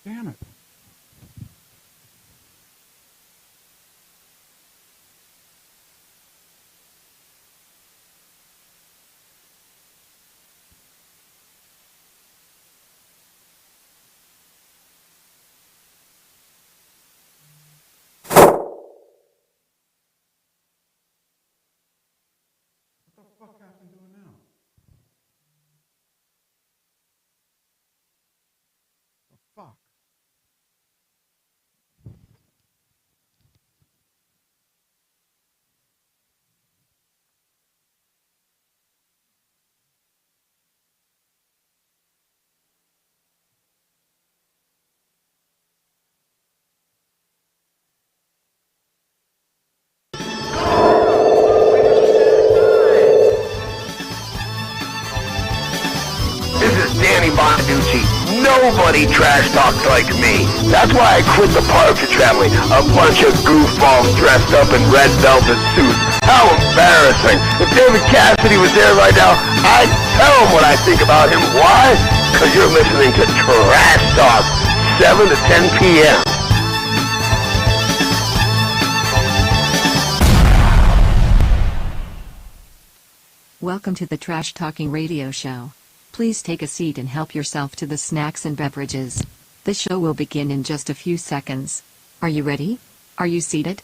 Damn it. What the fuck happened to it now? The fuck? This is Danny Bonaducci. Nobody trash talks like me. That's why I quit the Partridge Family. A bunch of goofballs dressed up in red velvet suits. How embarrassing. If David Cassidy was there right now, I'd tell him what I think about him. Why? Because you're listening to Trash Talk, 7 to 10 p.m. Welcome to the Trash Talking Radio Show. Please take a seat and help yourself to the snacks and beverages. The show will begin in just a few seconds. Are you ready? Are you seated?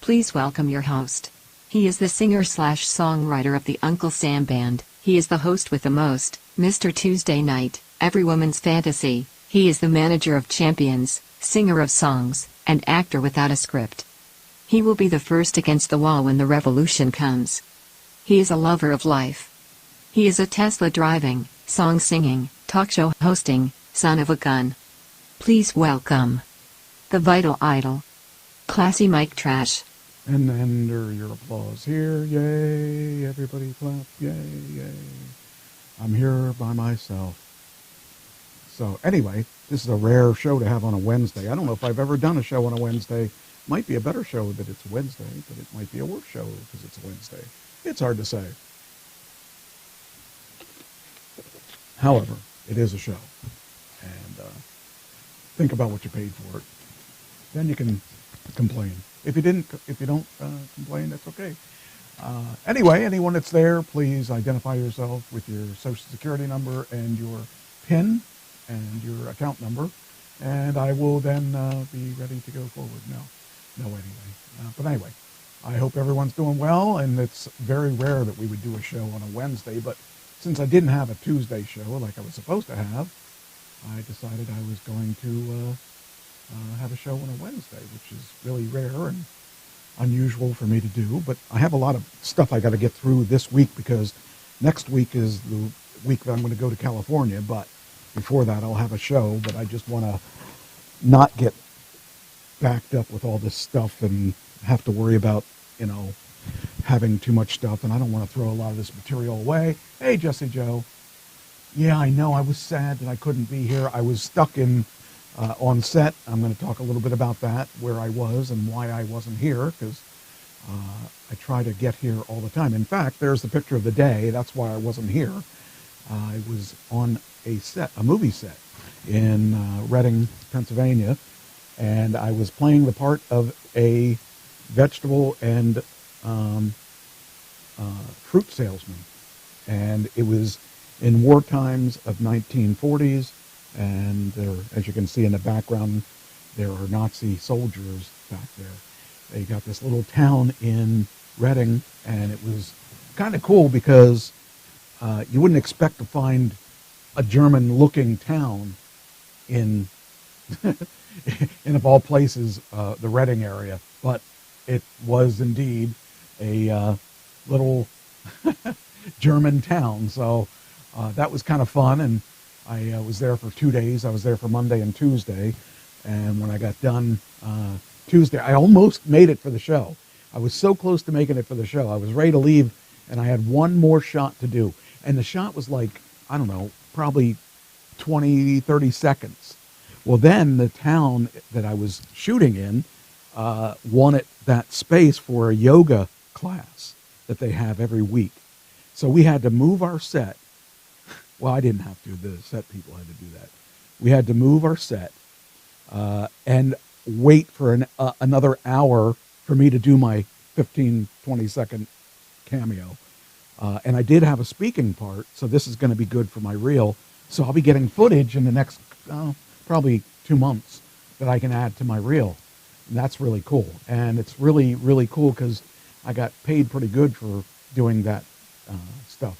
Please welcome your host. He is the singer/songwriter of the Uncle Sam Band. He is the host with the most, Mr. Tuesday Night, Every Woman's Fantasy. He is the manager of champions, singer of songs, and actor without a script. He will be the first against the wall when the revolution comes. He is a lover of life. He is a Tesla driving, song singing, talk show hosting, son of a gun. Please welcome the Vital Idol, Classy Mike Trash. And enter your applause here. Yay. Everybody clap. Yay, yay. I'm here by myself. So anyway, this is a rare show to have on a Wednesday. I don't know if I've ever done a show on a Wednesday. Might be a better show that it's Wednesday, but it might be a worse show because it's Wednesday. It's hard to say. However, it is a show. And think about what you paid for it. Then you can complain. If you don't complain, that's okay. Anyway, anyone that's there, please identify yourself with your social security number and your PIN and your account number, and I will then be ready to go forward. But anyway, I hope everyone's doing well, and it's very rare that we would do a show on a Wednesday, but since I didn't have a Tuesday show like I was supposed to have, I decided I was going to have a show on a Wednesday, which is really rare and unusual for me to do. But I have a lot of stuff I got to get through this week because next week is the week that I'm going to go to California. But before that, I'll have a show. But I just want to not get backed up with all this stuff and have to worry about, having too much stuff. And I don't want to throw a lot of this material away. Hey, Jesse Joe. Yeah, I know. I was sad that I couldn't be here. I was stuck on set. I'm going to talk a little bit about that, where I was and why I wasn't here, because I try to get here all the time. In fact, there's the picture of the day. That's why I wasn't here. I was on a movie set in Reading, Pennsylvania, and I was playing the part of a vegetable and fruit salesman. And it was in war times of 1940s. And there, as you can see in the background, there are Nazi soldiers back there. They got this little town in Reading, and it was kind of cool because you wouldn't expect to find a German-looking town in, in of all places, the Reading area. But it was indeed a little German town, so that was kind of fun. And I was there for 2 days. I was there for Monday and Tuesday. And when I got done Tuesday, I almost made it for the show. I was so close to making it for the show. I was ready to leave, and I had one more shot to do. And the shot was like, I don't know, probably 20, 30 seconds. Well, then the town that I was shooting in wanted that space for a yoga class that they have every week. So we had to move our set. Well, I didn't have to. The set people had to do that. We had to move our set and wait for another hour for me to do my 15, 20-second cameo. And I did have a speaking part, so this is going to be good for my reel. So I'll be getting footage in the next probably 2 months that I can add to my reel. And that's really cool. And it's really, really cool because I got paid pretty good for doing that stuff.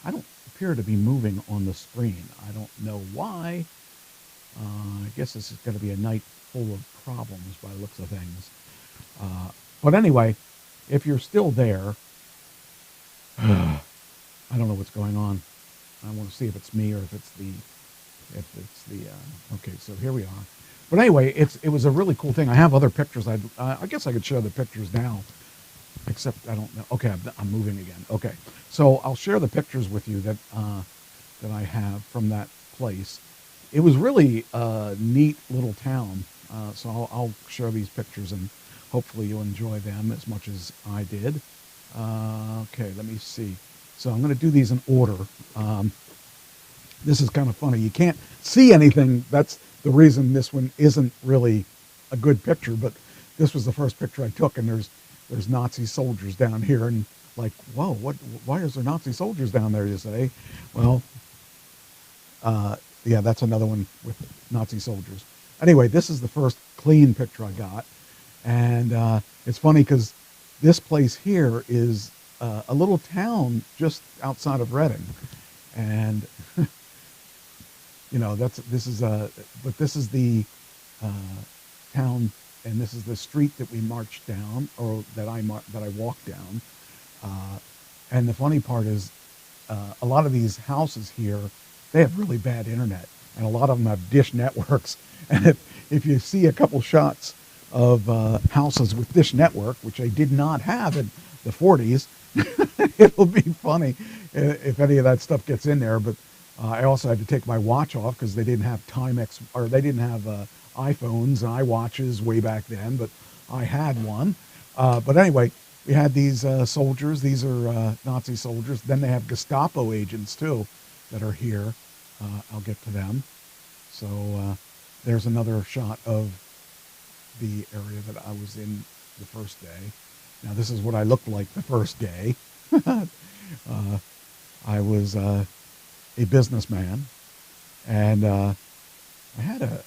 I don't appear to be moving on the screen. I don't know why. I guess this is going to be a night full of problems by the looks of things. But anyway, if you're still there, I don't know what's going on. I want to see if it's me or if it's the okay, so here we are. But anyway, it was a really cool thing. I have other pictures. I guess I could share the pictures now, except I don't know. Okay, I'm moving again. Okay, so I'll share the pictures with you that I have from that place. It was really a neat little town. So I'll share these pictures and hopefully you'll enjoy them as much as I did. Okay, let me see. So I'm going to do these in order. This is kind of funny. You can't see anything. That's the reason this one isn't really a good picture, but this was the first picture I took, and there's Nazi soldiers down here, and like, whoa, why is there Nazi soldiers down there, you say? Well, yeah, that's another one with Nazi soldiers. Anyway, this is the first clean picture I got, and it's funny because this place here is a little town just outside of Reading, and you know but this is the town, and this is the street that we marched down, or that I walked down, and the funny part is a lot of these houses here, they have really bad internet, and a lot of them have dish networks, and if you see a couple shots of houses with dish network, which they did not have in the 40s, it'll be funny if any of that stuff gets in there. But I also had to take my watch off because they didn't have Timex, or they didn't have iPhones and iWatches way back then, but I had one. But anyway, we had these soldiers. These are Nazi soldiers. Then they have Gestapo agents too that are here. I'll get to them. So there's another shot of the area that I was in the first day. Now this is what I looked like the first day. I was a businessman, and I had a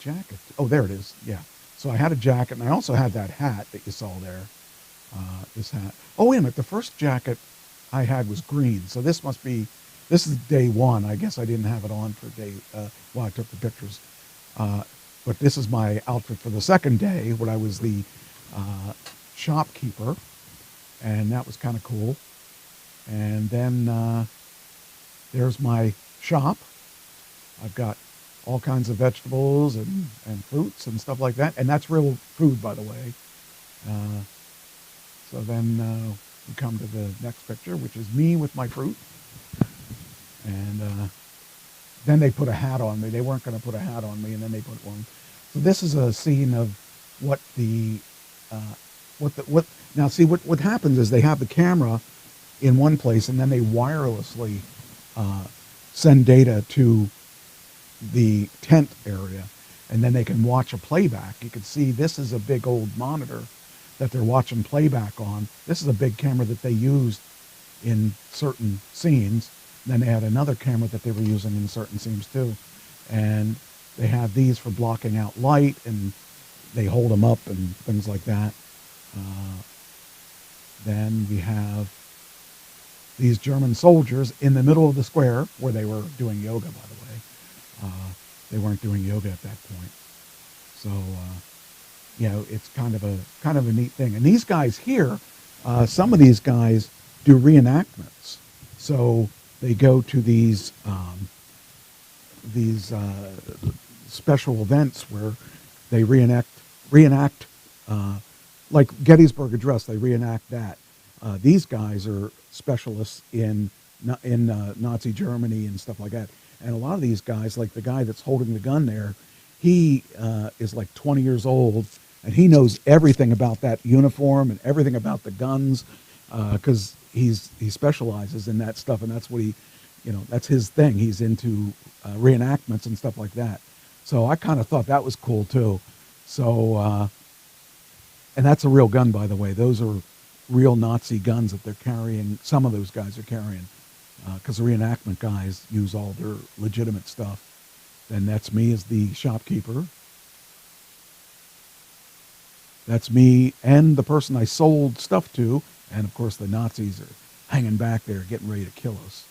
jacket. Oh, there it is. Yeah. So I had a jacket, and I also had that hat that you saw there. This hat. Oh, wait a minute. The first jacket I had was green. So this is day one. I guess I didn't have it on for day while I took the pictures. But this is my outfit for the second day, when I was the shopkeeper, and that was kind of cool. And then there's my shop. I've got all kinds of vegetables and fruits and stuff like that, and that's real food, by the way. So then we come to the next picture, which is me with my fruit. And then they put a hat on me. They weren't going to put a hat on me, and then they put one. So this is a scene of what now see what happens is they have the camera in one place, and then they wirelessly send data to the tent area, and then they can watch a playback. You can see this is a big old monitor that they're watching playback on. This is a big camera that they used in certain scenes. Then they had another camera that they were using in certain scenes too, and they have these for blocking out light, and they hold them up and things like that. Then we have these German soldiers in the middle of the square where they were doing yoga, by the way. They weren't doing yoga at that point. So, you know, it's kind of a neat thing. And these guys here, some of these guys do reenactments. So they go to these special events where they reenact like Gettysburg Address. They reenact that. These guys are specialists in Nazi Germany and stuff like that. And a lot of these guys, like the guy that's holding the gun there, he is like 20 years old, and he knows everything about that uniform and everything about the guns, because he specializes in that stuff, and that's what that's his thing. He's into reenactments and stuff like that. So I kind of thought that was cool too. So, and that's a real gun, by the way. Those are real Nazi guns that they're carrying. Some of those guys are carrying, because the reenactment guys use all their legitimate stuff. Then that's me as the shopkeeper. That's me and the person I sold stuff to. And of course the Nazis are hanging back there getting ready to kill us.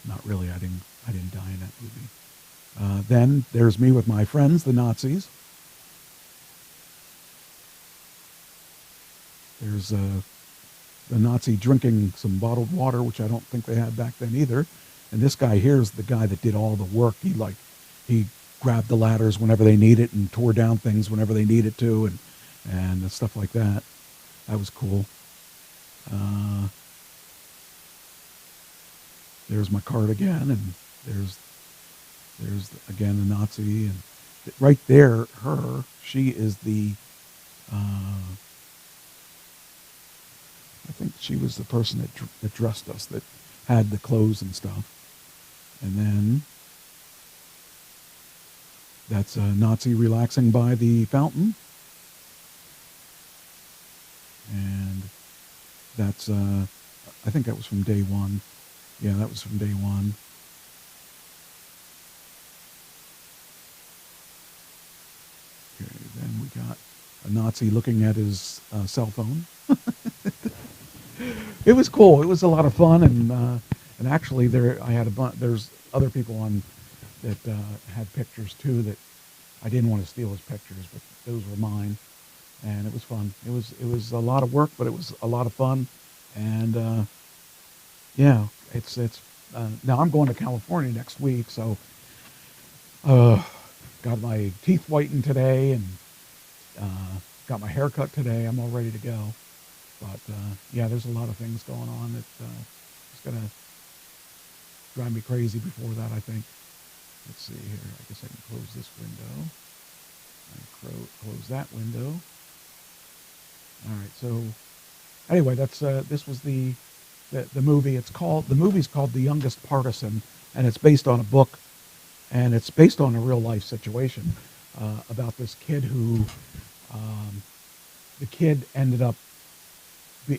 Not really, I didn't die in that movie. Then there's me with my friends, the Nazis. There's the Nazi drinking some bottled water, which I don't think they had back then either. And this guy here is the guy that did all the work. He grabbed the ladders whenever they needed and tore down things whenever they needed to, and stuff like that. That was cool. There's my card again, and there's again the Nazi, and right there, she is the, I think she was the person that dressed us, that had the clothes and stuff. And then that's a Nazi relaxing by the fountain. And that's, I think that was from day one. Yeah, that was from day one. Okay, then we got a Nazi looking at his cell phone. It was cool. It was a lot of fun, and actually I had there's other people on that had pictures too that I didn't want to steal his pictures, but those were mine, and it was fun. It was a lot of work, but it was a lot of fun, and yeah, it's now I'm going to California next week, so got my teeth whitened today and got my hair cut today. I'm all ready to go. But yeah, there's a lot of things going on that is going to drive me crazy before that, I think. Let's see here. I guess I can close this window. And close that window. All right. So anyway, that's this was the movie. The movie's called The Youngest Partisan, and it's based on a book, and it's based on a real life situation about this kid who the kid ended up.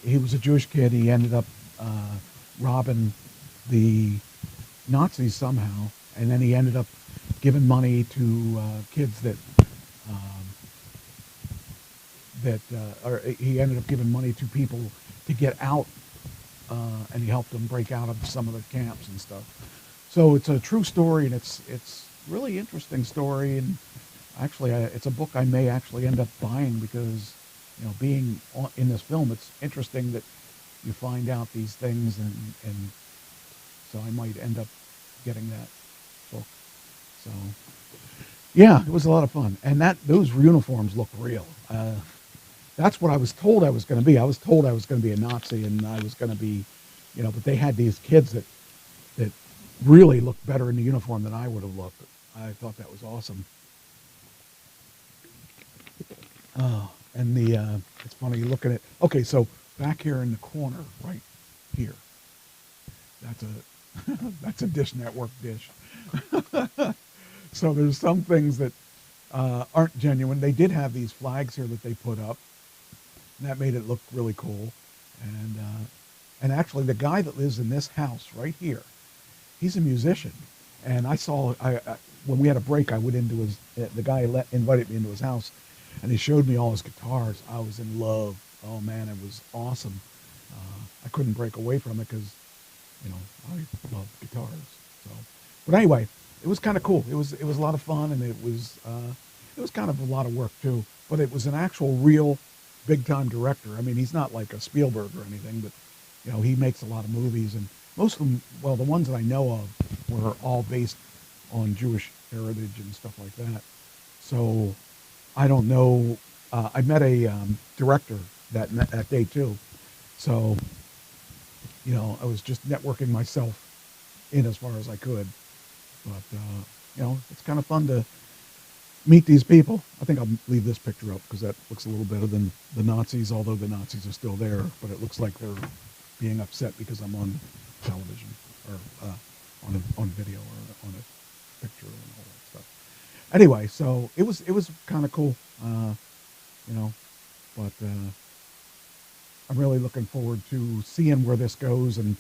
He was a Jewish kid. He ended up robbing the Nazis somehow, and then he ended up giving money to kids or he ended up giving money to people to get out, and he helped them break out of some of the camps and stuff. So it's a true story, and it's really interesting story, and actually it's a book I may actually end up buying because, you know, being in this film, it's interesting that you find out these things, and so I might end up getting that book. So, yeah, it was a lot of fun, and those uniforms look real. That's what I was told I was going to be. I was told I was going to be a Nazi, and I was going to be, you know, but they had these kids that really looked better in the uniform than I would have looked. I thought that was awesome. Oh. And it's funny looking at, okay, so back here in the corner, right here, that's a Dish Network dish. So there's some things that aren't genuine. They did have these flags here that they put up, and that made it look really cool. And actually the guy that lives in this house right here, he's a musician. And I saw, when we had a break, I went into the guy invited me into his house, and he showed me all his guitars. I was in love. Oh man, it was awesome. I couldn't break away from it because, you know, I love guitars. So, but anyway, it was kind of cool. It was a lot of fun, and it was kind of a lot of work too. But it was an actual, real, big time director. I mean, he's not like a Spielberg or anything, but you know, he makes a lot of movies, and most of them, well, the ones that I know of were all based on Jewish heritage and stuff like that. So I don't know. I met a director that day too. So, you know, I was just networking myself in as far as I could. But, you know, it's kind of fun to meet these people. I think I'll leave this picture up because that looks a little better than the Nazis, although the Nazis are still there. But it looks like they're being upset because I'm on television or on video or on a picture and all that stuff. Anyway, so it was kind of cool, you know. But I'm really looking forward to seeing where this goes and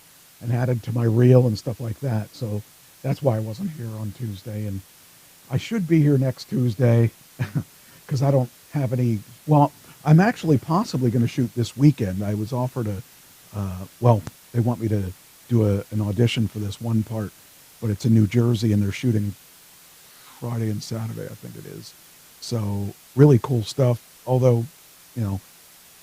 added to my reel and stuff like that. So that's why I wasn't here on Tuesday, and I should be here next Tuesday because I don't have any. Well, I'm actually possibly going to shoot this weekend. I was offered well, they want me to do an audition for this one part, but it's in New Jersey and they're shooting Friday and Saturday, I think it is. So really cool stuff. Although, you know,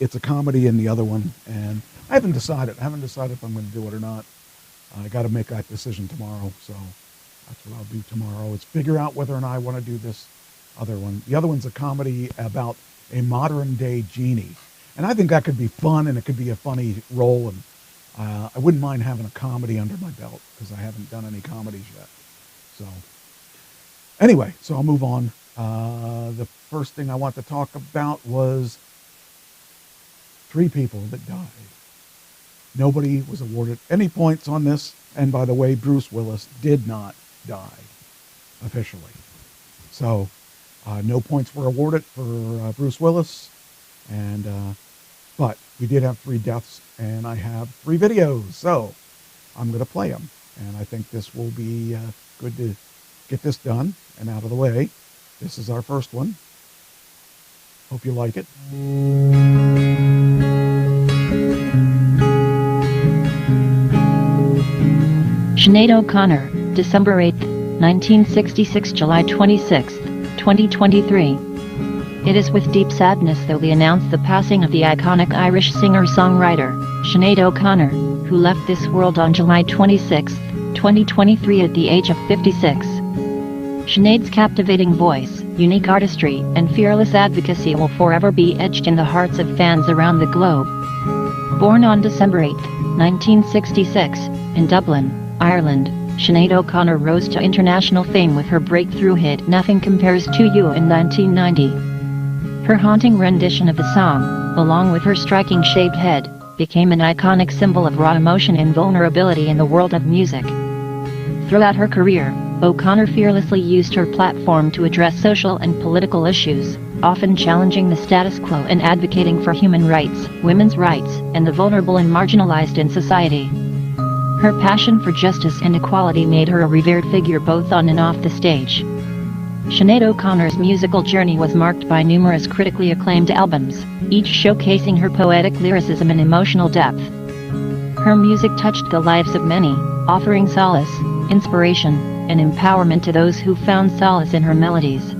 it's a comedy in the other one, and I haven't decided. If I'm going to do it or not. I got to make that decision tomorrow. So that's what I'll do tomorrow. Is figure out whether or not I want to do this other one. The other one's a comedy about a modern day genie, and I think that could be fun, and it could be a funny role. And I wouldn't mind having a comedy under my belt because I haven't done any comedies yet. So anyway, so I'll move on. The first thing I want to talk about was 3 people that died. Nobody was awarded any points on this. And by the way, Bruce Willis did not die officially. So no points were awarded for Bruce Willis. And but we did have 3 deaths, and I have 3 videos. So I'm going to play them. And I think this will be good to get this done and out of the way. This is our first one. Hope you like it. Sinead O'Connor, December 8, 1966, July 26, 2023. It is with deep sadness that we announce the passing of the iconic Irish singer-songwriter, Sinead O'Connor, who left this world on July 26, 2023 at the age of 56. Sinead's captivating voice, unique artistry, and fearless advocacy will forever be etched in the hearts of fans around the globe. Born on December 8, 1966, in Dublin, Ireland, Sinead O'Connor rose to international fame with her breakthrough hit Nothing Compares to You in 1990. Her haunting rendition of the song, along with her striking shaved head, became an iconic symbol of raw emotion and vulnerability in the world of music. Throughout her career, O'Connor fearlessly used her platform to address social and political issues, often challenging the status quo and advocating for human rights, women's rights, and the vulnerable and marginalized in society. Her passion for justice and equality made her a revered figure both on and off the stage. Sinead O'Connor's musical journey was marked by numerous critically acclaimed albums, each showcasing her poetic lyricism and emotional depth. Her music touched the lives of many, offering solace, inspiration, and empowerment to those who found solace in her melodies.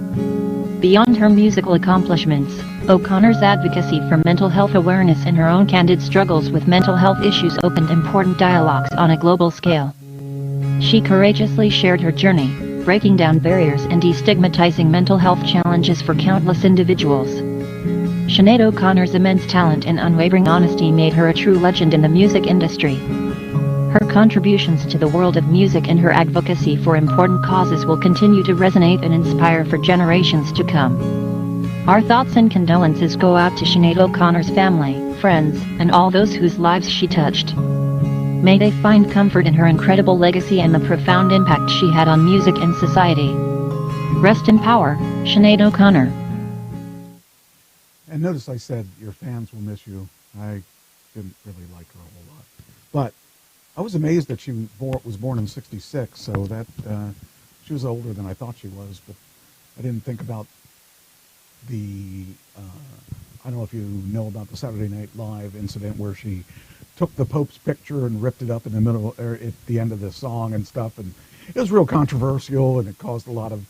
Beyond her musical accomplishments, O'Connor's advocacy for mental health awareness and her own candid struggles with mental health issues opened important dialogues on a global scale. She courageously shared her journey, breaking down barriers and destigmatizing mental health challenges for countless individuals. Sinead O'Connor's immense talent and unwavering honesty made her a true legend in the music industry. Her contributions to the world of music and her advocacy for important causes will continue to resonate and inspire for generations to come. Our thoughts and condolences go out to Sinead O'Connor's family, friends, and all those whose lives she touched. May they find comfort in her incredible legacy and the profound impact she had on music and society. Rest in power, Sinead O'Connor. And notice I said your fans will miss you. I didn't really like her a whole lot. But I was amazed that she was born in 66, so that she was older than I thought she was, but I didn't think about the, I don't know if you know about the Saturday Night Live incident where she took the Pope's picture and ripped it up in the middle, or at the end of the song and stuff, and it was real controversial, and it caused a lot of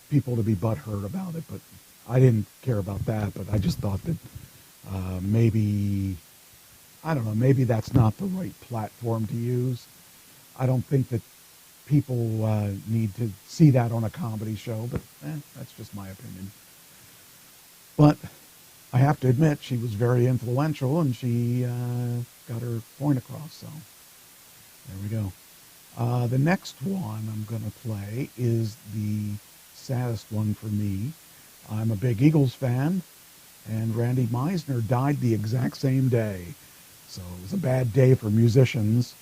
people to be butthurt about it, but I didn't care about that, but I just thought that maybe, I don't know, maybe that's not the right platform to use. I don't think that people need to see that on a comedy show, but that's just my opinion. But I have to admit, she was very influential, and she got her point across, so there we go. The next one I'm going to play is the saddest one for me. I'm a big Eagles fan, and Randy Meisner died the exact same day. So it was a bad day for musicians.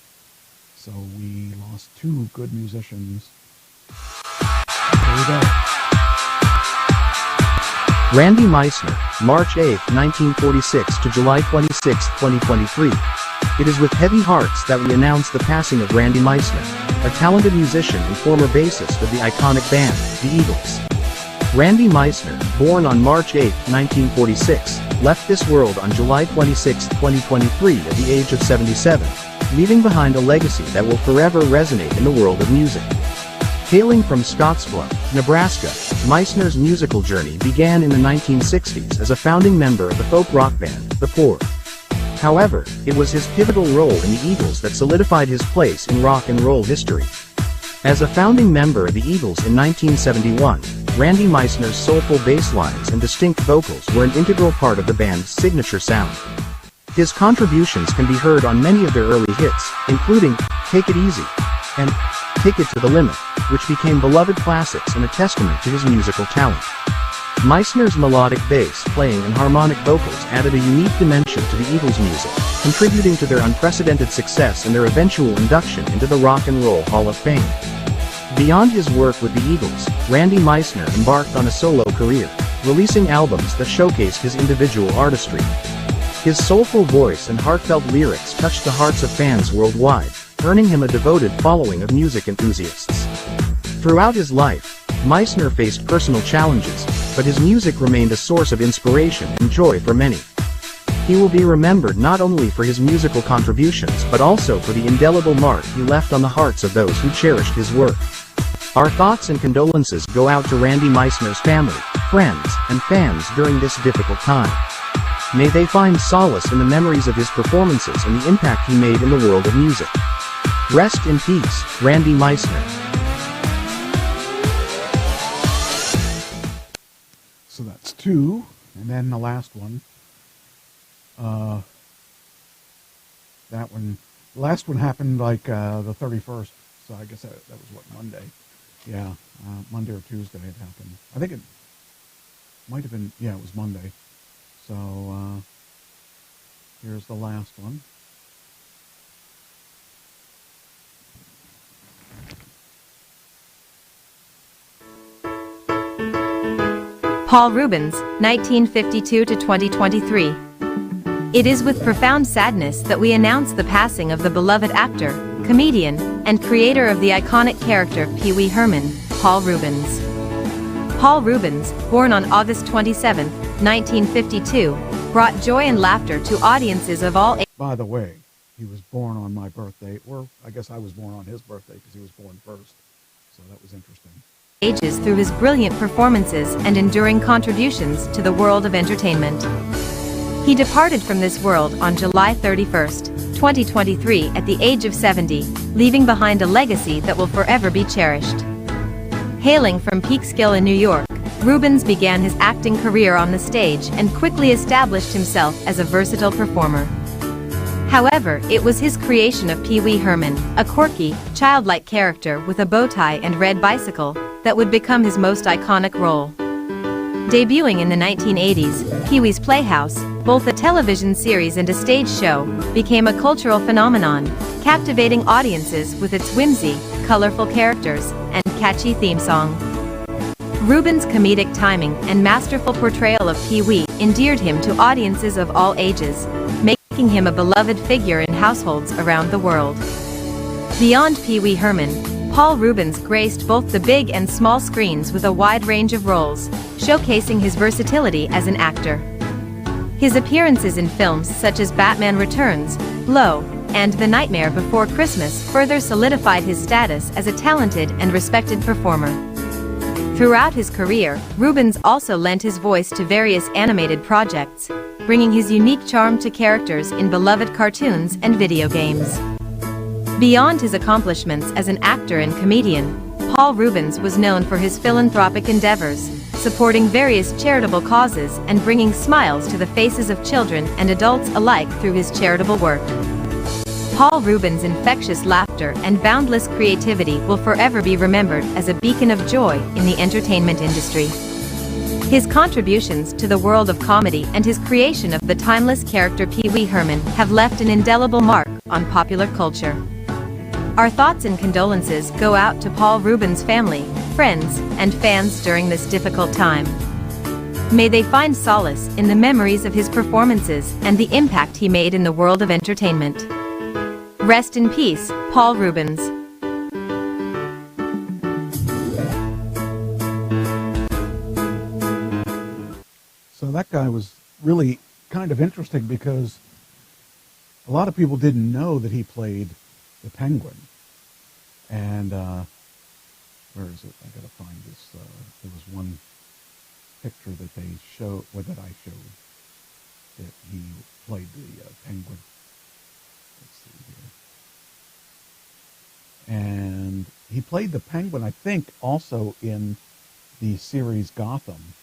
So we lost 2 good musicians. There we go. Randy Meisner, March 8, 1946 to July 26, 2023. It is with heavy hearts that we announce the passing of Randy Meisner, a talented musician and former bassist of the iconic band, the Eagles. Randy Meisner, born on March 8, 1946, left this world on July 26, 2023 at the age of 77, leaving behind a legacy that will forever resonate in the world of music. Hailing from Scottsbluff, Nebraska, Meisner's musical journey began in the 1960s as a founding member of the folk rock band, The Poor. However, it was his pivotal role in the Eagles that solidified his place in rock and roll history. As a founding member of the Eagles in 1971, Randy Meisner's soulful bass lines and distinct vocals were an integral part of the band's signature sound. His contributions can be heard on many of their early hits, including Take It Easy and Take It to the Limit, which became beloved classics and a testament to his musical talent. Meisner's melodic bass playing and harmonic vocals added a unique dimension to the Eagles' music, contributing to their unprecedented success and their eventual induction into the Rock and Roll Hall of Fame. Beyond his work with the Eagles, Randy Meisner embarked on a solo career, releasing albums that showcased his individual artistry. His soulful voice and heartfelt lyrics touched the hearts of fans worldwide, earning him a devoted following of music enthusiasts. Throughout his life, Meisner faced personal challenges, but his music remained a source of inspiration and joy for many. He will be remembered not only for his musical contributions but also for the indelible mark he left on the hearts of those who cherished his work. Our thoughts and condolences go out to Randy Meisner's family, friends, and fans during this difficult time. May they find solace in the memories of his performances and the impact he made in the world of music. Rest in peace, Randy Meisner. So that's two, and then the last one. The last one happened like the 31st, so I guess that was what, Monday? Yeah, Monday or Tuesday it happened. I think it might have been, yeah, it was Monday. So here's the last one. Paul Reubens, 1952 to 2023. It is with profound sadness that we announce the passing of the beloved actor, comedian, and creator of the iconic character Pee Wee Herman, Paul Reubens. Paul Reubens, born on August 27, 1952, brought joy and laughter to audiences of all ages. By the way, he was born on my birthday, or I guess I was born on his birthday because he was born first, so that was interesting. Through his brilliant performances and enduring contributions to the world of entertainment. He departed from this world on July 31, 2023 at the age of 70, leaving behind a legacy that will forever be cherished. Hailing from Peekskill in New York, Reubens began his acting career on the stage and quickly established himself as a versatile performer. However, it was his creation of Pee Wee Herman, a quirky, childlike character with a bow tie and red bicycle, that would become his most iconic role. Debuting in the 1980s, Pee Wee's Playhouse, both a television series and a stage show, became a cultural phenomenon, captivating audiences with its whimsy, colorful characters, and catchy theme song. Reubens' comedic timing and masterful portrayal of Pee Wee endeared him to audiences of all ages, making him a beloved figure in households around the world. Beyond Pee Wee Herman, Paul Reubens graced both the big and small screens with a wide range of roles, showcasing his versatility as an actor. His appearances in films such as Batman Returns, Blow, and The Nightmare Before Christmas further solidified his status as a talented and respected performer. Throughout his career, Reubens also lent his voice to various animated projects, bringing his unique charm to characters in beloved cartoons and video games. Beyond his accomplishments as an actor and comedian, Paul Reubens was known for his philanthropic endeavors, supporting various charitable causes and bringing smiles to the faces of children and adults alike through his charitable work. Paul Reubens' infectious laughter and boundless creativity will forever be remembered as a beacon of joy in the entertainment industry. His contributions to the world of comedy and his creation of the timeless character Pee Wee Herman have left an indelible mark on popular culture. Our thoughts and condolences go out to Paul Reubens' family, friends, and fans during this difficult time. May they find solace in the memories of his performances and the impact he made in the world of entertainment. Rest in peace, Paul Reubens. So that guy was really kind of interesting because a lot of people didn't know that he played the Penguin. And where is it? I got to find this. There was one picture that they showed, or that I showed, that he played the Penguin. Let's see here. And he played the Penguin, I think, also in the series Gotham.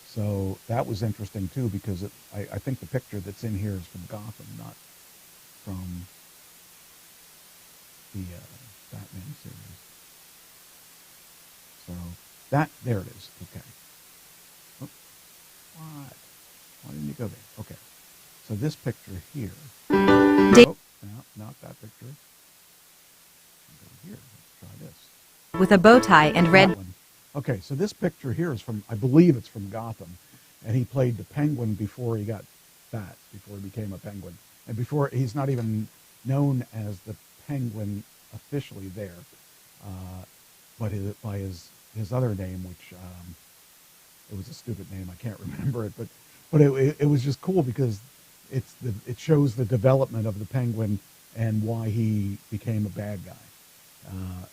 So that was interesting too, because I think the picture that's in here is from Gotham, not from the Batman series. So there it is. Okay. Oh, what? Why didn't you go there? Okay. So this picture here. Oh, no, not that picture. Go here. Let's try this. With a bow tie and red. That one. Okay, so this picture here is from, I believe it's from Gotham, and he played the Penguin before he got fat, before he became a Penguin, and before, he's not even known as the Penguin officially there, but by his other name, which it was a stupid name, I can't remember it, but it was just cool because it shows the development of the Penguin and why he became a bad guy.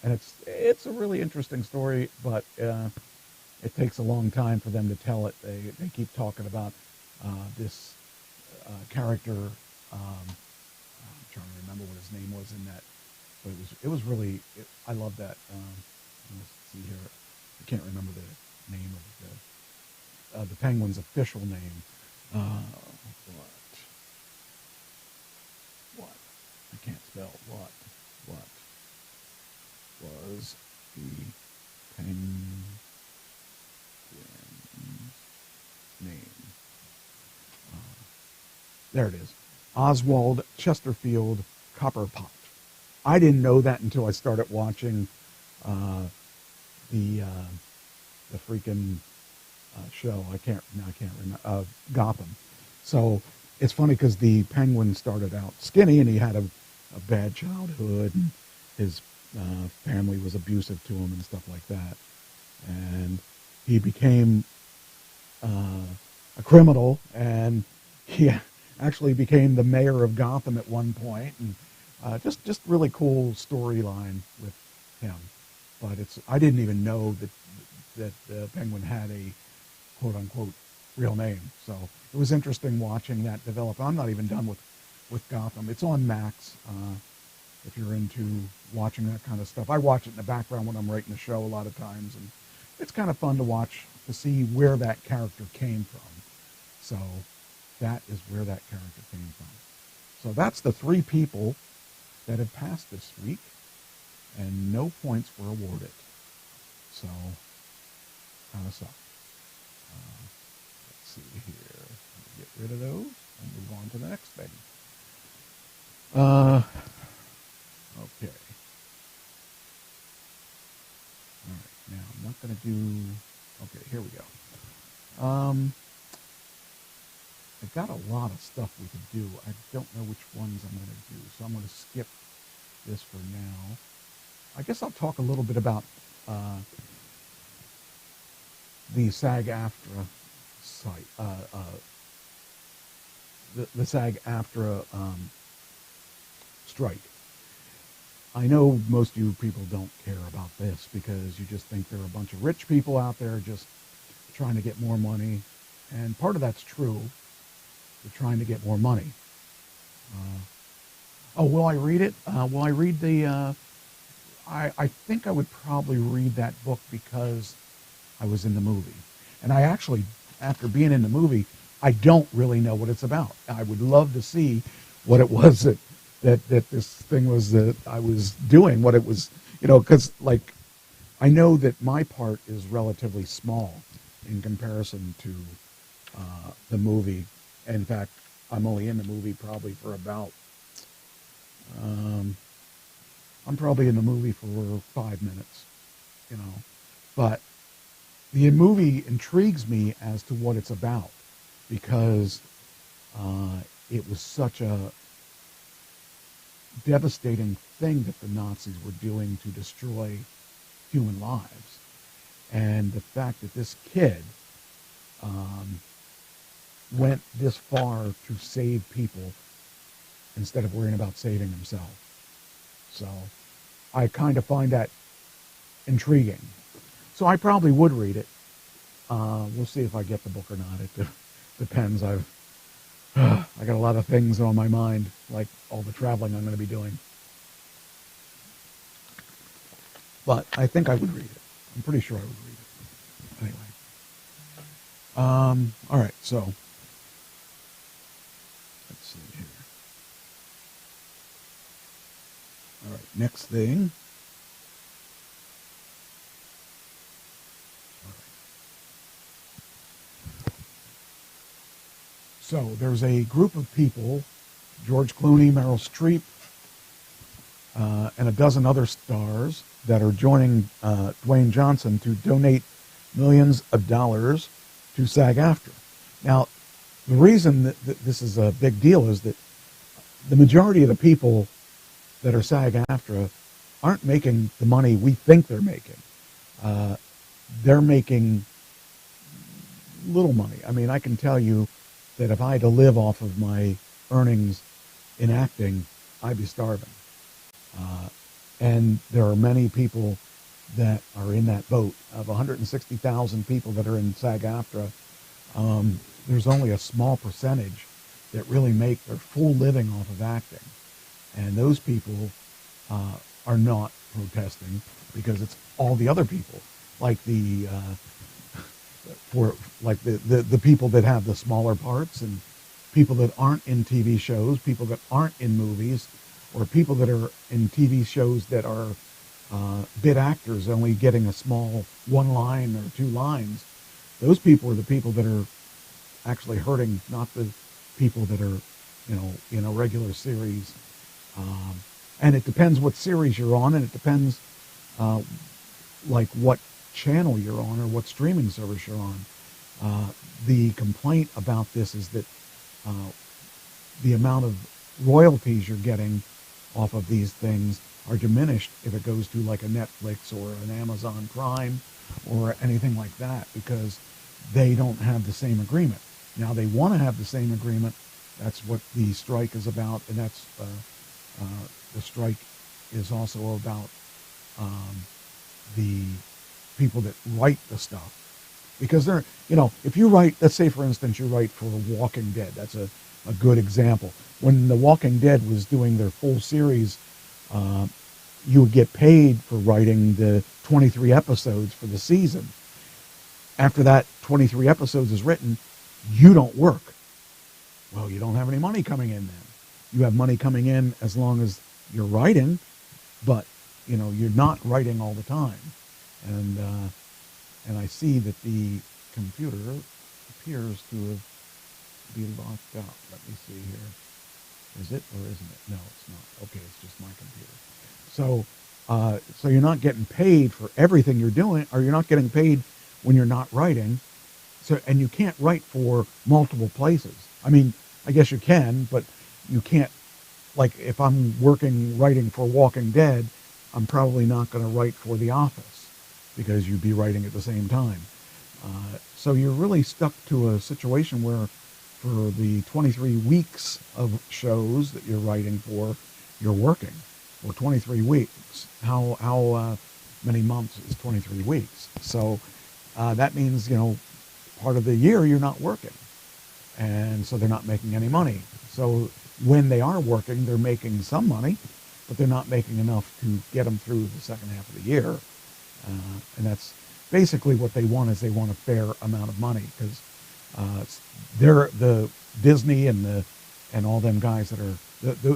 And it's a really interesting story, but it takes a long time for them to tell it. They keep talking about this character. I'm trying to remember what his name was in that, but it was really. I love that. Let's see here. I can't remember the name of the Penguin's official name. What? I can't spell what. Was the Penguin's name? There it is. Oswald Chesterfield Copperpot. I didn't know that until I started watching the freaking show. I can't remember Gotham. So it's funny because the Penguin started out skinny and he had a bad childhood. And his family was abusive to him and stuff like that, and he became a criminal, and he actually became the mayor of Gotham at one point, and just really cool storyline with him. But I didn't even know that the Penguin had a quote unquote real name, so it was interesting watching that develop. I'm not even done with Gotham. It's on Max. If you're into watching that kind of stuff. I watch it in the background when I'm writing a show a lot of times, and it's kind of fun to watch, to see where that character came from. So that is where that character came from. So that's the 3 people that have passed this week, and no points were awarded. So, kind of sucks. Let's see here. Get rid of those and move on to the next thing. Okay. All right. Now, I'm not going to do... Okay, here we go. I've got a lot of stuff we could do. I don't know which ones I'm going to do, so I'm going to skip this for now. I guess I'll talk a little bit about the SAG-AFTRA site, the SAG-AFTRA strike. I know most of you people don't care about this because you just think there are a bunch of rich people out there just trying to get more money. And part of that's true. They're trying to get more money. Will I read it? Will I read the... I think I would probably read that book because I was in the movie. And I actually, after being in the movie, I don't really know what it's about. I would love to see what it was that this thing was that I was doing, what it was, because like I know that my part is relatively small in comparison to the movie. In fact, I'm only in the movie probably for about, I'm probably in the movie for 5 minutes, but the movie intrigues me as to what it's about because it was such a devastating thing that the Nazis were doing to destroy human lives. And the fact that this kid went this far to save people instead of worrying about saving himself. So I kind of find that intriguing. So I probably would read it. We'll see if I get the book or not. It depends. I got a lot of things on my mind, like all the traveling I'm going to be doing. But I think I would read it. I'm pretty sure I would read it. Anyway. All right, so let's see here. All right, next thing. All right. So there's a group of people, George Clooney, Meryl Streep, and a dozen other stars that are joining Dwayne Johnson to donate millions of dollars to SAG-AFTRA. Now, the reason that this is a big deal is that the majority of the people that are SAG-AFTRA aren't making the money we think they're making. They're making little money. I mean, I can tell you that if I had to live off of my earnings in acting, I'd be starving. And there are many people that are in that boat. Of 160,000 people that are in SAG-AFTRA, there's only a small percentage that really make their full living off of acting. And those people are not protesting because it's all the other people, like the people that have the smaller parts and people that aren't in TV shows, people that aren't in movies, or people that are in TV shows that are bit actors only getting a small one line or two lines. Those people are the people that are actually hurting, not the people that are, in a regular series. And it depends what series you're on, and it depends like what channel you're on or what streaming service you're on. The complaint about this is that the amount of royalties you're getting off of these things are diminished if it goes to like a Netflix or an Amazon Prime or anything like that, because they don't have the same agreement. Now they want to have the same agreement. That's what the strike is about, and that's the strike is also about the people that write the stuff. Because they're, if you write, let's say for instance, you write for Walking Dead, that's a good example. When The Walking Dead was doing their full series, you would get paid for writing the 23 episodes for the season. After that 23 episodes is written, you don't work. Well, you don't have any money coming in then. You have money coming in as long as you're writing, but, you're not writing all the time. And I see that the computer appears to have been locked out. Let me see here. Is it or isn't it? No, it's not. Okay, it's just my computer. So you're not getting paid for everything you're doing, or you're not getting paid when you're not writing. And you can't write for multiple places. I mean, I guess you can, but you can't. Like if I'm writing for Walking Dead, I'm probably not going to write for The Office because you'd be writing at the same time. So you're really stuck to a situation where for the 23 weeks of shows that you're writing for, you're working. Or 23 weeks. How many months is 23 weeks? So that means, part of the year you're not working. And so they're not making any money. So when they are working, they're making some money, but they're not making enough to get them through the second half of the year. And that's basically what they want, is they want a fair amount of money, because they're the Disney and all them guys that are,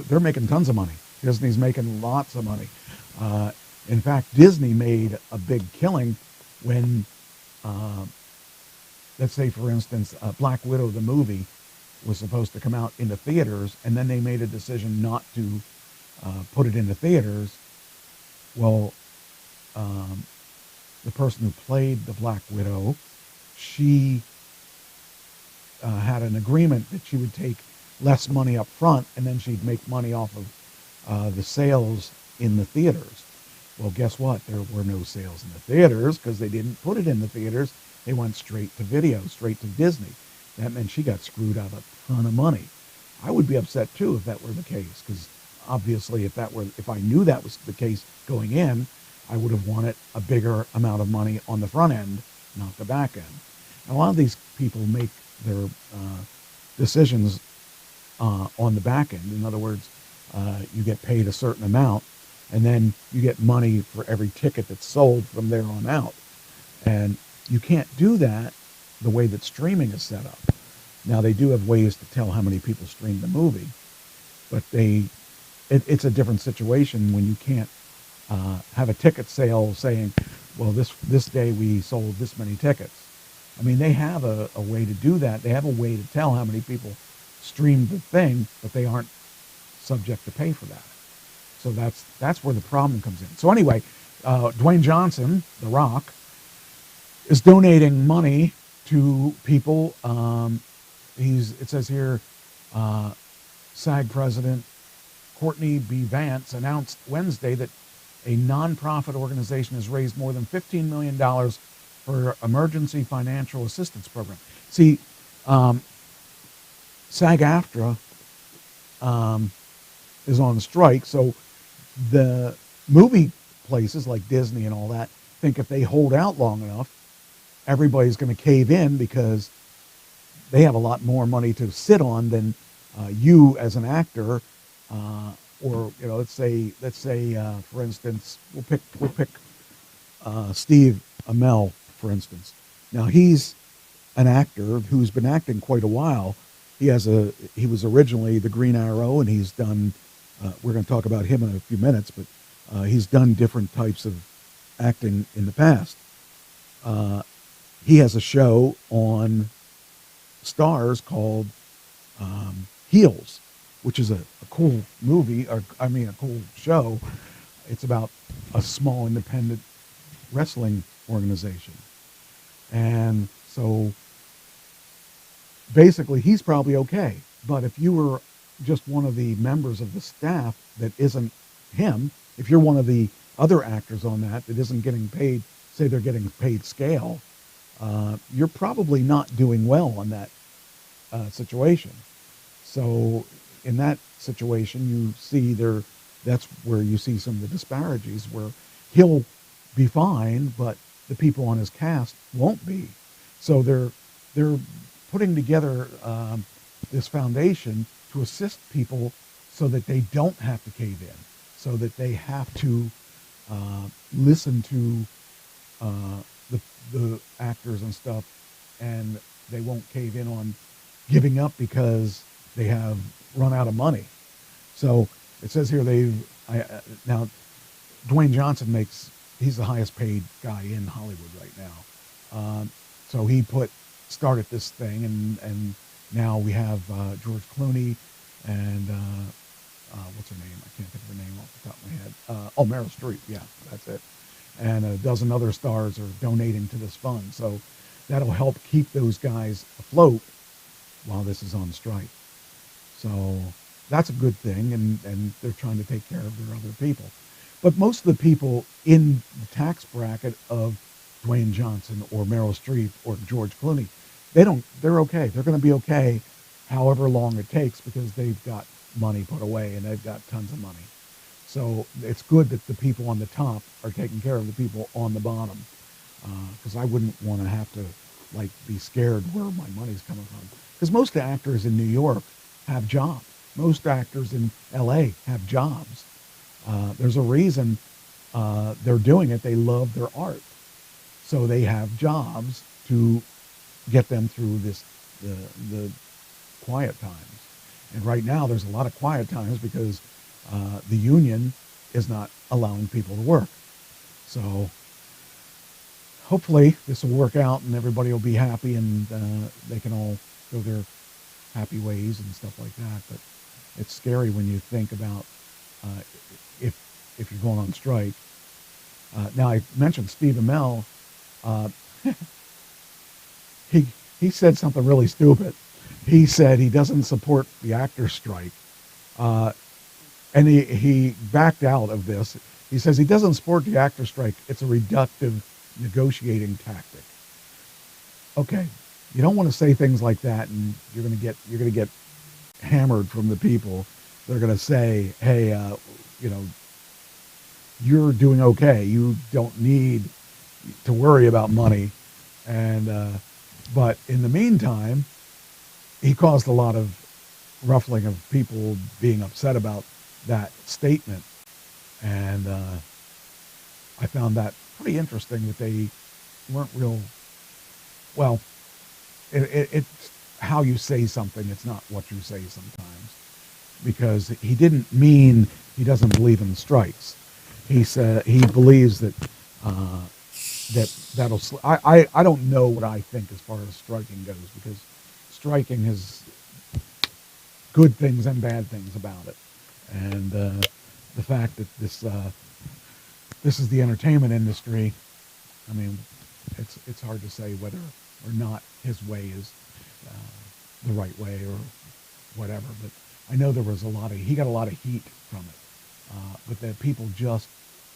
they're making tons of money. Disney's making lots of money. In fact, Disney made a big killing when, let's say, for instance, Black Widow, the movie, was supposed to come out into theaters, and then they made a decision not to put it into theaters. Well, the person who played the Black Widow, she had an agreement that she would take less money up front and then she'd make money off of the sales in the theaters. Well, guess what? There were no sales in the theaters because they didn't put it in the theaters. They went straight to video, straight to Disney. That meant she got screwed out of a ton of money. I would be upset too if that were the case, because obviously if I knew that was the case going in, I would have wanted a bigger amount of money on the front end, not the back end. And a lot of these people make their decisions on the back end. In other words, you get paid a certain amount, and then you get money for every ticket that's sold from there on out. And you can't do that the way that streaming is set up. Now, they do have ways to tell how many people stream the movie, but it's a different situation when you can't have a ticket sale saying, well, this day we sold this many tickets. I mean, they have a way to do that. They have a way to tell how many people streamed the thing, but they aren't subject to pay for that. So that's where the problem comes in. So anyway, Dwayne Johnson, The Rock, is donating money to people. It says here, SAG president Courtney B. Vance announced Wednesday that a nonprofit organization has raised more than $15 million for emergency financial assistance program. See, SAG-AFTRA is on strike, so the movie places like Disney and all that think if they hold out long enough, everybody's going to cave in because they have a lot more money to sit on than you as an actor, or let's say for instance, we'll pick Steve Amell, for instance. Now, he's an actor who's been acting quite a while. He was originally the Green Arrow, and he's done. We're going to talk about him in a few minutes, but he's done different types of acting in the past. He has a show on Stars called Heels, which is a cool movie, a cool show. It's about a small independent wrestling organization. And so basically he's probably okay. But if you were just one of the members of the staff that isn't him, if you're one of the other actors on that isn't getting paid, say they're getting paid scale, you're probably not doing well on that situation. So in that situation, you see that's where you see some of the disparities, where he'll be fine, but the people on his cast won't be. So they're putting together this foundation to assist people so that they don't have to cave in, so that they have to listen to the actors and stuff, and they won't cave in on giving up because they have run out of money. So it says here now Dwayne Johnson he's the highest paid guy in Hollywood right now. So he started this thing, and now we have George Clooney and what's her name? I can't think of her name off the top of my head. Meryl Streep. Yeah, that's it. And a dozen other stars are donating to this fund. So that'll help keep those guys afloat while this is on strike. So that's a good thing, and they're trying to take care of their other people. But most of the people in the tax bracket of Dwayne Johnson or Meryl Streep or George Clooney, they're okay. They're going to be okay however long it takes because they've got money put away and they've got tons of money. So it's good that the people on the top are taking care of the people on the bottom, because I wouldn't want to have to be scared where my money's coming from. Because most actors in New York have jobs. Most actors in LA have jobs. There's a reason they're doing it. They love their art. So they have jobs to get them through the quiet times. And right now there's a lot of quiet times because the union is not allowing people to work. So hopefully this will work out and everybody will be happy, and they can all go their happy ways and stuff like that. But it's scary when you think about if you're going on strike Now, I mentioned Steve Amell. Uh, he said something really stupid. He said he doesn't support the actors' strike, uh, and he backed out of this. He says he doesn't support the actors' strike. It's a reductive negotiating tactic. Okay, you don't want to say things like that, and you're gonna get hammered from the people. They're gonna say, "Hey, you know, you're doing okay. You don't need to worry about money." And but in the meantime, he caused a lot of ruffling of people being upset about that statement, and I found that pretty interesting that they weren't real. Well, it's how you say something. It's not what you say sometimes, because he didn't mean he doesn't believe in strikes. He said he believes that that'll. I don't know what I think as far as striking goes, because striking has good things and bad things about it, and the fact that this is the entertainment industry. I mean, it's hard to say whether or not his way is the right way or whatever. But I know he got a lot of heat from it, but that people just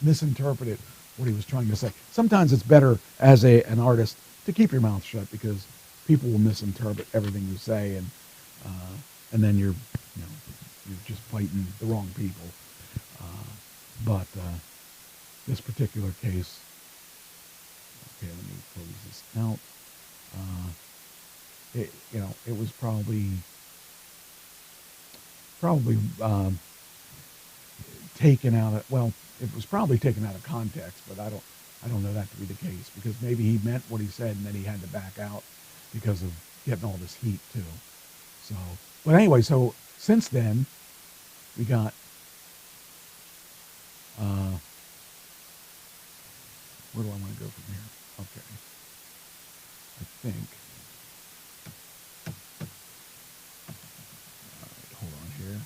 misinterpreted what he was trying to say. Sometimes it's better as an artist to keep your mouth shut, because people will misinterpret everything you say, and then you're just fighting the wrong people. But this particular case, okay, let me close this out. It was probably taken out of, well, it was probably taken out of context, but I don't know that to be the case, because maybe he meant what he said and then he had to back out because of getting all this heat too. So, but anyway, so since then we got where do I want to go from here? Okay, I think. All right, hold on here.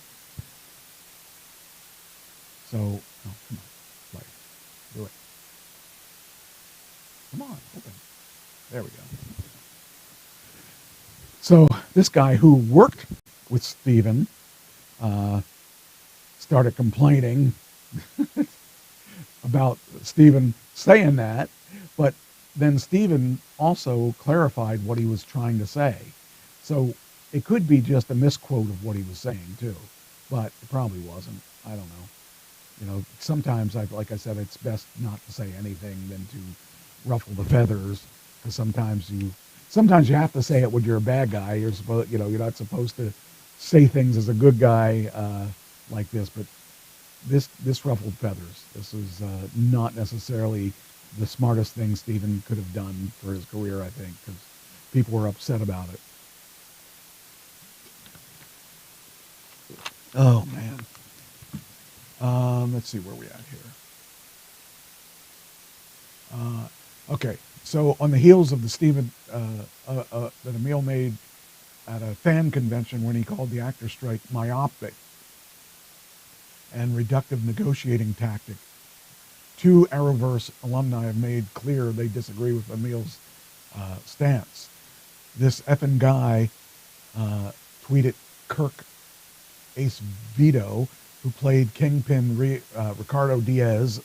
So, oh, come on, play, do it. Come on, open. There we go. So this guy who worked with Stephen started complaining about Stephen saying that, but then Stephen also clarified what he was trying to say. So it could be just a misquote of what he was saying too, but it probably wasn't. I don't know. Sometimes, like I said, it's best not to say anything than to ruffle the feathers, because sometimes you have to say it when you're a bad guy. You're not supposed to say things as a good guy like this, but this ruffled feathers. This is not necessarily the smartest thing Stephen could have done for his career, I think, because people were upset about it. Oh, man. Let's see where we at here. Okay, so on the heels of the Stephen that Emil made at a fan convention when he called the actor strike myopic and reductive negotiating tactic, two Arrowverse alumni have made clear they disagree with Emil's stance. This effing guy tweeted Kirk Ace Vito, who played Kingpin Ricardo Diaz,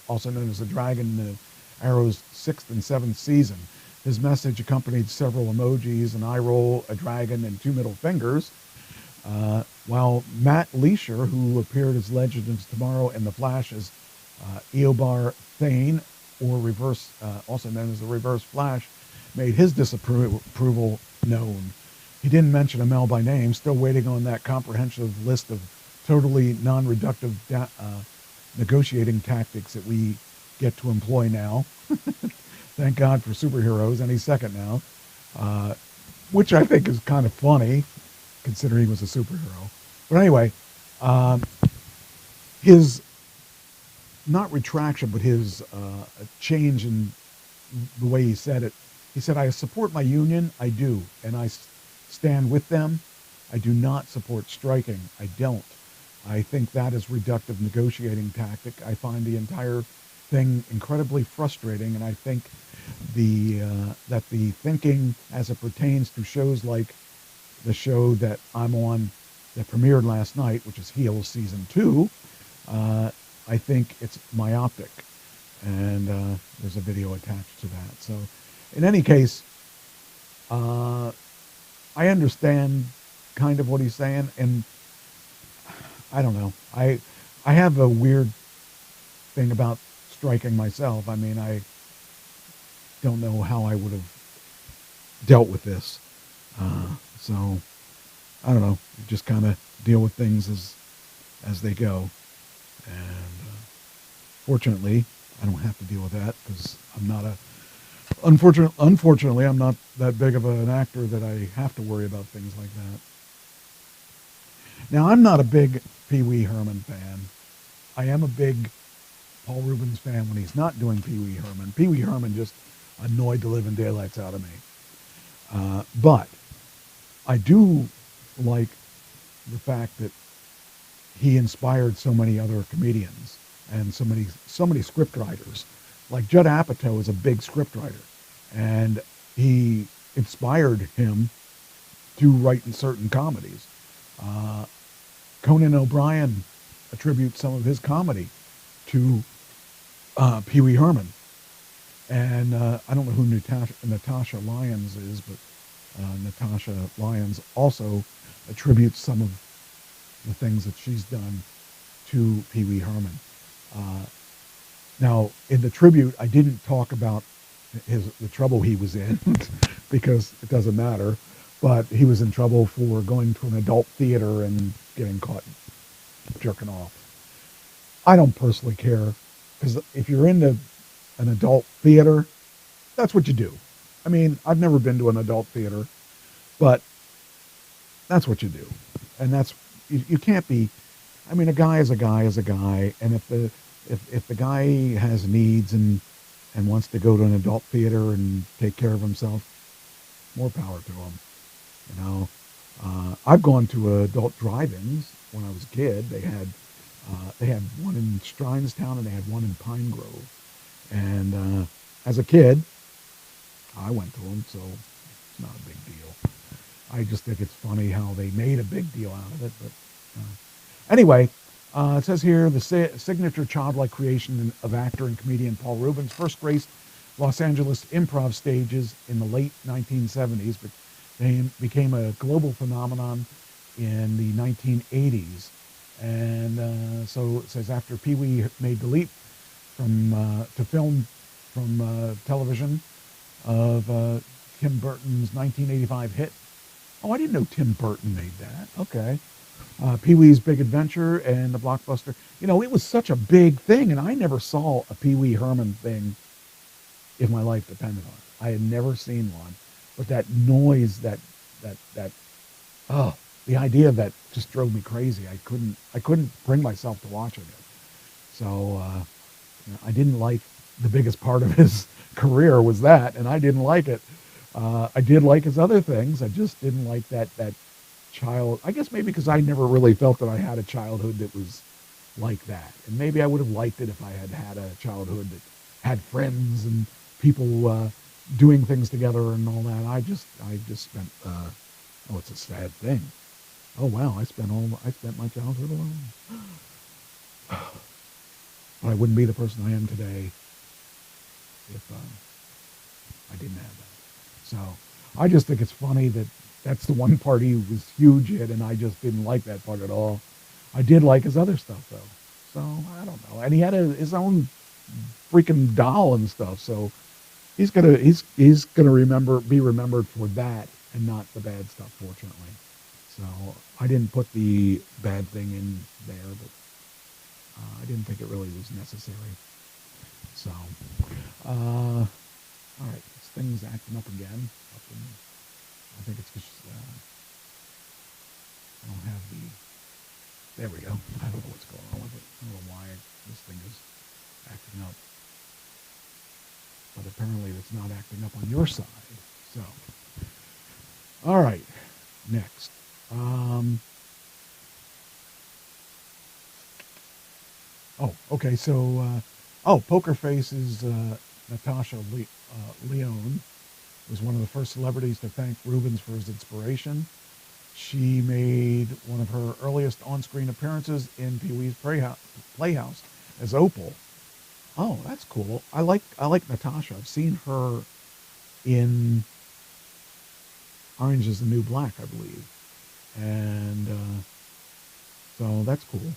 also known as the Dragon in the Arrow's 6th and 7th season. His message accompanied several emojis, an eye roll, a dragon, and two middle fingers. While Matt Leisure, who appeared as Legend of Tomorrow and The Flash as Eobard Thane, or also known as the Reverse Flash, made his disapproval known. He didn't mention Amell by name, still waiting on that comprehensive list of totally non-reductive negotiating tactics that we get to employ now. Thank God for superheroes any second now, which I think is kind of funny, considering he was a superhero. But anyway, his, not retraction, but his change in the way he said it. He said, I support my union, I do, and I stand with them. I do not support striking, I don't. I think that is reductive negotiating tactic. I find the entire thing incredibly frustrating, and I think that the thinking as it pertains to shows like the show that I'm on that premiered last night, which is Heels Season 2, I think it's myopic, and there's a video attached to that. So in any case, I understand kind of what he's saying, and I don't know. I have a weird thing about striking myself. I mean, I don't know how I would have dealt with this. So I don't know. You just kind of deal with things as they go. And fortunately, I don't have to deal with that because I'm not unfortunately, I'm not that big of an actor that I have to worry about things like that. Now, I'm not a big Pee Wee Herman fan. I am a big Paul Reubens fan when he's not doing Pee Wee Herman. Pee Wee Herman just annoyed the living daylights out of me. But I do like the fact that he inspired so many other comedians and so many script writers. Like Judd Apatow is a big script writer, and he inspired him to write in certain comedies. Conan O'Brien attributes some of his comedy to Pee Wee Herman. And I don't know who Natasha Lyons is, but Natasha Lyons also attributes some of the things that she's done to Pee Wee Herman. Now, in the tribute, I didn't talk about the trouble he was in because it doesn't matter, but he was in trouble for going to an adult theater and getting caught jerking off. I don't personally care, because if you're into an adult theater, that's what you do. I mean, I've never been to an adult theater, but that's what you do. And that's, you can't be, I mean, a guy is a guy is a guy, and if the guy has needs and wants to go to an adult theater and take care of himself, more power to him. You know, I've gone to adult drive-ins when I was a kid. They had one in Strinestown and they had one in Pine Grove. And as a kid, I went to them, so it's not a big deal. I just think it's funny how they made a big deal out of it. But anyway, it says here, the signature childlike creation of actor and comedian Paul Reubens first graced Los Angeles improv stages in the late 1970s, but became a global phenomenon in the 1980s. And so it says after Pee Wee made the leap to film from television of Tim Burton's 1985 hit. Oh, I didn't know Tim Burton made that. Okay. Pee Wee's Big Adventure and the blockbuster. You know, it was such a big thing, and I never saw a Pee Wee Herman thing if my life depended on it. I had never seen one. But that noise, the idea of that just drove me crazy. I couldn't bring myself to watching it. So I didn't like the biggest part of his career was that, and I didn't like it. I did like his other things. I just didn't like that child. I guess maybe because I never really felt that I had a childhood that was like that. And maybe I would have liked it if I had had a childhood that had friends and people doing things together and all that. I just spent. It's a sad thing. Oh wow, I spent my childhood alone. But I wouldn't be the person I am today if I didn't have that. So I just think it's funny that that's the one part he was huge in, and I just didn't like that part at all. I did like his other stuff though. So I don't know. And he had his own freaking doll and stuff. So he's gonna be remembered for that and not the bad stuff, fortunately. So I didn't put the bad thing in there, but I didn't think it really was necessary. So, all right, this thing's acting up again. I think it's just I don't have the. There we go. I don't know what's going on with it. I don't know why this thing is acting up. But apparently it's not acting up on your side. So, all right, next. Okay. So Oh, Poker Face's Natasha Leone was one of the first celebrities to thank Rubens for his inspiration. She made one of her earliest on-screen appearances in Pee-wee's Playhouse as Opal. Oh, that's cool. I like Natasha. I've seen her in Orange is the New Black, I believe. And so that's cool.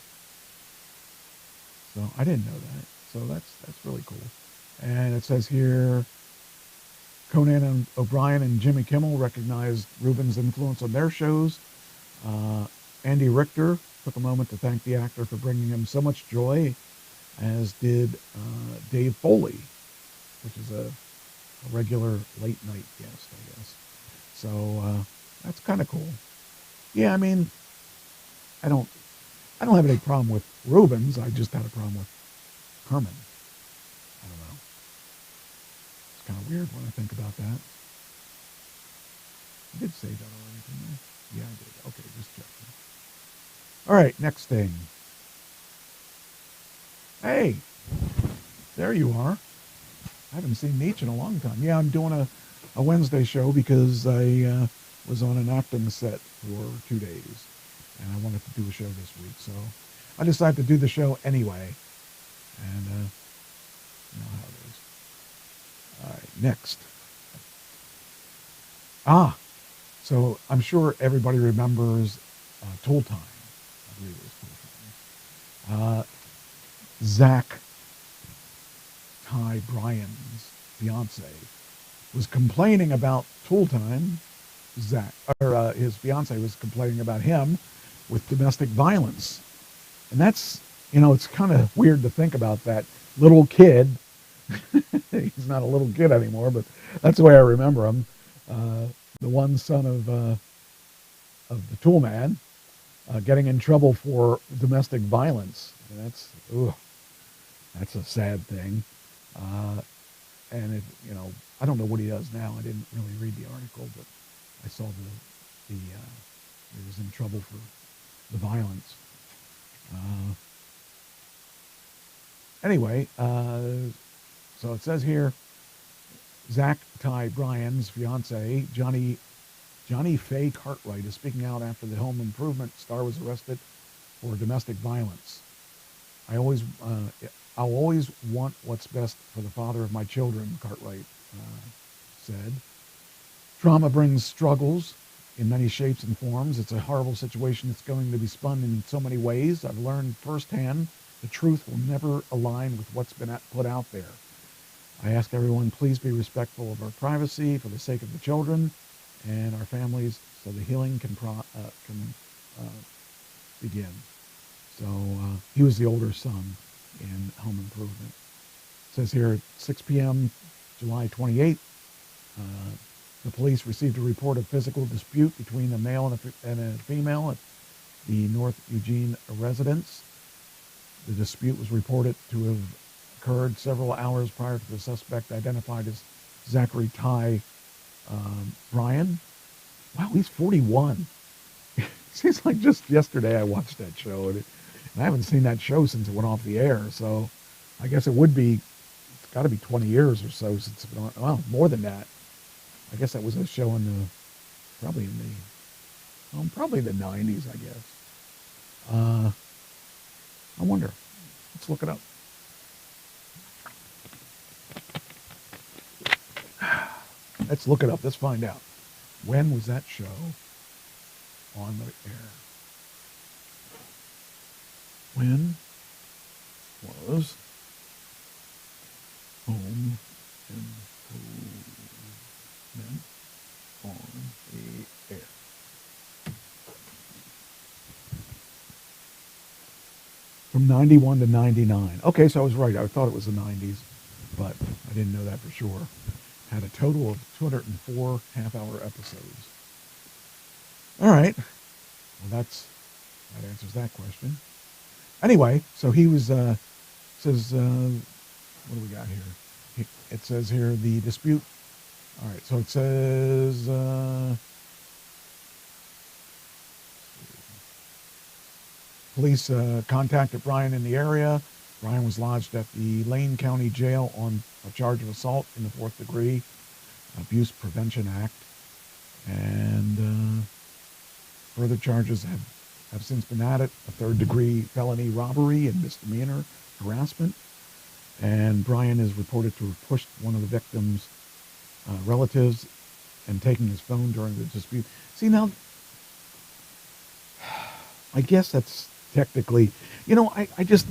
So I didn't know that. So that's really cool. And it says here, Conan O'Brien and Jimmy Kimmel recognized Rubens' influence on their shows. Andy Richter took a moment to thank the actor for bringing him so much joy, as did Dave Foley, which is a regular late night guest, I guess. So that's kind of cool. Yeah, I mean, I don't have any problem with Rubens. I just had a problem with Herman. I don't know. It's kind of weird when I think about that. I did say that already, didn't I? Yeah, I did. Okay, just checking. All right, next thing. Hey, there you are. I haven't seen Nietzsche in a long time. Yeah, I'm doing a Wednesday show because I was on an acting set for 2 days, and I wanted to do a show this week, so I decided to do the show anyway, and you know how it is. All right, next. So I'm sure everybody remembers Tool Time. I believe it was Tool Time. Zach Ty Bryan's fiance was complaining about Tool Time. His fiance was complaining about him with domestic violence. And that's, it's kind of weird to think about that little kid. He's not a little kid anymore, but that's the way I remember him. The one son of the tool man, getting in trouble for domestic violence. And that's a sad thing. And I don't know what he does now. I didn't really read the article, but I saw he was in trouble for the violence. Anyway, so it says here, Zach Ty Bryan's fiance, Johnny Faye Cartwright, is speaking out after the home improvement star was arrested for domestic violence. I'll always want what's best for the father of my children, Cartwright said. Trauma brings struggles in many shapes and forms. It's a horrible situation that's going to be spun in so many ways. I've learned firsthand the truth will never align with what's been put out there. I ask everyone, please be respectful of our privacy for the sake of the children and our families, so the healing can begin. So he was the older son in Home Improvement. It says here at 6 p.m. July 28th, the police received a report of physical dispute between a male and a female at the North Eugene residence. The dispute was reported to have occurred several hours prior to the suspect, identified as Zachary Ty Bryan. Wow, he's 41. Seems like just yesterday I watched that show, and I haven't seen that show since it went off the air, so I guess it's got to be 20 years or so since it's been on. Well, more than that. I guess that was a show probably the 90s, I guess. I wonder. Let's look it up. Let's look it up. Let's find out. When was that show on the air? When was Home Improvement on the air? From 91 to 99. Okay, so I was right. I thought it was the 90s, but I didn't know that for sure. Had a total of 204 half-hour episodes. All right. Well, that answers that question. Anyway, so he was, says, what do we got here? It says here, the dispute. All right, so it says, police contacted Bryan in the area. Brian was lodged at the Lane County Jail on a charge of assault in the 4th degree, Abuse Prevention Act, and further charges have since been added: a 3rd degree felony robbery and misdemeanor harassment. And Brian is reported to have pushed one of the victim's relatives and taking his phone during the dispute. See, now, I guess that's technically, I just,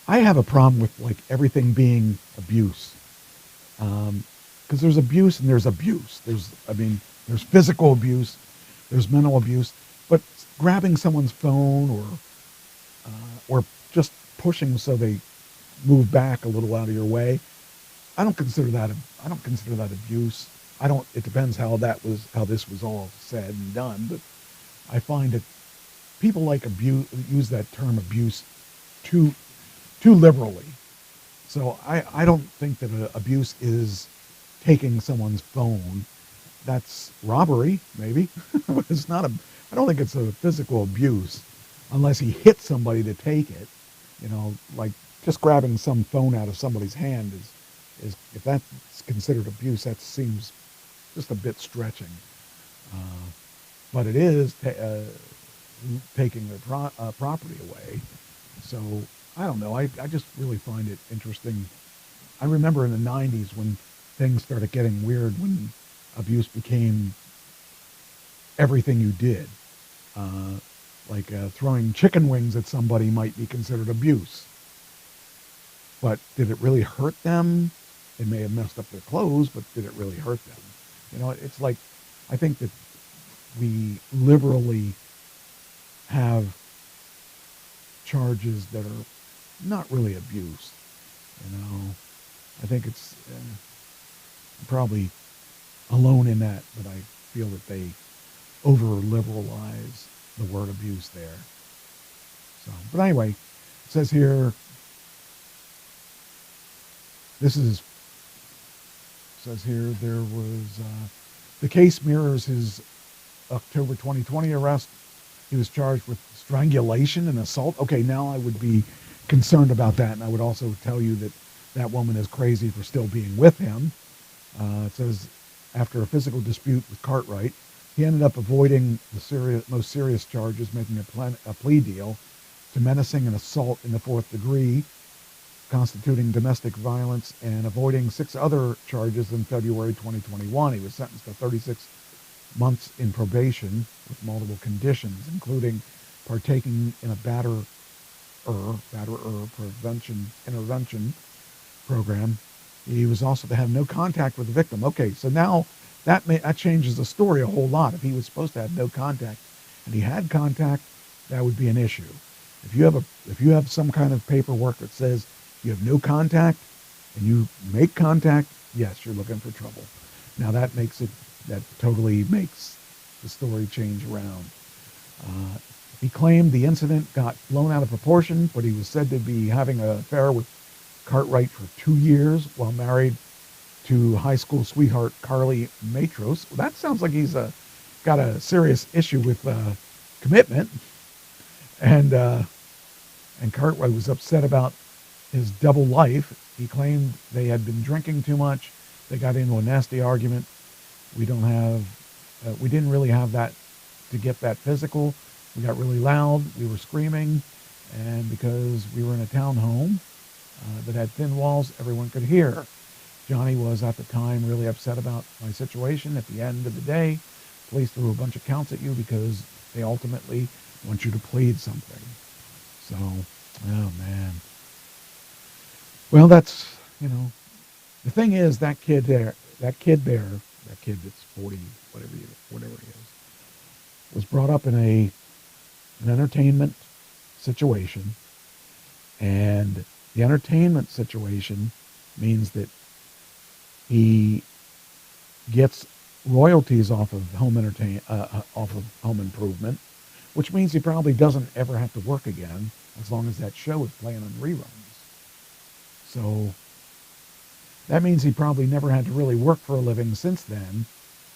I have a problem with like everything being abuse. Because there's abuse and there's abuse. There's physical abuse, there's mental abuse, but grabbing someone's phone or just pushing so they move back a little out of your way, I don't consider that abuse. It depends how this was all said and done, but I find that people use that term abuse too liberally. So I don't think that abuse is taking someone's phone. That's robbery, maybe. But it's not I don't think it's a physical abuse unless he hit somebody to take it. Like just grabbing some phone out of somebody's hand is if that's considered abuse, that seems just a bit stretching. But it is taking their property away. So I don't know. I just really find it interesting. I remember in the 90s when things started getting weird, when abuse became everything you did. Like throwing chicken wings at somebody might be considered abuse. But did it really hurt them? It may have messed up their clothes, but did it really hurt them? It's like, I think that we liberally have charges that are not really abuse. I think it's probably alone in that, but I feel that they over-liberalize the word abuse there. So, but anyway, it says here, there was, the case mirrors his October 2020 arrest. He was charged with strangulation and assault. Okay, now I would be concerned about that, and I would also tell you that that woman is crazy for still being with him. It says, after a physical dispute with Cartwright, he ended up avoiding the most serious charges, making a plea deal to menacing and assault in the 4th degree, constituting domestic violence, and avoiding 6 other charges in February 2021. He was sentenced to 36 months in probation with multiple conditions, including partaking in a batterer intervention program. He was also to have no contact with the victim. Okay, so now that changes the story a whole lot. If he was supposed to have no contact and he had contact, that would be an issue. If you have some kind of paperwork that says you have no contact and you make contact, yes, you're looking for trouble. Now that totally makes the story change around. He claimed the incident got blown out of proportion, but he was said to be having an affair with Cartwright for 2 years while married to high school sweetheart Carly Matros. Well, that sounds like he's got a serious issue with commitment. And Cartwright was upset about his double life. He claimed they had been drinking too much. They got into a nasty argument. We didn't really have that to get that physical. We got really loud. We were screaming. And because we were in a townhome that had thin walls, everyone could hear. Johnny was at the time really upset about my situation. At the end of the day, police threw a bunch of counts at you because they ultimately want you to plead something. So, oh man. Well, that's, the thing is, that kid that's 40, whatever he is, was brought up in an entertainment situation, and the entertainment situation means that he gets royalties off of home improvement, which means he probably doesn't ever have to work again as long as that show is playing on reruns. So that means he probably never had to really work for a living since then,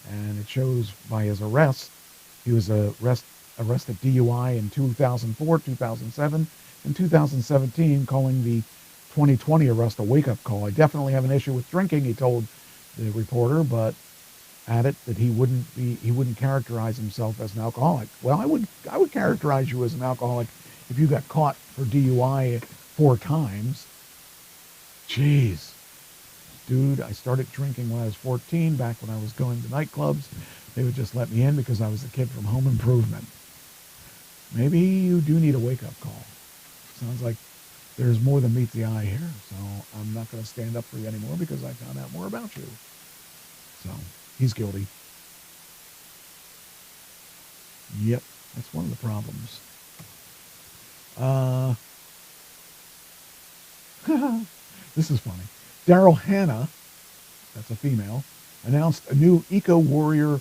and it shows by his arrest. He was arrested DUI in 2004, 2007, and 2017, calling the 2020 arrest a wake-up call. I definitely have an issue with drinking, he told the reporter, but added that he wouldn't characterize himself as an alcoholic. Well, I would characterize you as an alcoholic if you got caught for DUI 4 times. Jeez. Dude, I started drinking when I was 14, back when I was going to nightclubs. They would just let me in because I was the kid from Home Improvement. Maybe you do need a wake-up call. Sounds like there's more than meets the eye here, so I'm not going to stand up for you anymore because I found out more about you. So, he's guilty. Yep, that's one of the problems. This is funny. Daryl Hannah, that's a female, announced a new Eco-Warrior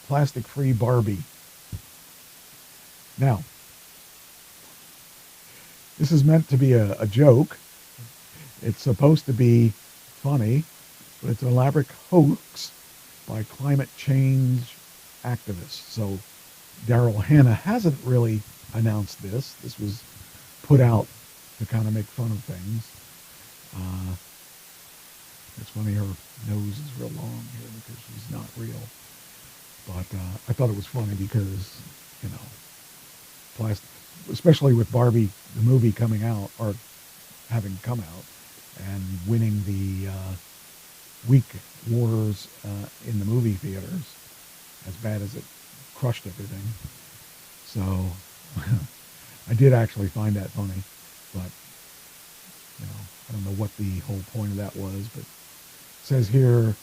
plastic-free Barbie. Now, this is meant to be a joke. It's supposed to be funny, but it's an elaborate hoax by climate change activists. So Daryl Hannah hasn't really announced this. This was put out to kind of make fun of things. It's funny, her nose is real long here because she's not real. But I thought it was funny because, you know, plastic, especially with Barbie, the movie coming out, or having come out, and winning the week wars in the movie theaters, as bad as it crushed everything. So I did actually find that funny, but you know, I don't know what the whole point of that was, but it says here,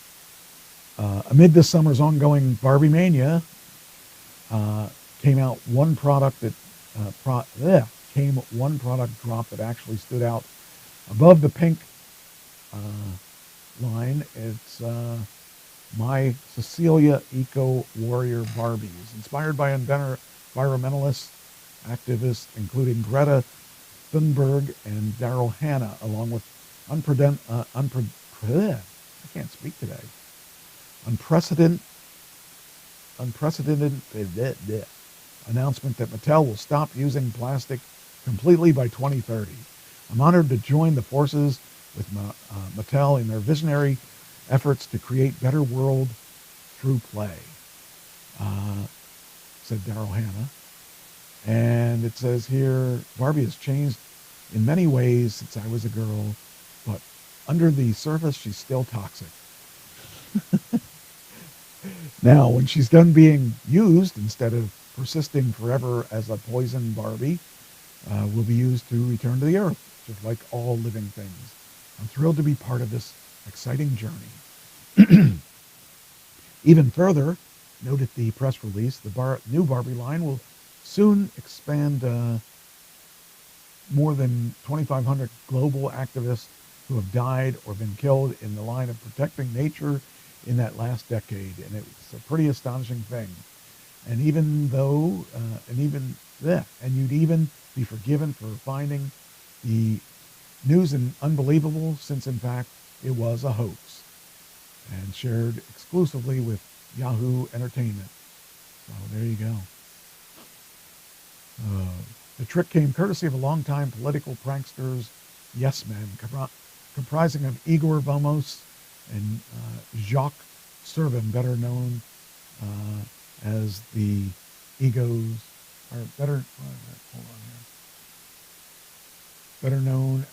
amid this summer's ongoing Barbie mania, came one product drop that actually stood out above the pink line. It's My Cecilia Eco-Warrior Barbies, inspired by environmentalist activists including Greta Thunberg and Daryl Hannah, along with unprecedented announcement that Mattel will stop using plastic completely by 2030. I'm honored to join the forces with Mattel in their visionary efforts to create better world through play, said Daryl Hannah. And it says here, Barbie has changed in many ways since I was a girl, but under the surface, she's still toxic. Now, when she's done being used, instead of persisting forever as a poison Barbie, will be used to return to the earth, just like all living things. I'm thrilled to be part of this exciting journey. Even further, noted the press release, the new Barbie line will soon expand more than 2,500 global activists who have died or been killed in the line of protecting nature in that last decade. And it's a pretty astonishing thing. And you'd even be forgiven for finding the news unbelievable, since in fact it was a hoax, and shared exclusively with Yahoo Entertainment. So there you go. The trick came courtesy of a longtime political pranksters, Yes Men, comprising of Igor Vamos and Jacques Servin, better known as the Egos, or better known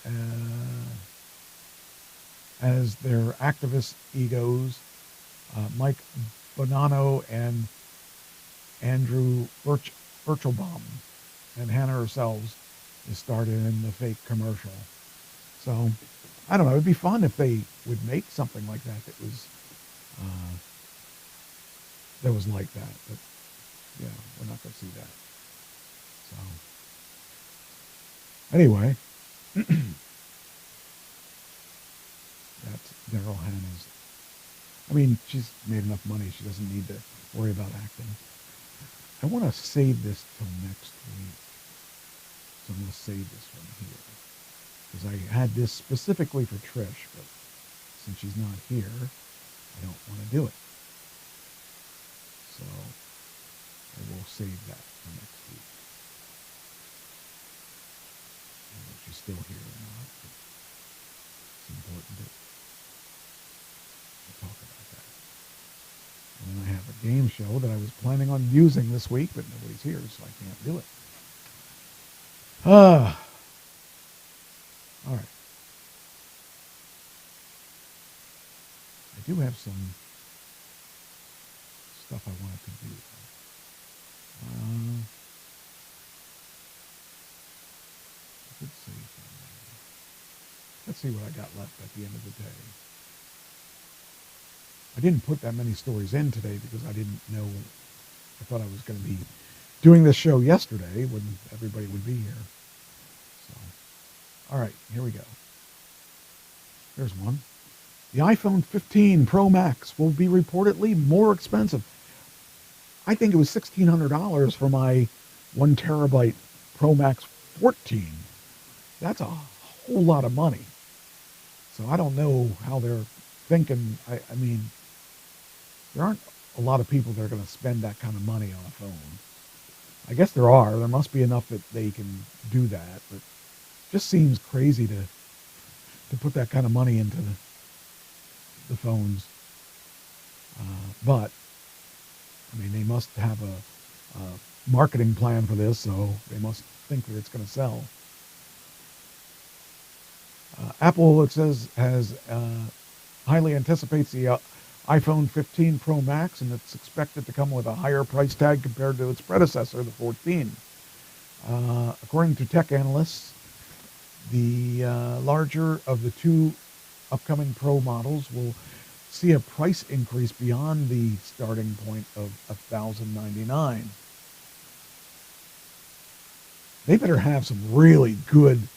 as their activist egos, Mike Bonanno and Andrew Birchelbaum, and Hannah herself is started in the fake commercial. So, I don't know, it'd be fun if they would make something like that that was like that, but yeah, we're not going to see that. So, anyway, that's Daryl Hannah's. I mean, she's made enough money, she doesn't need to worry about acting. I want to save this till next week. So I'm going to save this one here, because I had this specifically for Trish, but since she's not here, I don't want to do it. So I will save that for next week. I don't know if she's still here or not, but it's important that we talk about that. And then I have a game show that I was planning on using this week, but nobody's here, so I can't do it. All right. I do have some stuff I wanted to do. Let's see. Let's see what I got left at the end of the day. I didn't put that many stories in today because I didn't know. I thought I was going to be doing this show yesterday when everybody would be here. So, all right, here we go. There's one. The iPhone 15 Pro Max will be reportedly more expensive. I think it was $1,600 for my 1 terabyte Pro Max 14. That's a whole lot of money. So I don't know how they're thinking. I mean, there aren't a lot of people that are going to spend that kind of money on a phone. I guess there are. There must be enough that they can do that. But it just seems crazy to put that kind of money into the phones. But, I mean, they must have a marketing plan for this, so they must think that it's going to sell. Apple, it says, has highly anticipates the iPhone 15 Pro Max, and it's expected to come with a higher price tag compared to its predecessor, the 14. According to tech analysts, the larger of the two upcoming Pro models will see a price increase beyond the starting point of $1,099. They better have some really good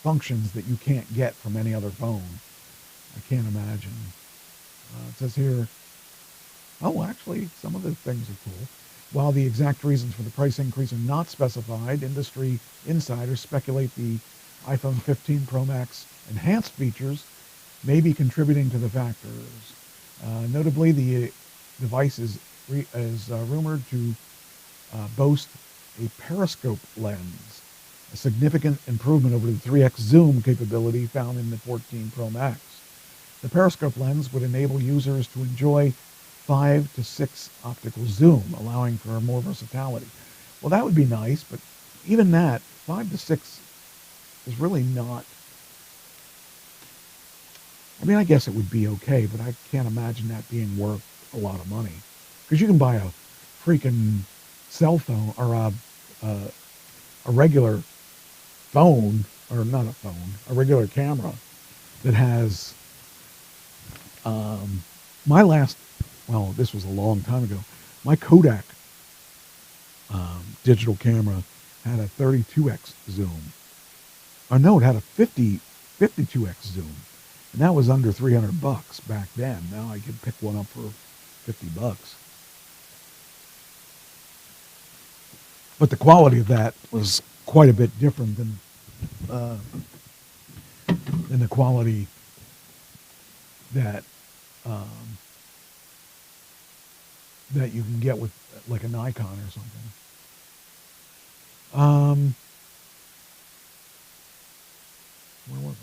functions that you can't get from any other phone. I can't imagine. It says here, oh, actually, some of the things are cool. While the exact reasons for the price increase are not specified, industry insiders speculate the iPhone 15 Pro Max enhanced features may be contributing to the factors. Notably, the device is rumored to boast a periscope lens, a significant improvement over the 3x zoom capability found in the 14 Pro Max. The periscope lens would enable users to enjoy 5 to 6 optical zoom, allowing for more versatility. Well, that would be nice, but even that, 5 to 6 is really not. I mean, I guess it would be okay, but I can't imagine that being worth a lot of money. Because you can buy a freaking cell phone or a regular phone, or not a phone, a regular camera that has this was a long time ago. My Kodak digital camera had a 32x zoom. Or no, it had a 52x zoom. And that was under $300 back then. Now I could pick one up for $50. But the quality of that was quite a bit different than the quality that that you can get with like a Nikon or something. Where was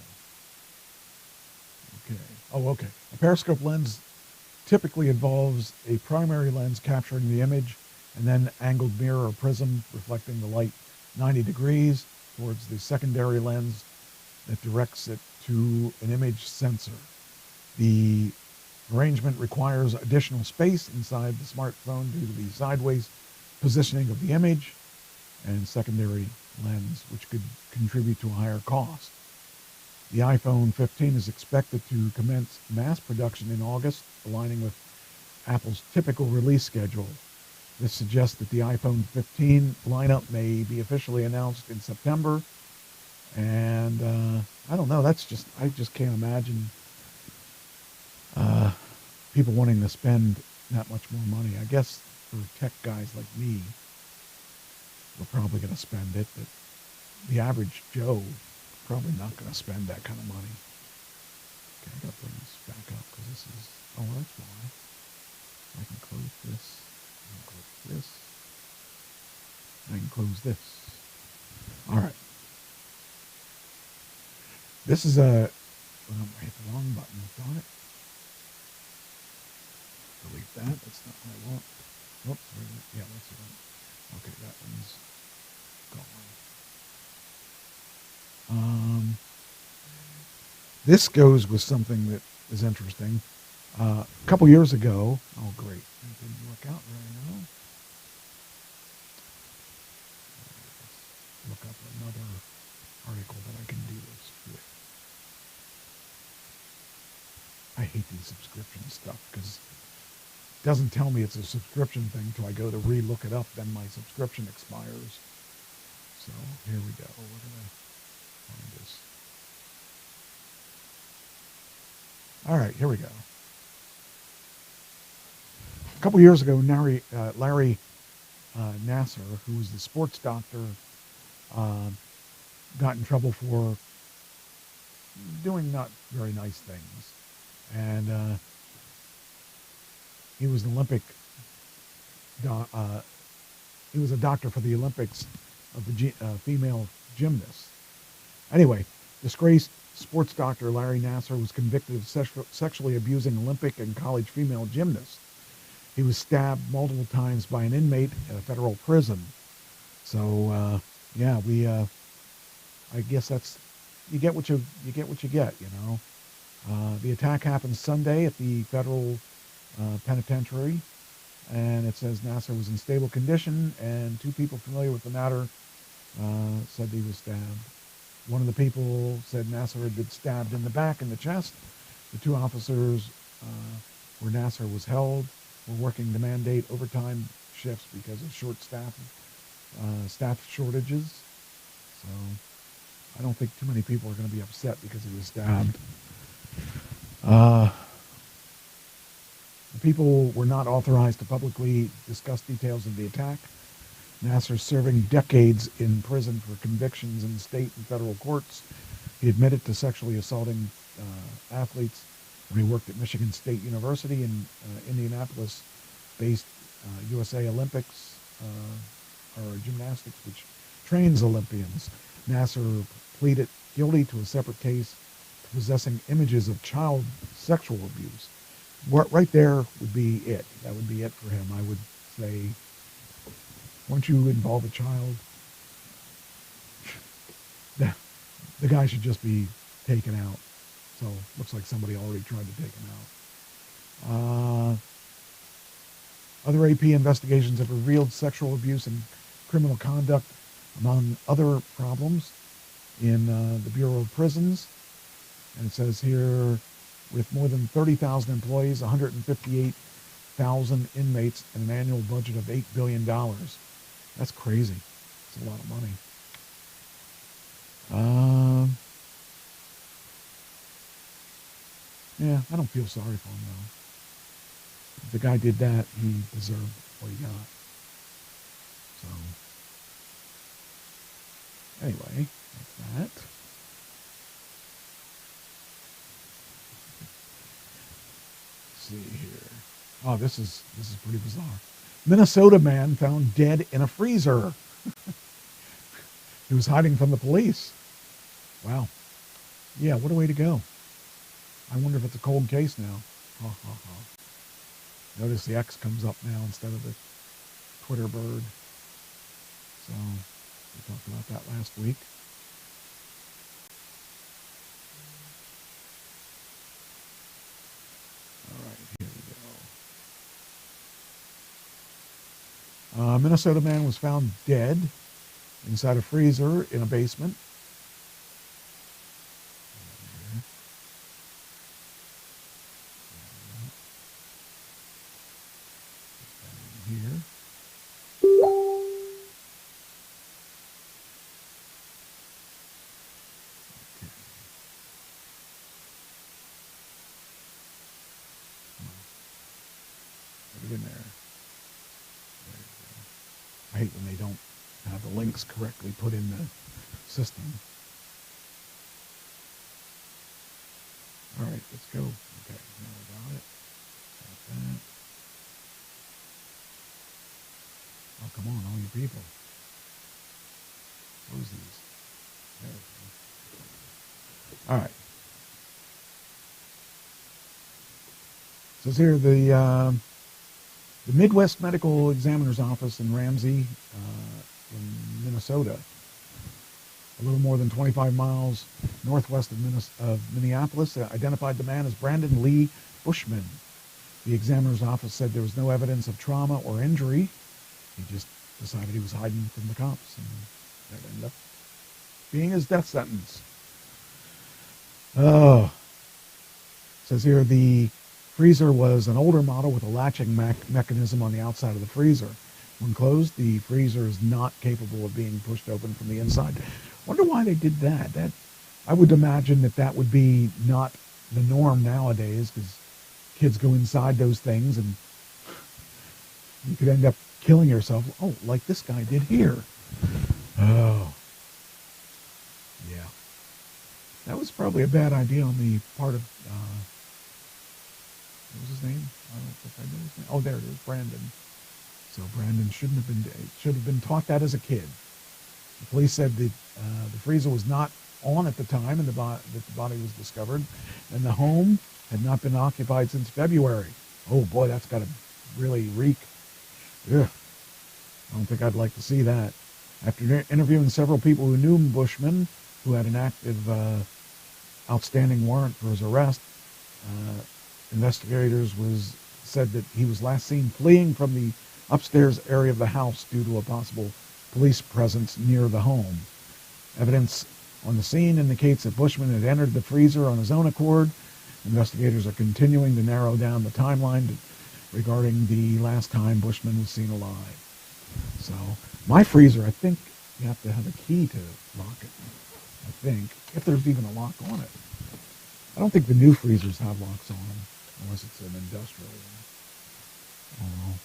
I? Okay. Oh, okay. A periscope lens typically involves a primary lens capturing the image and then angled mirror or prism reflecting the light 90 degrees towards the secondary lens that directs it to an image sensor. The arrangement requires additional space inside the smartphone due to the sideways positioning of the image and secondary lens, which could contribute to a higher cost. The iPhone 15 is expected to commence mass production in August, aligning with Apple's typical release schedule. This suggests that the iPhone 15 lineup may be officially announced in September. And I don't know, I just can't imagine people wanting to spend that much more money. I guess for tech guys like me, we're probably going to spend it, but the average Joe probably not going to spend that kind of money. Okay, I got to bring this back up because this is, oh, that's why. I can close this, and close this. close this. All right. This is a... I hit the wrong button. Darn it. Delete that. That's not what I want. Oops. Yeah, that's the one. Okay, that one's gone. This goes with something that is interesting. A couple years ago... Oh, great. That didn't work out very well. Look up another article that I can do this with. I hate these subscription stuff because it doesn't tell me it's a subscription thing until I go to re-look it up, then my subscription expires. So here we go. Where did I find this? All right, here we go. A couple years ago, Larry Nasser, who was the sports doctor, got in trouble for doing not very nice things. And he was an Olympic, he was a doctor for the Olympics of the female gymnasts. Anyway, disgraced sports doctor Larry Nasser was convicted of sexually abusing Olympic and college female gymnasts. He was stabbed multiple times by an inmate at a federal prison. So, yeah, I guess that's, you get what you get, you know. The attack happened Sunday at the federal penitentiary, and it says Nasser was in stable condition, and two people familiar with the matter said he was stabbed. One of the people said Nasser had been stabbed in the back and the chest. The two officers where Nasser was held were working to mandate overtime shifts because of short staff shortages. So I don't think too many people are going to be upset because he was stabbed. The people were not authorized to publicly discuss details of the attack. Nasser serving decades in prison for convictions in state and federal courts. He admitted to sexually assaulting athletes when he worked at Michigan State University in Indianapolis-based USA Olympics or gymnastics, which trains Olympians. Nasser pleaded guilty to a separate case to possessing images of child sexual abuse. Right there would be it. That would be it for him. I would say, once you involve a child, the guy should just be taken out. So looks like somebody already tried to take him out. Other AP investigations have revealed sexual abuse and criminal conduct among other problems in the Bureau of Prisons. And it says here, with more than 30,000 employees, 158,000 inmates, and an annual budget of $8 billion. That's crazy. It's a lot of money. Yeah, I don't feel sorry for him, though. If the guy did that, he deserved what he got. So, anyway, that's that. Let's see here. Oh, this is pretty bizarre. Minnesota man found dead in a freezer. He was hiding from the police. Wow. Yeah, what a way to go. I wonder if it's a cold case now. Ha, ha, ha. Notice the X comes up now instead of the Twitter bird. So, we talked about that last week. All right, here we go. Minnesota man was found dead inside a freezer in a basement. Here. Put it in there. There you go. I hate when they don't have the links correctly put in the system. All right, let's go. Okay, now we got it. Got that. Oh, come on, all you people. Close these. There we go. All right. It says here the Midwest Medical Examiner's Office in Ramsey, in Minnesota, a little more than 25 miles northwest of Minneapolis, identified the man as Brandon Lee Bushman. The examiner's office said there was no evidence of trauma or injury. He just decided he was hiding from the cops, and that ended up being his death sentence. Oh. It says here the freezer was an older model with a latching mechanism on the outside of the freezer. When closed, the freezer is not capable of being pushed open from the inside. Wonder why they did that. I would imagine that would be not the norm nowadays, because kids go inside those things and you could end up killing yourself. Oh, like this guy did here. Oh. Yeah. That was probably a bad idea on the part of, what was his name? I don't think I know his name. Oh, there it is, Brandon. So Brandon should have been taught that as a kid. The police said that the freezer was not on at the time and that the body was discovered, and the home had not been occupied since February. Oh boy, that's got to really reek. Ugh. I don't think I'd like to see that. After interviewing several people who knew Bushman, who had an active outstanding warrant for his arrest, investigators said that he was last seen fleeing from the upstairs area of the house due to a possible police presence near the home. Evidence on the scene indicates that Bushman had entered the freezer on his own accord. Investigators are continuing to narrow down the timeline regarding the last time Bushman was seen alive. So, my freezer, I think you have to have a key to lock it. I think, if there's even a lock on it. I don't think the new freezers have locks on them, unless it's an industrial one. I don't know.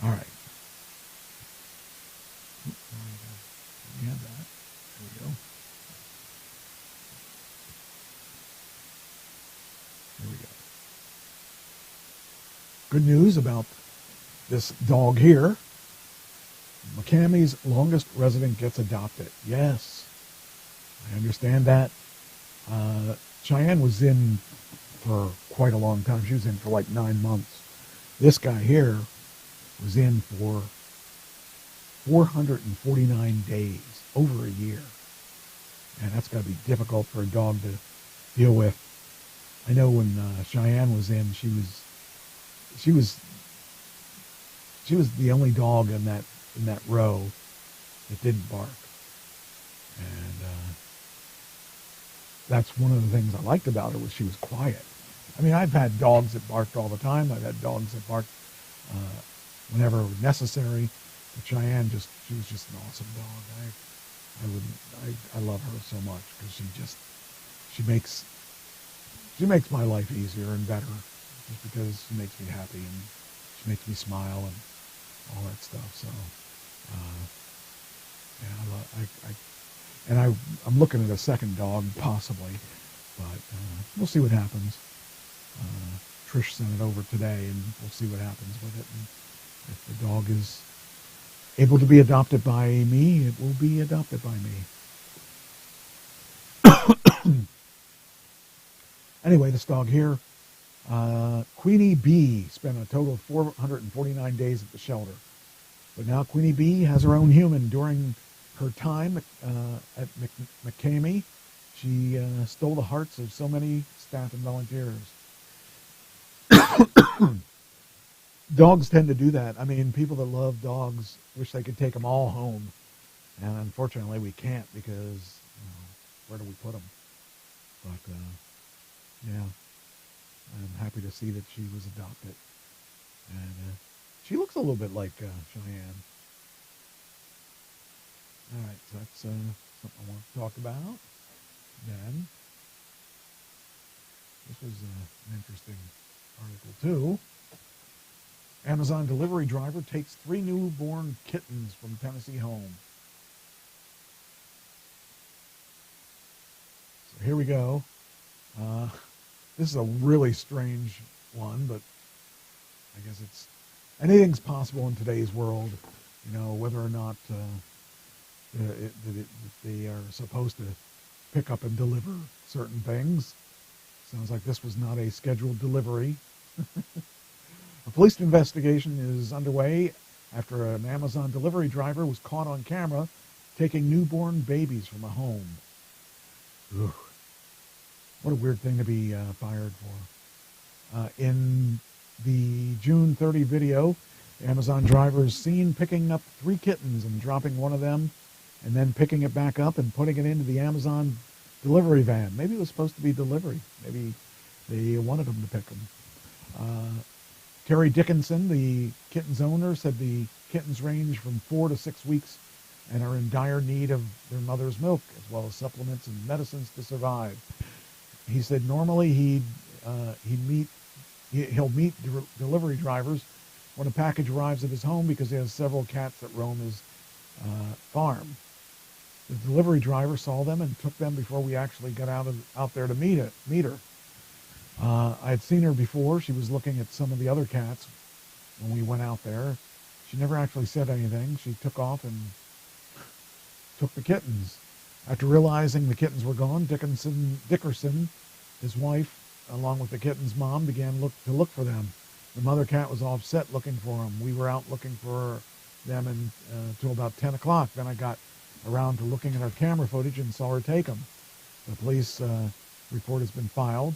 All right. We have that. There we go. There we go. Good news about this dog here. McCamey's longest resident gets adopted. Yes, I understand that. Cheyenne was in for quite a long time. She was in for like 9 months. This guy here was in for 449 days, over a year. And that's got to be difficult for a dog to deal with. I know when Cheyenne was in, she was the only dog in that row that didn't bark. And that's one of the things I liked about her, was she was quiet. I mean, I've had dogs that barked all the time. I've had dogs that barked whenever necessary. But Cheyenne she was just an awesome dog. I love her so much, because she makes my life easier and better, just because she makes me happy and she makes me smile and all that stuff. So, yeah, I'm looking at a second dog possibly, but we'll see what happens. Trish sent it over today, and we'll see what happens with it. And if the dog is able to be adopted by me, it will be adopted by me. Anyway, this dog here, Queenie Bee, spent a total of 449 days at the shelter. But now Queenie Bee has her own human. During her time at McCamey, she stole the hearts of so many staff and volunteers. Dogs tend to do that. I mean, people that love dogs wish they could take them all home. And unfortunately, we can't, because, where do we put them? But, yeah, I'm happy to see that she was adopted. And she looks a little bit like Cheyenne. All right, so that's something I want to talk about. Then, this was an interesting article too. Amazon delivery driver takes 3 newborn kittens from Tennessee home. So here we go. This is a really strange one, but I guess anything's possible in today's world. You know, whether or not they are supposed to pick up and deliver certain things. Sounds like this was not a scheduled delivery. A police investigation is underway after an Amazon delivery driver was caught on camera taking newborn babies from a home. Ugh. What a weird thing to be fired for. In the June 30 video, the Amazon driver is seen picking up 3 kittens and dropping one of them and then picking it back up and putting it into the Amazon delivery van. Maybe it was supposed to be delivery. Maybe they wanted him to pick them. Terry Dickinson, the kitten's owner, said the kittens range from 4 to 6 weeks and are in dire need of their mother's milk, as well as supplements and medicines to survive. He said normally he'll meet delivery drivers when a package arrives at his home because he has several cats that roam his farm. The delivery driver saw them and took them before we actually got out there to meet her. I had seen her before. She was looking at some of the other cats when we went out there. She never actually said anything. She took off and took the kittens. After realizing the kittens were gone, Dickerson, his wife, along with the kittens' mom, began to look for them. The mother cat was all upset looking for them. We were out looking for them until about 10 o'clock. Then I got around to looking at our camera footage and saw her take them. The police report has been filed,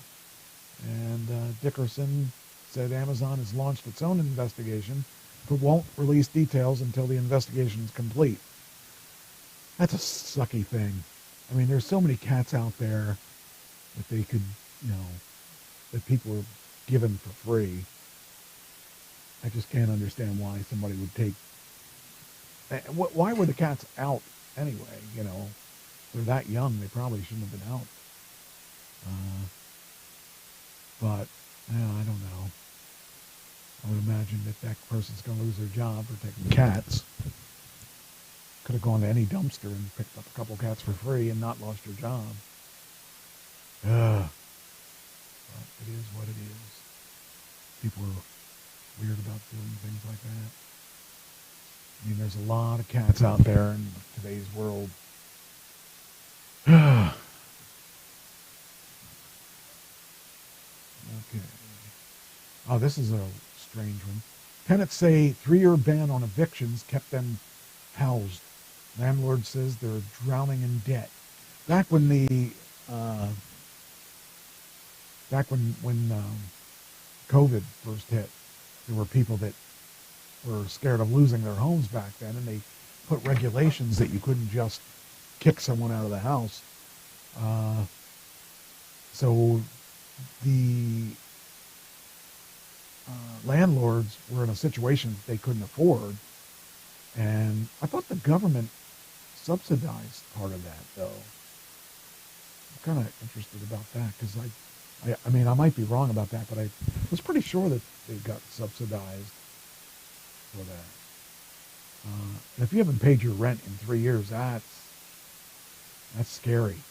and Dickerson said Amazon has launched its own investigation but won't release details until the investigation is complete. That's a sucky thing. I mean, there's so many cats out there that they could, that people are given for free. I just can't understand why somebody would take... Why were the cats out anyway? They're that young. They probably shouldn't have been out. But, I don't know. I would imagine that person's going to lose their job for taking cats. Could have gone to any dumpster and picked up a couple cats for free and not lost your job. But it is what it is. People are weird about doing things like that. I mean, there's a lot of cats out there in today's world. Okay. Oh, this is a strange one. Tenants say 3-year ban on evictions kept them housed. Landlord says they're drowning in debt. Back when COVID first hit, there were people that were scared of losing their homes back then, and they put regulations that you couldn't just kick someone out of the house. So the landlords were in a situation that they couldn't afford, and I thought the government subsidized part of that, though. I'm kind of interested about that, because I mean, I might be wrong about that, but I was pretty sure that they got subsidized for that. And if you haven't paid your rent in 3 years, that's scary.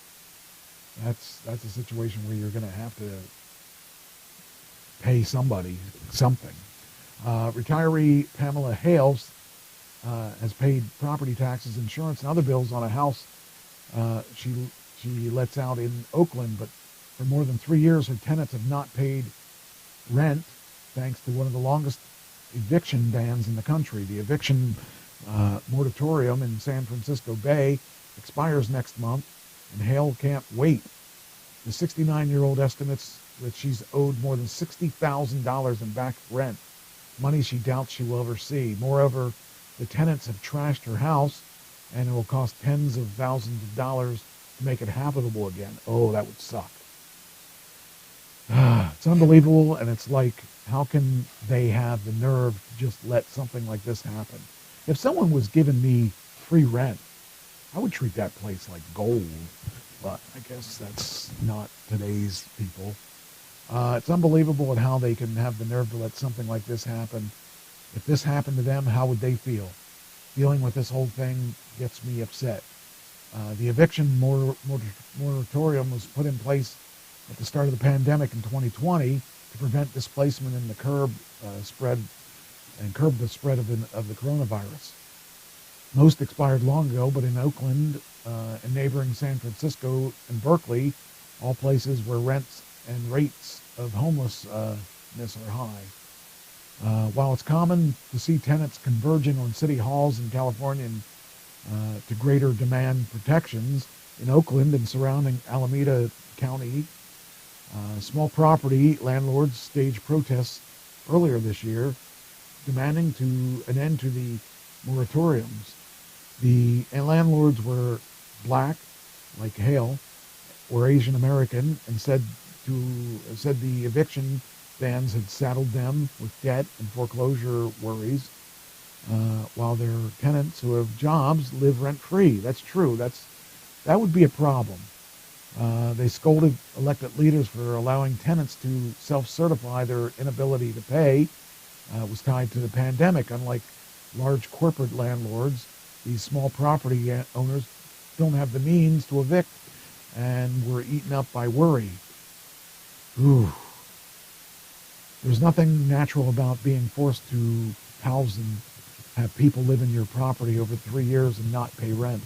That's a situation where you're going to have to pay somebody something. Retiree Pamela Hales has paid property taxes, insurance, and other bills on a house she lets out in Oakland, but for more than 3 years, her tenants have not paid rent, thanks to one of the longest eviction bans in the country. The eviction moratorium in San Francisco Bay expires next month, and Hale can't wait. The 69-year-old estimates that she's owed more than $60,000 in back rent, money she doubts she will ever see. Moreover, the tenants have trashed her house, and it will cost tens of thousands of dollars to make it habitable again. Oh, that would suck. It's unbelievable, and it's like, how can they have the nerve to just let something like this happen? If someone was giving me free rent, I would treat that place like gold, but I guess that's not today's people. It's unbelievable at how they can have the nerve to let something like this happen. If this happened to them, how would they feel? Dealing with this whole thing gets me upset. The eviction moratorium was put in place at the start of the pandemic in 2020 to to prevent displacement in the curb spread and curb the spread of the coronavirus. Most expired long ago, but in Oakland and neighboring San Francisco and Berkeley, all places where rents and rates of homelessness are high. While it's common to see tenants converging on city halls in California to greater demand protections, in Oakland and surrounding Alameda County, small property landlords staged protests earlier this year demanding an end to the moratoriums. The landlords were black, like Hale, or Asian American, and said the eviction bans had saddled them with debt and foreclosure worries, while their tenants who have jobs live rent-free. That's true. That would be a problem. They scolded elected leaders for allowing tenants to self-certify their inability to pay. It was tied to the pandemic. Unlike large corporate landlords, these small property owners don't have the means to evict and were eaten up by worry. Ooh. There's nothing natural about being forced to house and have people live in your property over 3 years and not pay rent.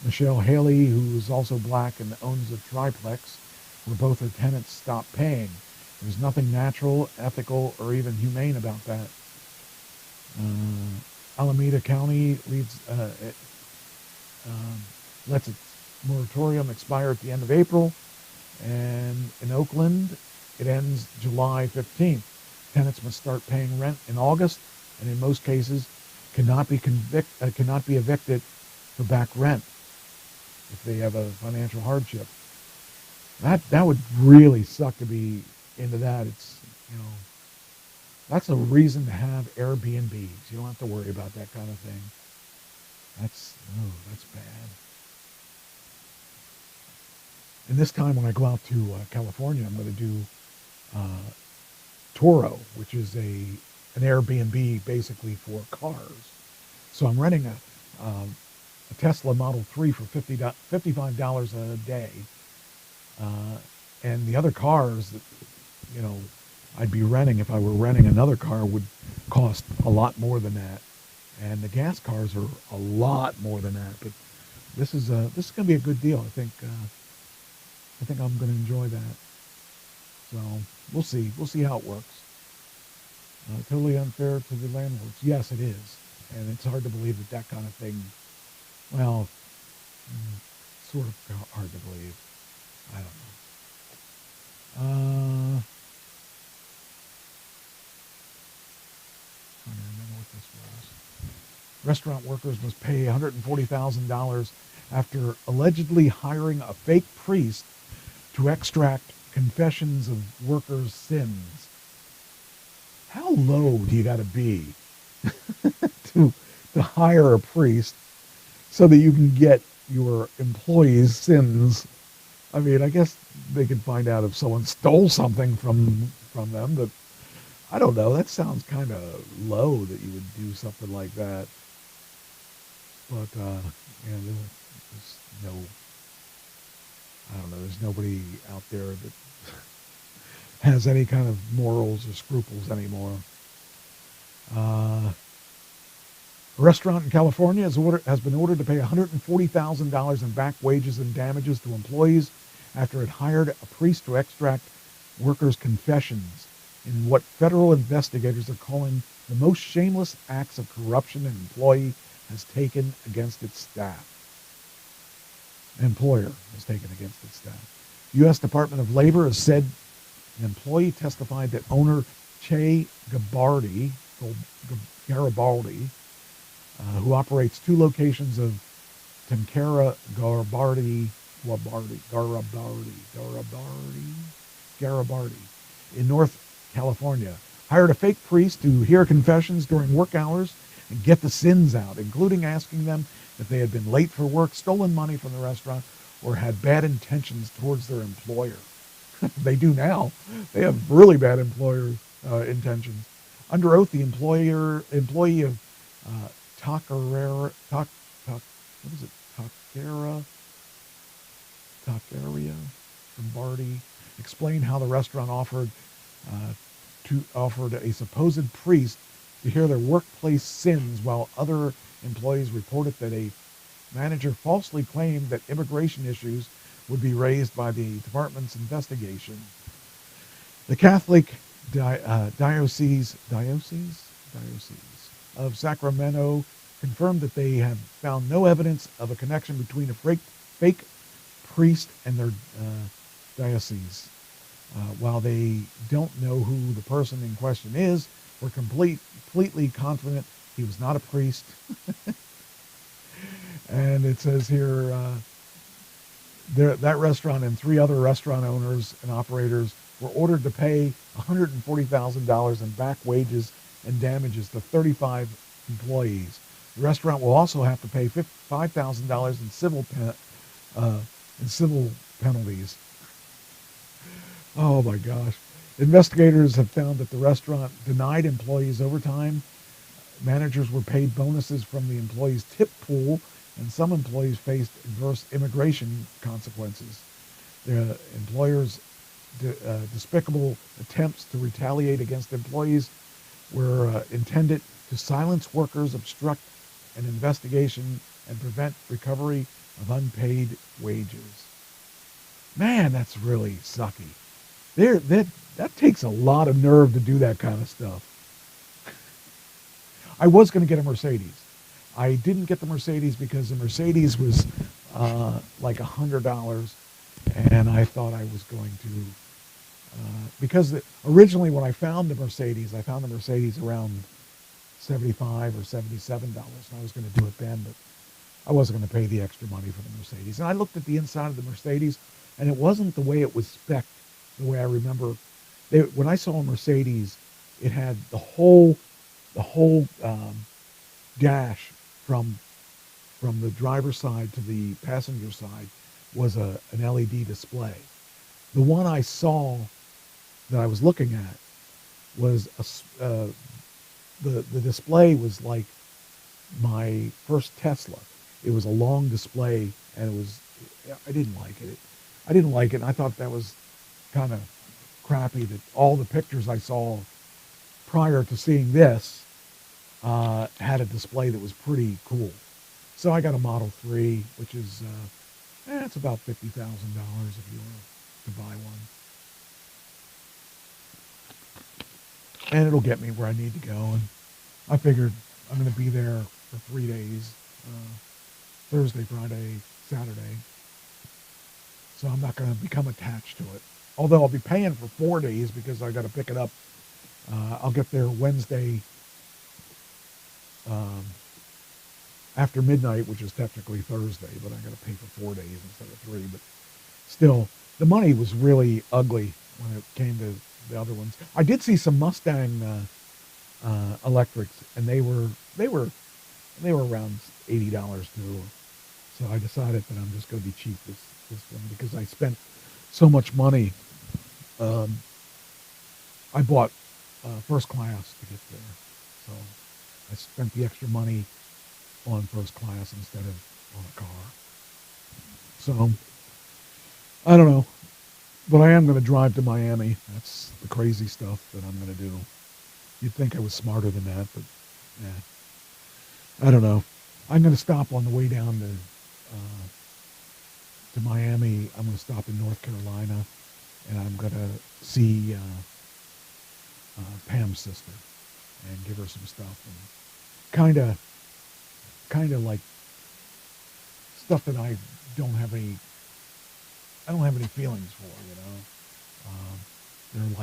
Michelle Haley, who is also black and owns a triplex where both her tenants stopped paying. There's nothing natural, ethical, or even humane about that. Alameda County lets its moratorium expire at the end of April, and in Oakland, it ends July 15th. Tenants must start paying rent in August, and in most cases, cannot be evicted for back rent if they have a financial hardship. That would really suck to be into that. It's, that's a reason to have Airbnbs. You don't have to worry about that kind of thing. That's bad. And this time when I go out to California, I'm going to do Turo, which is an Airbnb basically for cars. So I'm renting a Tesla Model 3 for $55 a day. And the other cars that, I'd be renting if I were renting another car would cost a lot more than that. And the gas cars are a lot more than that. But this is going to be a good deal. I think I'm going to enjoy that. So we'll see. We'll see how it works. Totally unfair to the landlords. Yes, it is. And it's hard to believe that kind of thing, well, sort of hard to believe. I don't know. Trying to remember what this was. Restaurant workers must pay $140,000 after allegedly hiring a fake priest to extract confessions of workers' sins. How low do you got to be to hire a priest so that you can get your employees' sins? I mean, I guess they can find out if someone stole something from them, but I don't know. That sounds kind of low that you would do something like that. But, there's no, I don't know, there's nobody out there that has any kind of morals or scruples anymore. A restaurant in California has been ordered to pay $140,000 in back wages and damages to employees after it hired a priest to extract workers' confessions in what federal investigators are calling the most shameless acts of corruption an employee has taken against its staff. An employer has taken against its staff. The U.S. Department of Labor has said an employee testified that owner Che Garibaldi, who operates 2 locations of Tempura Garibaldi in North California, hired a fake priest to hear confessions during work hours and get the sins out, including asking them if they had been late for work, stolen money from the restaurant, or had bad intentions towards their employer. They do now. They have really bad intentions. Under oath, the employee of Taqueria Garibaldi explained how the restaurant offered a supposed priest to hear their workplace sins, while other employees reported that a manager falsely claimed that immigration issues would be raised by the department's investigation. The Catholic Diocese of Sacramento confirmed that they have found no evidence of a connection between a fake priest and their diocese. While they don't know who the person in question is, we're completely confident he was not a priest. And it says here, that restaurant and 3 other restaurant owners and operators were ordered to pay $140,000 in back wages and damages to 35 employees. The restaurant will also have to pay $5,000 in civil penalties. Oh my gosh. Investigators have found that the restaurant denied employees overtime. Managers were paid bonuses from the employees' tip pool, and some employees faced adverse immigration consequences. The employers' despicable attempts to retaliate against employees were intended to silence workers, obstruct an investigation, and prevent recovery of unpaid wages. Man, that's really sucky. That takes a lot of nerve to do that kind of stuff. I was going to get a Mercedes. I didn't get the Mercedes because the Mercedes was like $100, and I thought I was going to, because originally when I found the Mercedes around $75 or $77, and I was going to do it then, but I wasn't going to pay the extra money for the Mercedes. And I looked at the inside of the Mercedes, and it wasn't the way it was spec'd, the way I remember. When I saw a Mercedes, it had the whole dash from the driver's side to the passenger side was an LED display. The one I saw that I was looking at was the display was like my first Tesla. It was a long display, and I didn't like it. I didn't like it, and I thought that was kind of crappy that all the pictures I saw prior to seeing this had a display that was pretty cool. So I got a Model 3, which is, it's about $50,000 if you were to buy one. And it'll get me where I need to go. And I figured I'm going to be there for 3 days, Thursday, Friday, Saturday. So I'm not going to become attached to it. Although I'll be paying for 4 days because I got to pick it up. I'll get there Wednesday after midnight, which is technically Thursday, but I got to pay for 4 days instead of 3. But still, the money was really ugly when it came to the other ones. I did see some Mustang electrics, and they were around $80 too. So I decided that I'm just going to be cheap this one because I spent so much money. I bought first class to get there, so I spent the extra money on first class instead of on a car. So I don't know, but I am going to drive to Miami. That's the crazy stuff that I'm going to do. You'd think I was smarter than that, but I don't know. I'm going to stop on the way down to Miami. I'm going to stop in North Carolina, and I'm going to see Pam's sister and give her some stuff, and kind of like stuff that I don't have any feelings for, you know. They're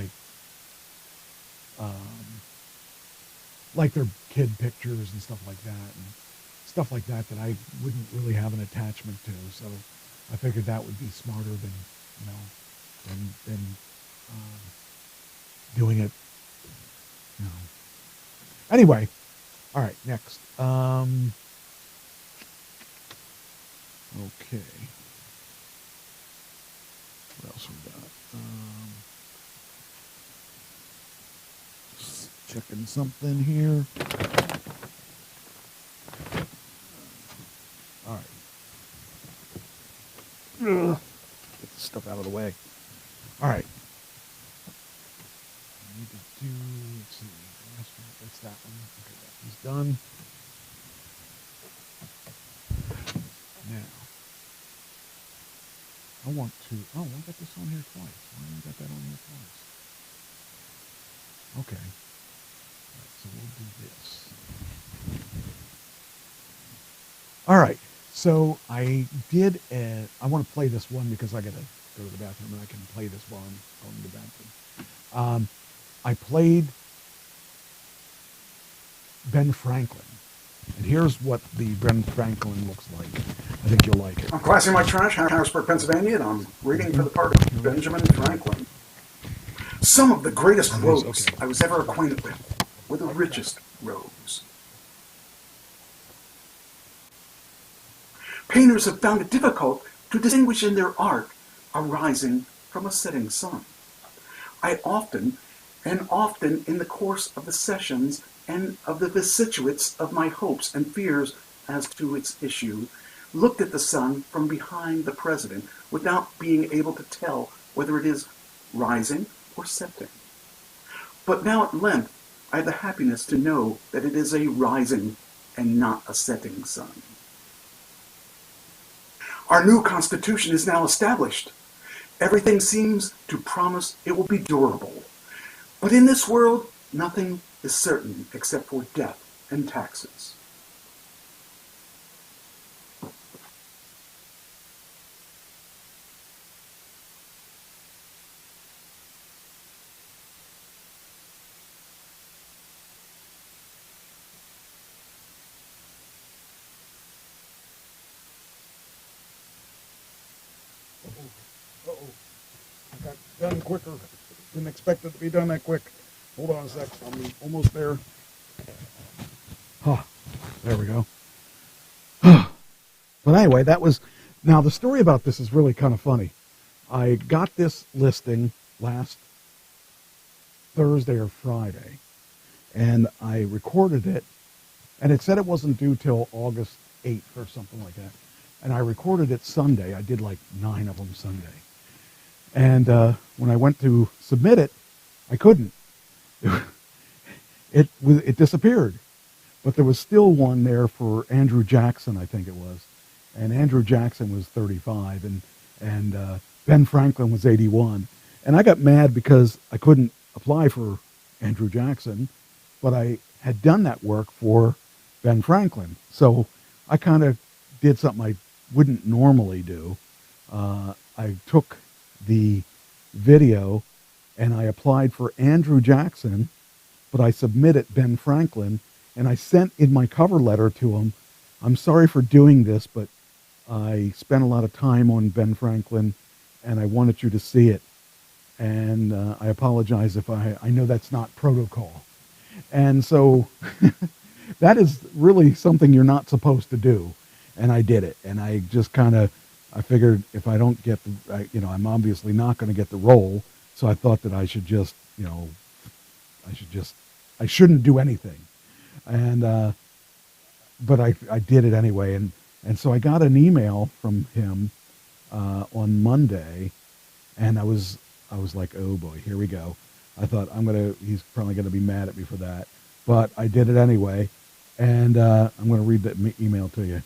like their kid pictures and stuff like that, and stuff like that I wouldn't really have an attachment to. So I figured that would be smarter than, you know, than doing it, you know. Anyway, all right, next. Okay. What else we got? Just checking something here. All right. Get this stuff out of the way. All right. I need to do, let's see, the restaurant, that's that one. Okay, that one's done. Now, I got this on here twice. Why do I got that on here twice? Okay. All right, so we'll do this. All right. So I want to play this one because I got to go to the bathroom, and I can play this while I'm going to the bathroom. I played Ben Franklin. And here's what the Ben Franklin looks like. I think you'll like it. I'm classing my trash, Harrisburg, Pennsylvania, and I'm reading for the part of Benjamin Franklin. Some of the greatest robes I was ever acquainted with were the richest robes. Painters have found it difficult to distinguish in their art a rising from a setting sun. I often in the course of the sessions and of the vicissitudes of my hopes and fears as to its issue, looked at the sun from behind the president without being able to tell whether it is rising or setting. But now at length I have the happiness to know that it is a rising and not a setting sun. Our new Constitution is now established. Everything seems to promise it will be durable. But in this world, nothing is certain except for death and taxes. I got done quicker. Didn't expect it to be done that quick. Hold on a sec. I'm almost there. There we go. But anyway, now the story about this is really kind of funny. I got this listing last Thursday or Friday, and I recorded it, and it said it wasn't due till August 8th or something like that. And I recorded it Sunday. I did like 9 of them Sunday. And when I went to submit it, I couldn't. It disappeared. But there was still one there for Andrew Jackson, I think it was. And Andrew Jackson was 35, and Ben Franklin was 81. And I got mad because I couldn't apply for Andrew Jackson, but I had done that work for Ben Franklin. So I kind of did something I wouldn't normally do. I took the video and I applied for Andrew Jackson, but I submitted Ben Franklin, and I sent in my cover letter to him, I'm sorry for doing this, but I spent a lot of time on Ben Franklin and I wanted you to see it. And I apologize if I know that's not protocol. And so that is really something you're not supposed to do. And I did it. And I just I figured if I don't get I'm obviously not going to get the role. So I thought that I should just, I shouldn't do anything. And, but I did it anyway. And so I got an email from him on Monday, and I was like, oh boy, here we go. I thought he's probably going to be mad at me for that. But I did it anyway. And I'm going to read that email to you.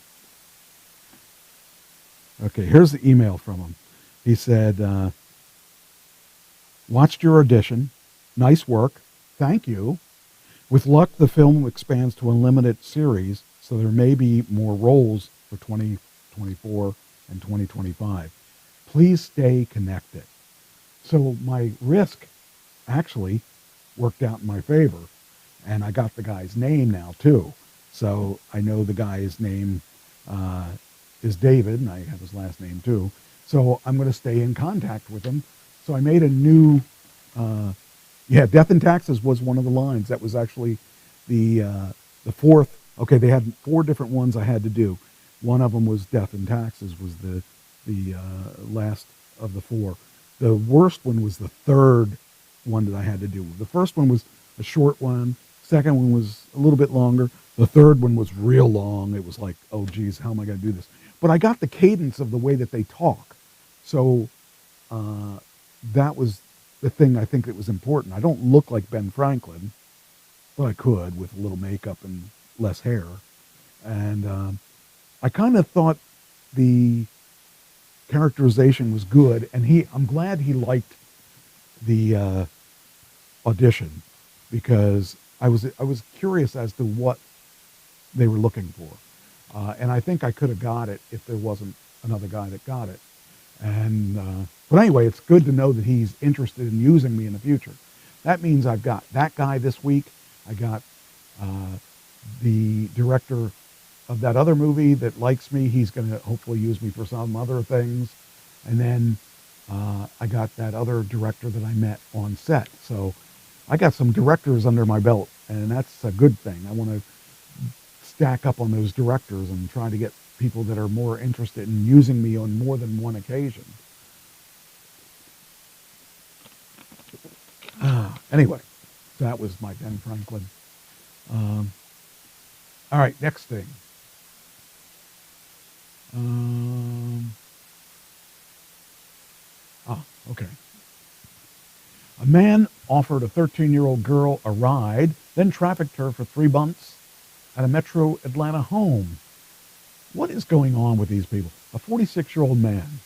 Okay, here's the email from him. He said, watched your audition. Nice work. Thank you. With luck, the film expands to a limited series, so there may be more roles for 2024 and 2025. Please stay connected. So my risk actually worked out in my favor, and I got the guy's name now too. So I know the guy's name is David, and I have his last name too. So I'm going to stay in contact with him. So I made a new, Death and Taxes was one of the lines. That was actually the fourth. Okay, they had 4 different ones I had to do. One of them was Death and Taxes was the last of the 4. The worst one was the third one that I had to do. The first one was a short one. Second one was a little bit longer. The third one was real long. It was like, oh, geez, how am I going to do this? But I got the cadence of the way that they talk. So that was the thing I think that was important. I don't look like Ben Franklin, but I could with a little makeup and less hair. And I kind of thought the characterization was good, and I'm glad he liked the audition, because I was curious as to what they were looking for, and I think I could have got it if there wasn't another guy that got it. And but anyway, it's good to know that he's interested in using me in the future. That means I've got that guy this week. I got the director of that other movie that likes me. He's going to hopefully use me for some other things. And then I got that other director that I met on set. So I got some directors under my belt, and that's a good thing. I want to stack up on those directors and try to get people that are more interested in using me on more than one occasion. Anyway, that was my Ben Franklin. All right, next thing. Okay. A man offered a 13-year-old girl a ride, then trafficked her for 3 months at a Metro Atlanta home. What is going on with these people? A 46-year-old man.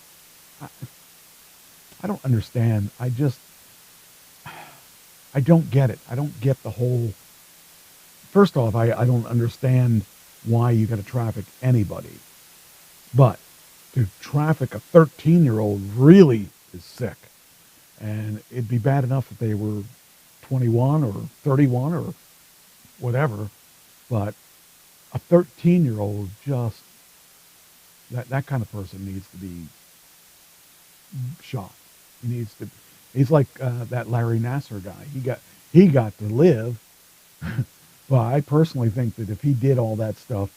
I don't understand. I don't get it. I don't get the whole... First off, I don't understand why you got to traffic anybody. But to traffic a 13-year-old really is sick. And it'd be bad enough if they were 21 or 31 or whatever. But a 13-year-old just... That kind of person needs to be shot. He's like that Larry Nassar guy. He got to live. But I personally think that if he did all that stuff,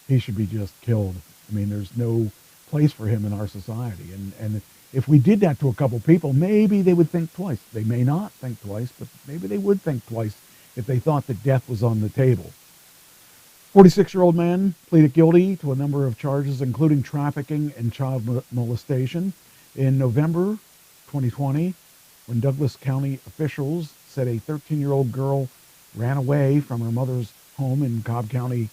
he should be just killed. I mean, there's no place for him in our society. And if we did that to a couple people, maybe they would think twice. They may not think twice, but maybe they would think twice if they thought that death was on the table. 46-year-old man pleaded guilty to a number of charges, including trafficking and child molestation. In November 2020, when Douglas County officials said a 13-year-old girl ran away from her mother's home in Cobb County,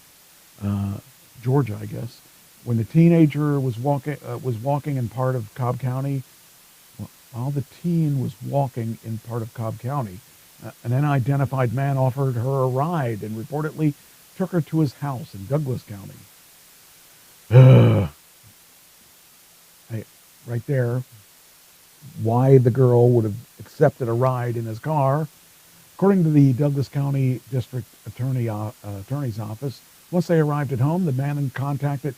Georgia, I guess. When the teenager was walking in part of Cobb County, while the teen was walking in part of Cobb County, an unidentified man offered her a ride and reportedly took her to his house in Douglas County. Right there, why the girl would have accepted a ride in his car. According to the Douglas County District Attorney's Office, once they arrived at home, the man contacted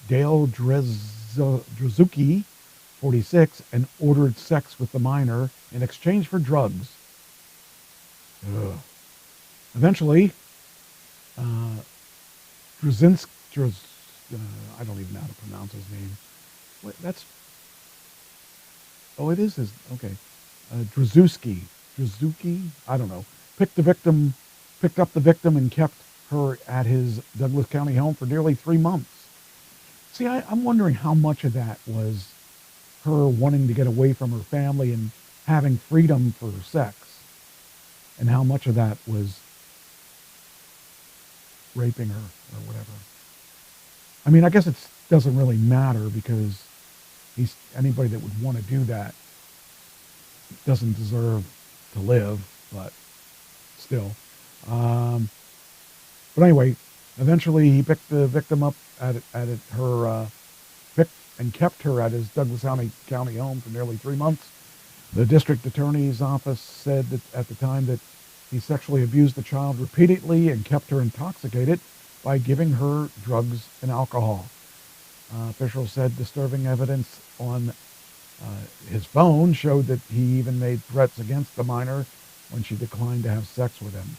Dale Drzuki, 46, and ordered sex with the minor in exchange for drugs. Eventually, Drzinski, I don't even know how to pronounce his name. Wait, it is his, okay. Drzuki, I don't know, picked up the victim and kept her at his Douglas County home for nearly 3 months. See, I'm wondering how much of that was her wanting to get away from her family and having freedom for sex, and how much of that was raping her or whatever. I mean, I guess it doesn't really matter, because anybody that would want to do that doesn't deserve to live, but still. But anyway, eventually he picked the victim up and kept her at his Douglas County home for nearly 3 months. The district attorney's office said that at the time that he sexually abused the child repeatedly and kept her intoxicated by giving her drugs and alcohol. Officials said disturbing evidence on his phone showed that he even made threats against the minor when she declined to have sex with him.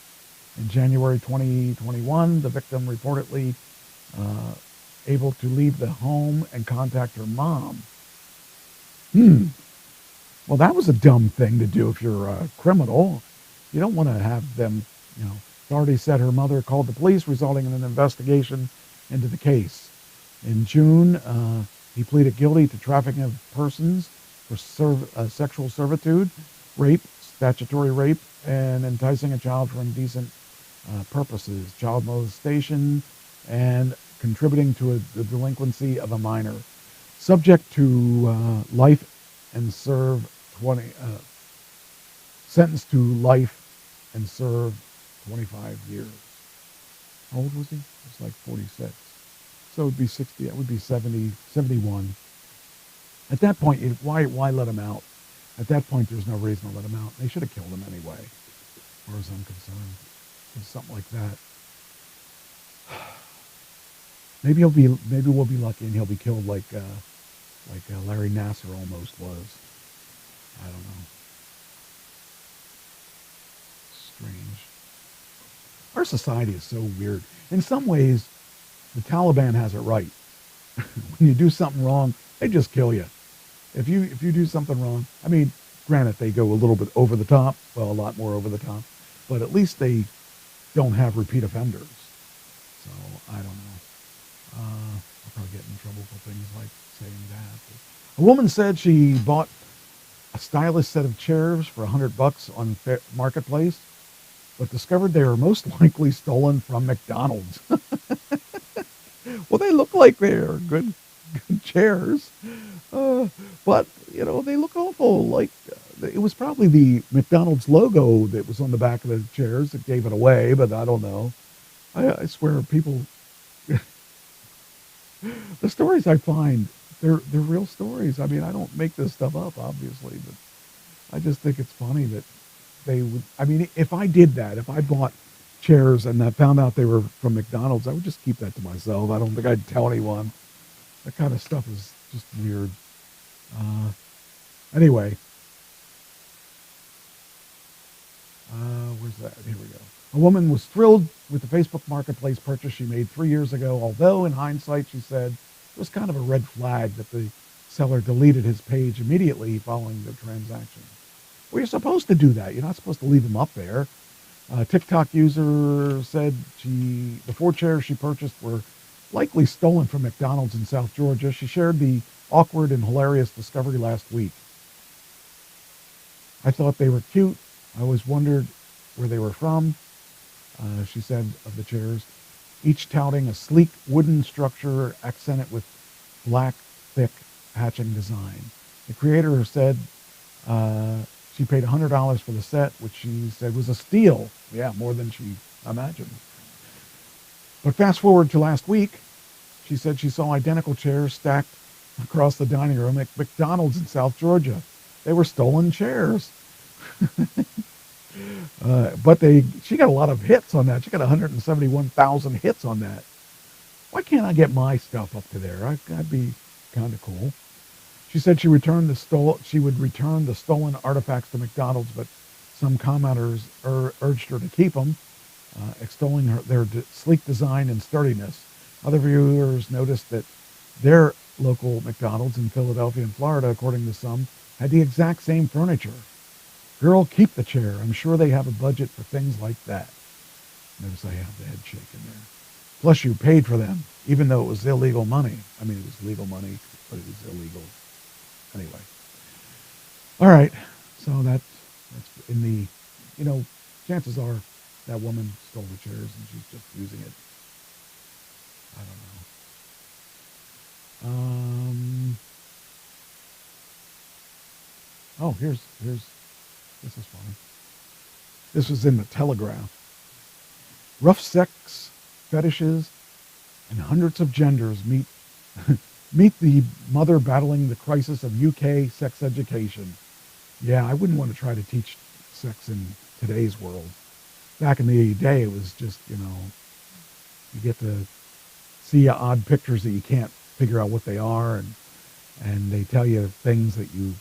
In January 2021, the victim reportedly able to leave the home and contact her mom. Well, that was a dumb thing to do if you're a criminal. You don't want to have them, Authorities said her mother called the police, resulting in an investigation into the case. In June, he pleaded guilty to trafficking of persons for sexual servitude, rape, statutory rape, and enticing a child for indecent purposes, child molestation, and contributing to the delinquency of a minor. Subject to life and serve 20, sentenced to life and serve 25 years. How old was he? He was like 46. So it would be 60, it would be 70, 71. At that point, why let him out? At that point, there's no reason to let him out. They should have killed him anyway, as far as I'm concerned. It's something like that. Maybe we'll be lucky and he'll be killed like Larry Nassar almost was. I don't know. Strange. Our society is so weird. In some ways, the Taliban has it right. When you do something wrong, they just kill you. If you do something wrong, I mean, granted, they go a little bit over the top, well, a lot more over the top, but at least they don't have repeat offenders. So, I don't know. I'll probably get in trouble for things like saying that. A woman said she bought a stylish set of chairs for $100 on Marketplace, but discovered they were most likely stolen from McDonald's. Well, they look like they're good chairs, but, you know, they look awful. Like, it was probably the McDonald's logo that was on the back of the chairs that gave it away, but I don't know. I swear people... The stories I find, they're real stories. I mean, I don't make this stuff up, obviously, but I just think it's funny that they would... I mean, if I did that, if I bought chairs and I found out they were from McDonald's, I would just keep that to myself. I don't think I'd tell anyone. That kind of stuff is just weird. Anyway. Where's that? Here we go. A woman was thrilled with the Facebook Marketplace purchase she made 3 years ago, although in hindsight, she said, it was kind of a red flag that the seller deleted his page immediately following the transaction. Well, you're supposed to do that. You're not supposed to leave them up there. A TikTok user said the 4 chairs she purchased were likely stolen from McDonald's in South Georgia. She shared the awkward and hilarious discovery last week. I thought they were cute. I always wondered where they were from, she said of the chairs, each touting a sleek wooden structure accented with black, thick hatching design. The creator said she paid $100 for the set, which she said was a steal. Yeah, more than she imagined. But fast forward to last week, she said she saw identical chairs stacked across the dining room at McDonald's in South Georgia. They were stolen chairs. But she got a lot of hits on that. She got 171,000 hits on that. Why can't I get my stuff up to there? That'd be kind of cool. She said she would return the stolen artifacts to McDonald's, but some commenters urged her to keep them, extolling their sleek design and sturdiness. Other viewers noticed that their local McDonald's in Philadelphia and Florida, according to some, had the exact same furniture. Girl, keep the chair. I'm sure they have a budget for things like that. Notice I have the head shaking there. Plus, you paid for them, even though it was illegal money. I mean, it was legal money, but it was illegal. Anyway. All right. So that's in the, chances are that woman stole the chairs and she's just using it. I don't know. Oh, here's this is funny. This was in the Telegraph. Rough sex fetishes and hundreds of genders meet the mother battling the crisis of UK sex education. Yeah, I wouldn't want to try to teach sex in today's world. Back in the day, it was just, you get to see odd pictures that you can't figure out what they are, and they tell you things that you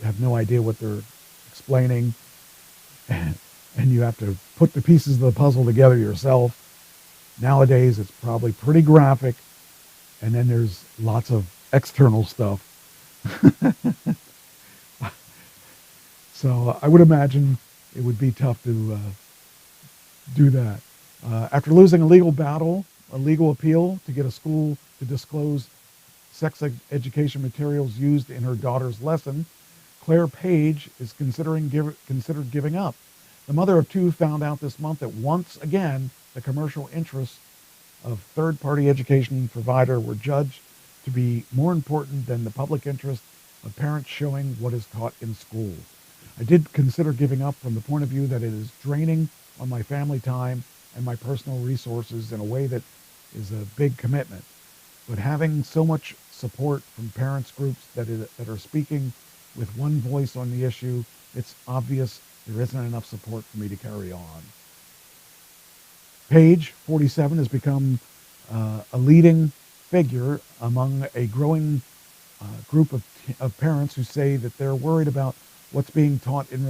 have no idea what they're explaining, and you have to put the pieces of the puzzle together yourself. Nowadays, it's probably pretty graphic, and then there's lots of external stuff. So I would imagine it would be tough to do that. After losing a legal appeal to get a school to disclose sex education materials used in her daughter's lesson, Claire Page is considered giving up. The mother of two found out this month that once again the commercial interests of third-party education provider were judged to be more important than the public interest of parents showing what is taught in schools. I did consider giving up from the point of view that it is draining on my family time and my personal resources in a way that is a big commitment. But having so much support from parents groups that are speaking with one voice on the issue, it's obvious there isn't enough support for me to carry on. Page, 47, has become a leading figure among a growing group of parents who say that they're worried about what's being taught in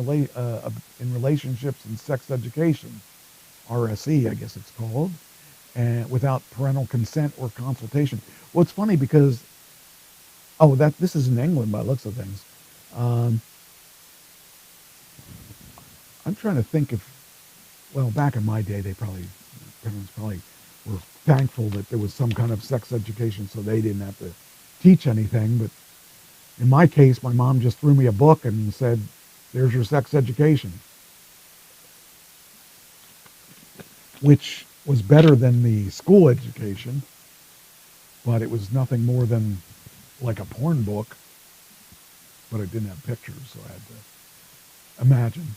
relationships and sex education, RSE, I guess it's called, and without parental consent or consultation. Well, it's funny because, this is in England by the looks of things. I'm trying to think back in my day, parents probably were thankful that there was some kind of sex education so they didn't have to teach anything. But in my case, my mom just threw me a book and said, there's your sex education, which was better than the school education, but it was nothing more than like a porn book, but it didn't have pictures, so I had to imagine.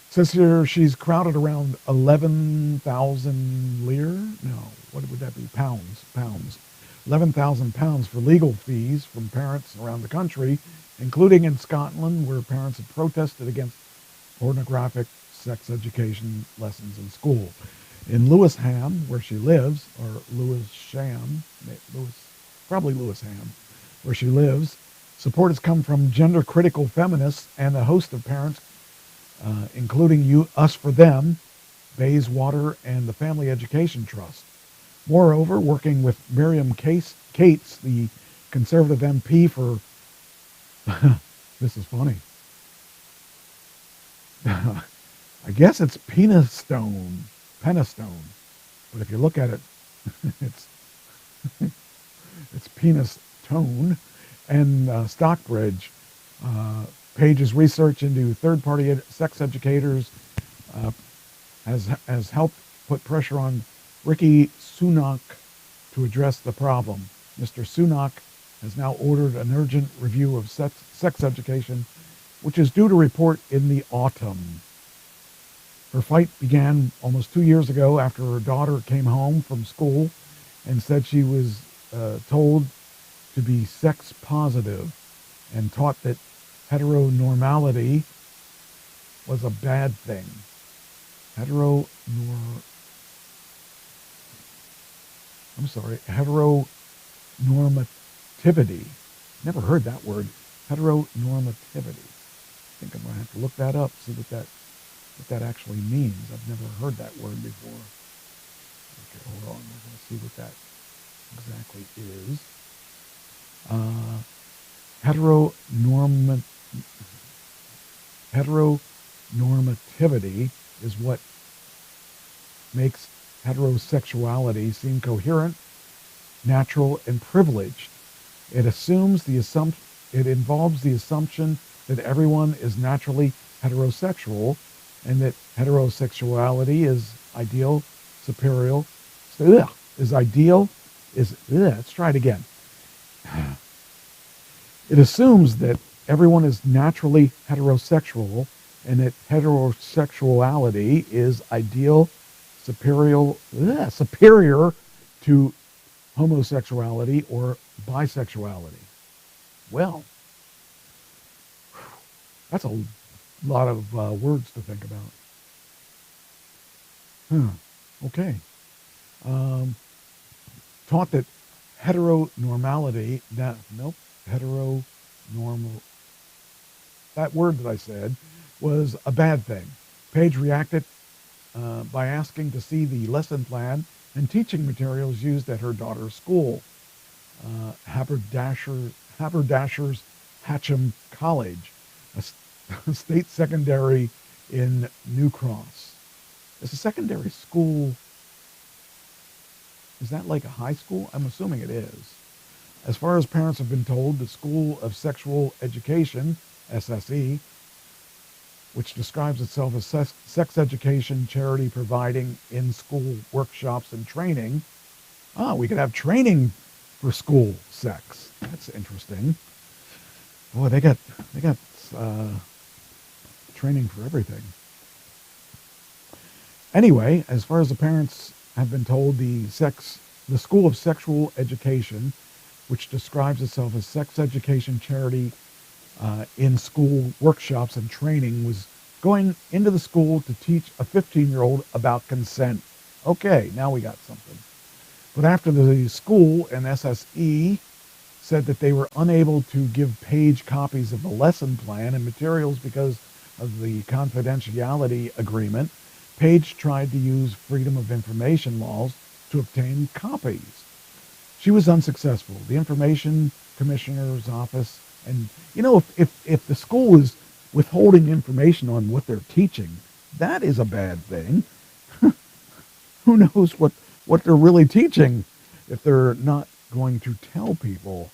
It says here she's crowded around 11,000 lire? No, what would that be? Pounds. 11,000 pounds for legal fees from parents around the country, including in Scotland, where parents have protested against pornographic sex education lessons in school. In Lewisham, where she lives, or Lewisham, where she lives, support has come from gender-critical feminists and a host of parents, including Us for Them, Bayswater, and the Family Education Trust. Moreover, working with Miriam Cates, the Conservative MP for, this is funny, I guess it's Penistone, but if you look at it, it's Penistone, and Stockbridge. Page's research into third-party sex educators has helped put pressure on Rishi Sunak to address the problem. Mr. Sunak has now ordered an urgent review of sex education, which is due to report in the autumn. Her fight began almost 2 years ago after her daughter came home from school and said she was told to be sex positive and taught that heteronormality was a bad thing. Heteronormativity. Never heard that word. Heteronormativity. I think I'm going to have to look that up, see what that actually means. I've never heard that word before. Okay, hold on. We're going to see what that exactly is. Heteronormativity is what makes heterosexuality seem coherent, natural, and privileged. It involves the assumption that everyone is naturally heterosexual and that heterosexuality is ideal, superior, let's try it again. It assumes that everyone is naturally heterosexual and that heterosexuality is ideal, superior to homosexuality or bisexuality. Well, that's a lot of words to think about. Okay. Taught that heteronormality, that word that I said was a bad thing. Page reacted by asking to see the lesson plan and teaching materials used at her daughter's school, Haberdashers Hatcham College, a state secondary in New Cross. Is a secondary school, is that like a high school? I'm assuming it is. As far as parents have been told, the School of Sexual Education SSE, which describes itself as sex education charity providing in-school workshops and training. We could have training for school sex. That's interesting. Boy, they got training for everything. Anyway, as far as the parents have been told, the School of Sexual Education, which describes itself as sex education charity in school workshops and training, was going into the school to teach a 15-year-old about consent. Okay, now we got something. But after the school and SSE said that they were unable to give Paige copies of the lesson plan and materials because of the confidentiality agreement, Paige tried to use Freedom of Information laws to obtain copies. She was unsuccessful. The Information Commissioner's Office, and if the school is withholding information on what they're teaching, that is a bad thing. Who knows what they're really teaching if they're not going to tell people?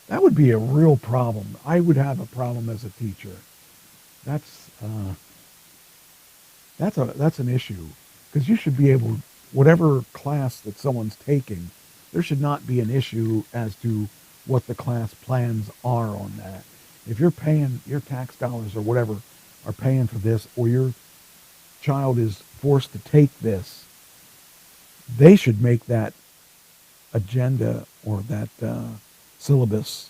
That would be a real problem. I would have a problem as a teacher. That's an issue, because you should be able, whatever class that someone's taking, there should not be an issue as to what the class plans are on that. If you're paying your tax dollars or whatever are paying for this, or your child is forced to take this, they should make that agenda or that syllabus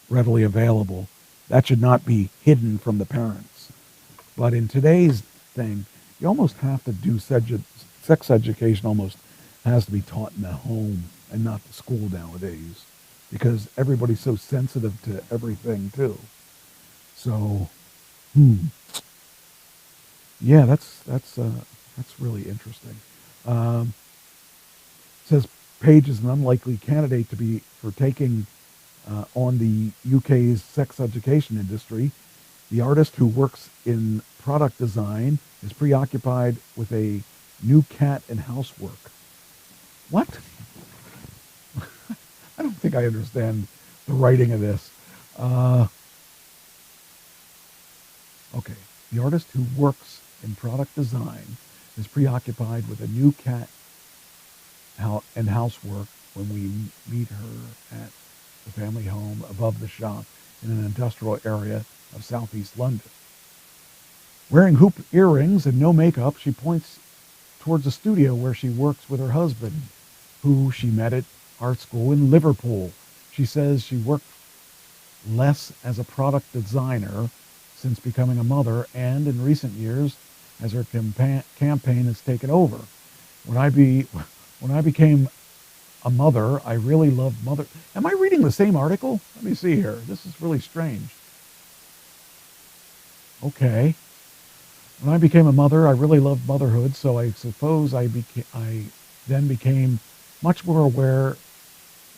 readily available. That should not be hidden from the parents. But in today's thing, you almost have to do sex education almost has to be taught in the home and not the school nowadays, because everybody's so sensitive to everything too. So, yeah, that's really interesting. Says Paige is an unlikely candidate for taking on the UK's sex education industry. The artist, who works in product design, is preoccupied with a new cat and housework. What? I don't think I understand the writing of this. Okay. The artist who works in product design is preoccupied with a new cat and housework when we meet her at the family home above the shop in an industrial area of southeast London. Wearing hoop earrings and no makeup, she points towards a studio where she works with her husband, who she met at art school in Liverpool. She says she worked less as a product designer since becoming a mother, and in recent years, as her campaign has taken over. When I became a mother, I really loved mother. Am I reading the same article? Let me see here. This is really strange. Okay. When I became a mother, I really loved motherhood, so I suppose I then became much more aware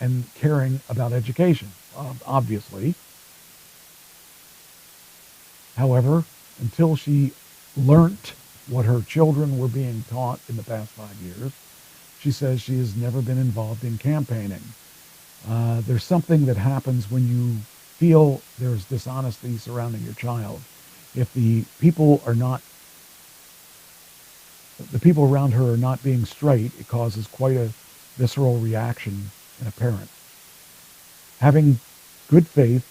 and caring about education, obviously. However, until she learnt what her children were being taught in the past 5 years, she says she has never been involved in campaigning. There's something that happens when you feel there's dishonesty surrounding your child. If the people around her are not being straight, it causes quite a visceral reaction in a parent. Having good faith,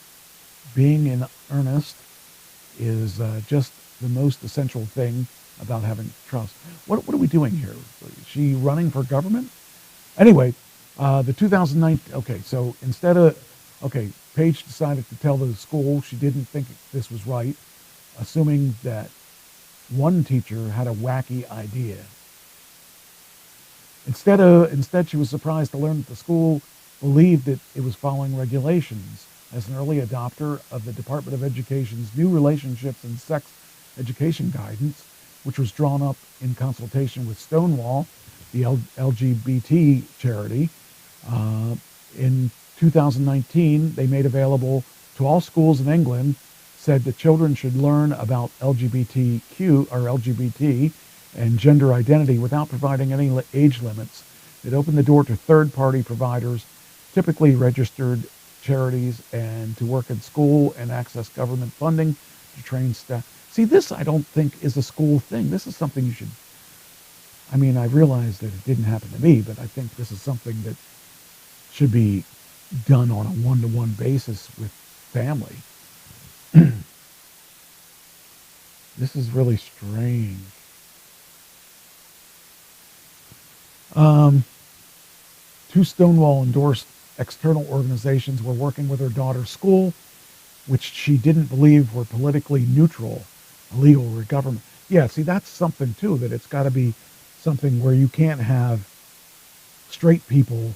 being in earnest, is just the most essential thing about having trust. What are we doing here? Is she running for government? Anyway, the 2019, so Paige decided to tell the school she didn't think this was right, assuming that one teacher had a wacky idea. Instead, she was surprised to learn that the school believed that it was following regulations. As an early adopter of the Department of Education's new relationships and sex education guidance, which was drawn up in consultation with Stonewall, the LGBT charity, in 2019, they made available to all schools in England, said that children should learn about LGBTQ or LGBT and gender identity without providing any age limits. It opened the door to third-party providers, typically registered charities and to work in school and access government funding to train staff. See, this I don't think is a school thing. This is something you should, I mean, I realize that it didn't happen to me, but I think this is something that should be done on a one-to-one basis with family. This is really strange. Two Stonewall endorsed external organizations were working with her daughter's school, which she didn't believe were politically neutral, illegal or government. Yeah, see, that's something too, that it's got to be something where you can't have straight people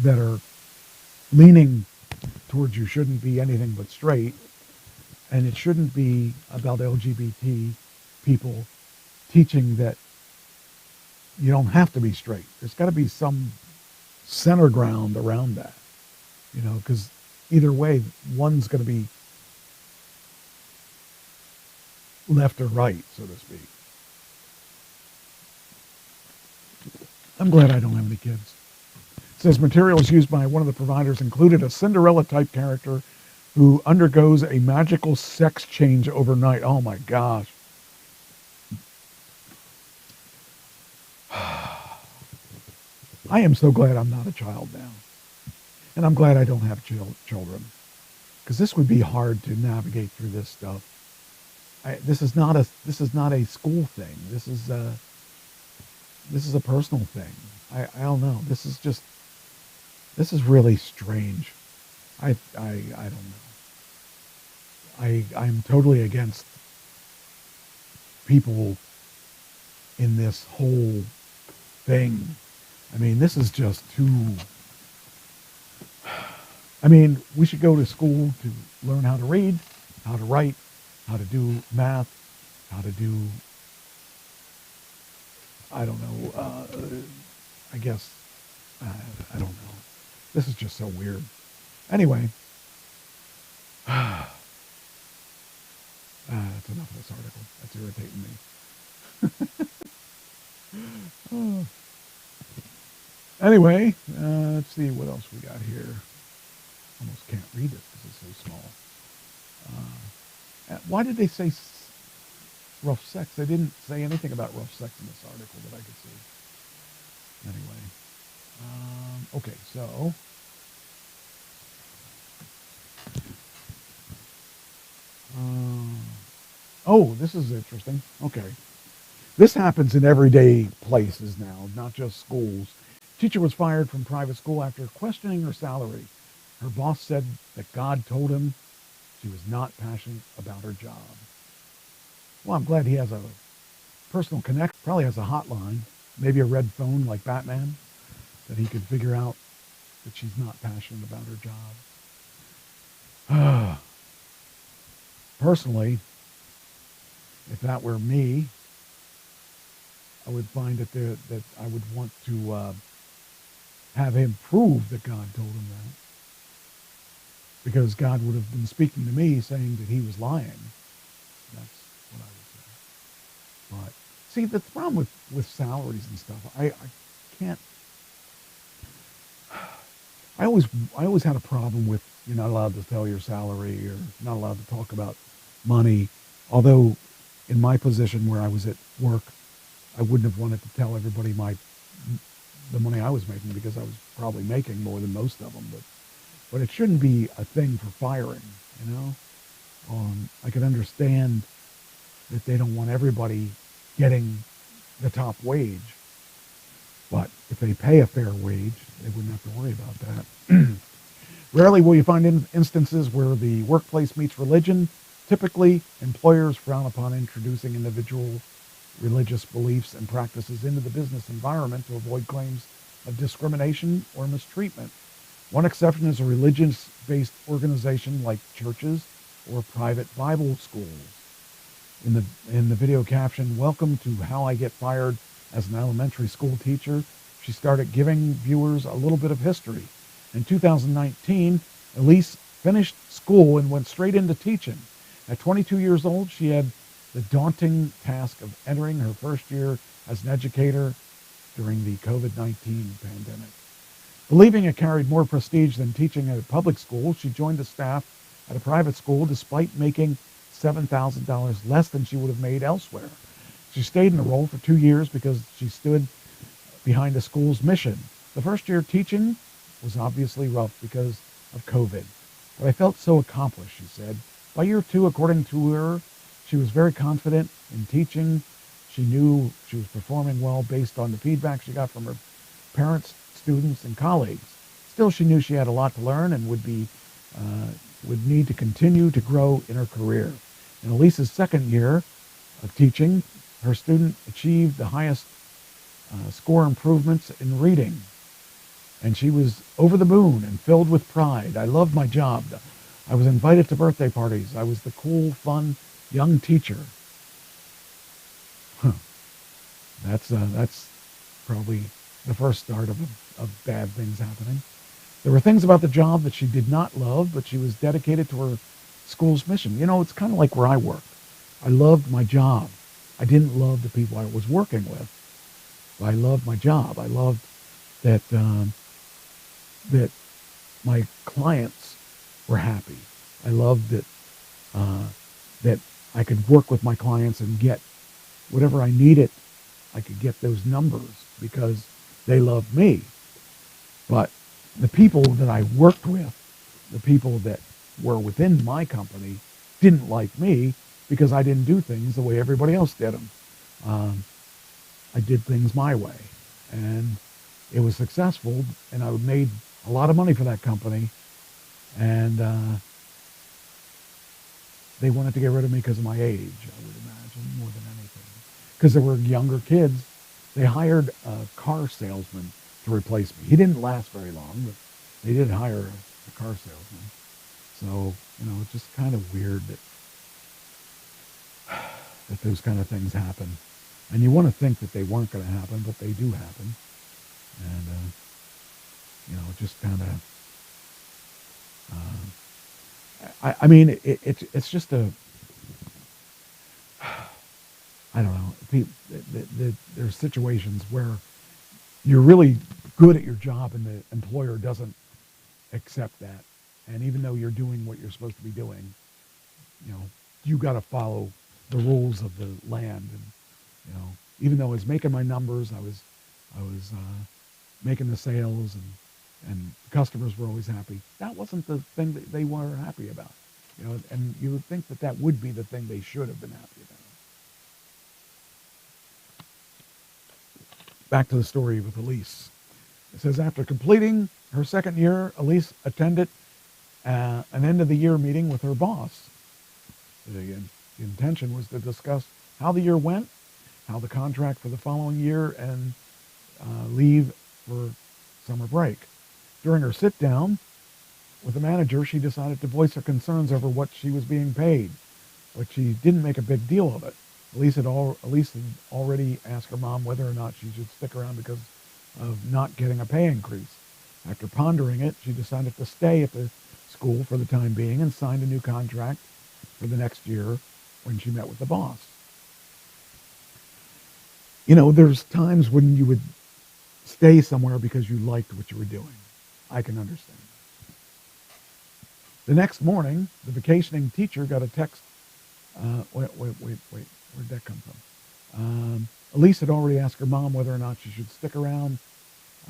that are leaning towards you shouldn't be anything but straight, and it shouldn't be about LGBT people teaching that you don't have to be straight. There's got to be some center ground around that, you know, because either way, one's going to be left or right, so to speak. I'm glad I don't have any kids. It says materials used by one of the providers included a Cinderella-type character who undergoes a magical sex change overnight. Oh my gosh. I am so glad I'm not a child now. And I'm glad I don't have children. Because this would be hard to navigate through this stuff. This is not a school thing. This is a personal thing. I don't know. This is really strange. I don't know. I'm totally against people in this whole thing. I mean, this is just too... I mean, we should go to school to learn how to read, how to write, how to do math, how to do, I don't know, I guess, I don't know. This is just so weird. Anyway, that's enough of this article. That's irritating me. Anyway, let's see what else we got here. Almost can't read this because it's so small. Why did they say rough sex? They didn't say anything about rough sex in this article that I could see. Anyway. Okay, so... oh, this is interesting. Okay. This happens in everyday places now, not just schools. Teacher was fired from private school after questioning her salary. Her boss said that God told him she was not passionate about her job. Well, I'm glad he has a personal connect. Probably has a hotline, maybe a red phone like Batman, that he could figure out that she's not passionate about her job. Personally, if that were me, I would find that I would want to have him prove that God told him that. Because God would have been speaking to me saying that he was lying. That's what I would say. But see, the problem with salaries and stuff, I can't. I always had a problem with you're not allowed to tell your salary or not allowed to talk about money. Although in my position where I was at work, I wouldn't have wanted to tell everybody the money I was making because I was probably making more than most of them. But it shouldn't be a thing for firing, you know? I could understand that they don't want everybody getting the top wage. But if they pay a fair wage, they wouldn't have to worry about that. Rarely will you find instances where the workplace meets religion. Typically, employers frown upon introducing individual religious beliefs and practices into the business environment to avoid claims of discrimination or mistreatment. One exception is a religious-based organization like churches or private Bible schools. In the video caption, "Welcome to How I Get Fired as an Elementary School Teacher," she started giving viewers a little bit of history. In 2019, Elise finished school and went straight into teaching. At 22 years old, she had the daunting task of entering her first year as an educator during the COVID-19 pandemic. Believing it carried more prestige than teaching at a public school, she joined the staff at a private school despite making $7,000 less than she would have made elsewhere. She stayed in the role for 2 years because she stood behind the school's mission. The first year teaching was obviously rough because of COVID, but I felt so accomplished, she said. By year 2, according to her, she was very confident in teaching. She knew she was performing well based on the feedback she got from her parents, students, and colleagues. Still, she knew she had a lot to learn and would need to continue to grow in her career. In Elise's second year of teaching, her student achieved the highest score improvements in reading, and she was over the moon and filled with pride. I loved my job. I was invited to birthday parties. I was the cool, fun, young teacher. That's probably the first start of bad things happening. There were things about the job that she did not love, but she was dedicated to her school's mission. You know, it's kind of like where I worked. I loved my job. I didn't love the people I was working with, but I loved my job. I loved that that my clients were happy. I loved that that I could work with my clients and get whatever I needed. I could get those numbers because they loved me. But the people that I worked with, the people that were within my company, didn't like me because I didn't do things the way everybody else did them. I did things my way, and it was successful, and I made a lot of money for that company, and they wanted to get rid of me because of my age, I would imagine, more than anything. Because there were younger kids. They hired a car salesman to replace me. He didn't last very long, but they did hire a car salesman. So, you know, it's just kind of weird that those kind of things happen. And you want to think that they weren't going to happen, but they do happen. And, you know, it just kind of, I mean, it's just a, I don't know. There's situations where you're really good at your job and the employer doesn't accept that. And even though you're doing what you're supposed to be doing, you know, you got to follow the rules of the land. And, you know, even though I was making my numbers, I was making the sales and customers were always happy. That wasn't the thing that they were happy about. You know, and you would think that that would be the thing they should have been happy about. Back to the story with Elise. It says, after completing her second year, Elise attended an end-of-the-year meeting with her boss. The intention was to discuss how the year went, how the contract for the following year, and leave for summer break. During her sit-down with the manager, she decided to voice her concerns over what she was being paid, but she didn't make a big deal of it. Elise had already asked her mom whether or not she should stick around because of not getting a pay increase. After pondering it, she decided to stay at the school for the time being and signed a new contract for the next year when she met with the boss. You know, there's times when you would stay somewhere because you liked what you were doing. I can understand. The next morning, the vacationing teacher got a text. Wait. Where'd that come from? Elise had already asked her mom whether or not she should stick around.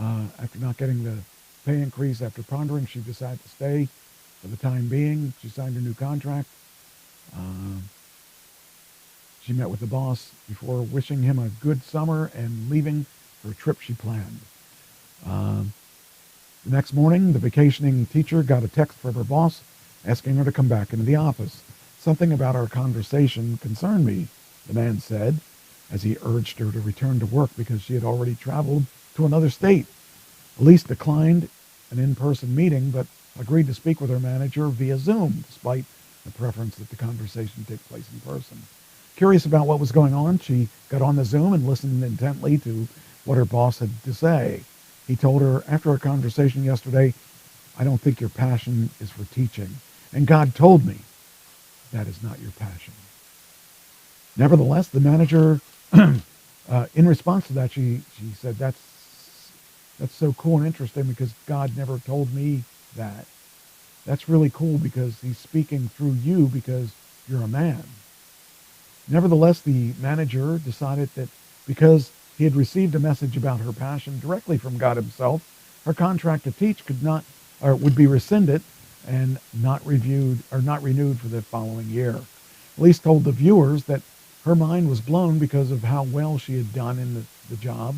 After not getting the pay increase, after pondering, she decided to stay for the time being. She signed a new contract. She met with the boss before wishing him a good summer and leaving for a trip she planned. The next morning, the vacationing teacher got a text from her boss asking her to come back into the office. Something about our conversation concerned me, the man said, as he urged her to return to work because she had already traveled to another state. Elise declined an in-person meeting, but agreed to speak with her manager via Zoom, despite the preference that the conversation take place in person. Curious about what was going on, she got on the Zoom and listened intently to what her boss had to say. He told her, after our conversation yesterday, I don't think your passion is for teaching. And God told me that is not your passion. Nevertheless, the manager, in response to that, she said, that's That's so cool and interesting because God never told me that. That's really cool because he's speaking through you because you're a man. Nevertheless, the manager decided that because he had received a message about her passion directly from God himself, her contract to teach could not, or would be rescinded and not reviewed or not renewed for the following year. Elise told the viewers that her mind was blown because of how well she had done in the job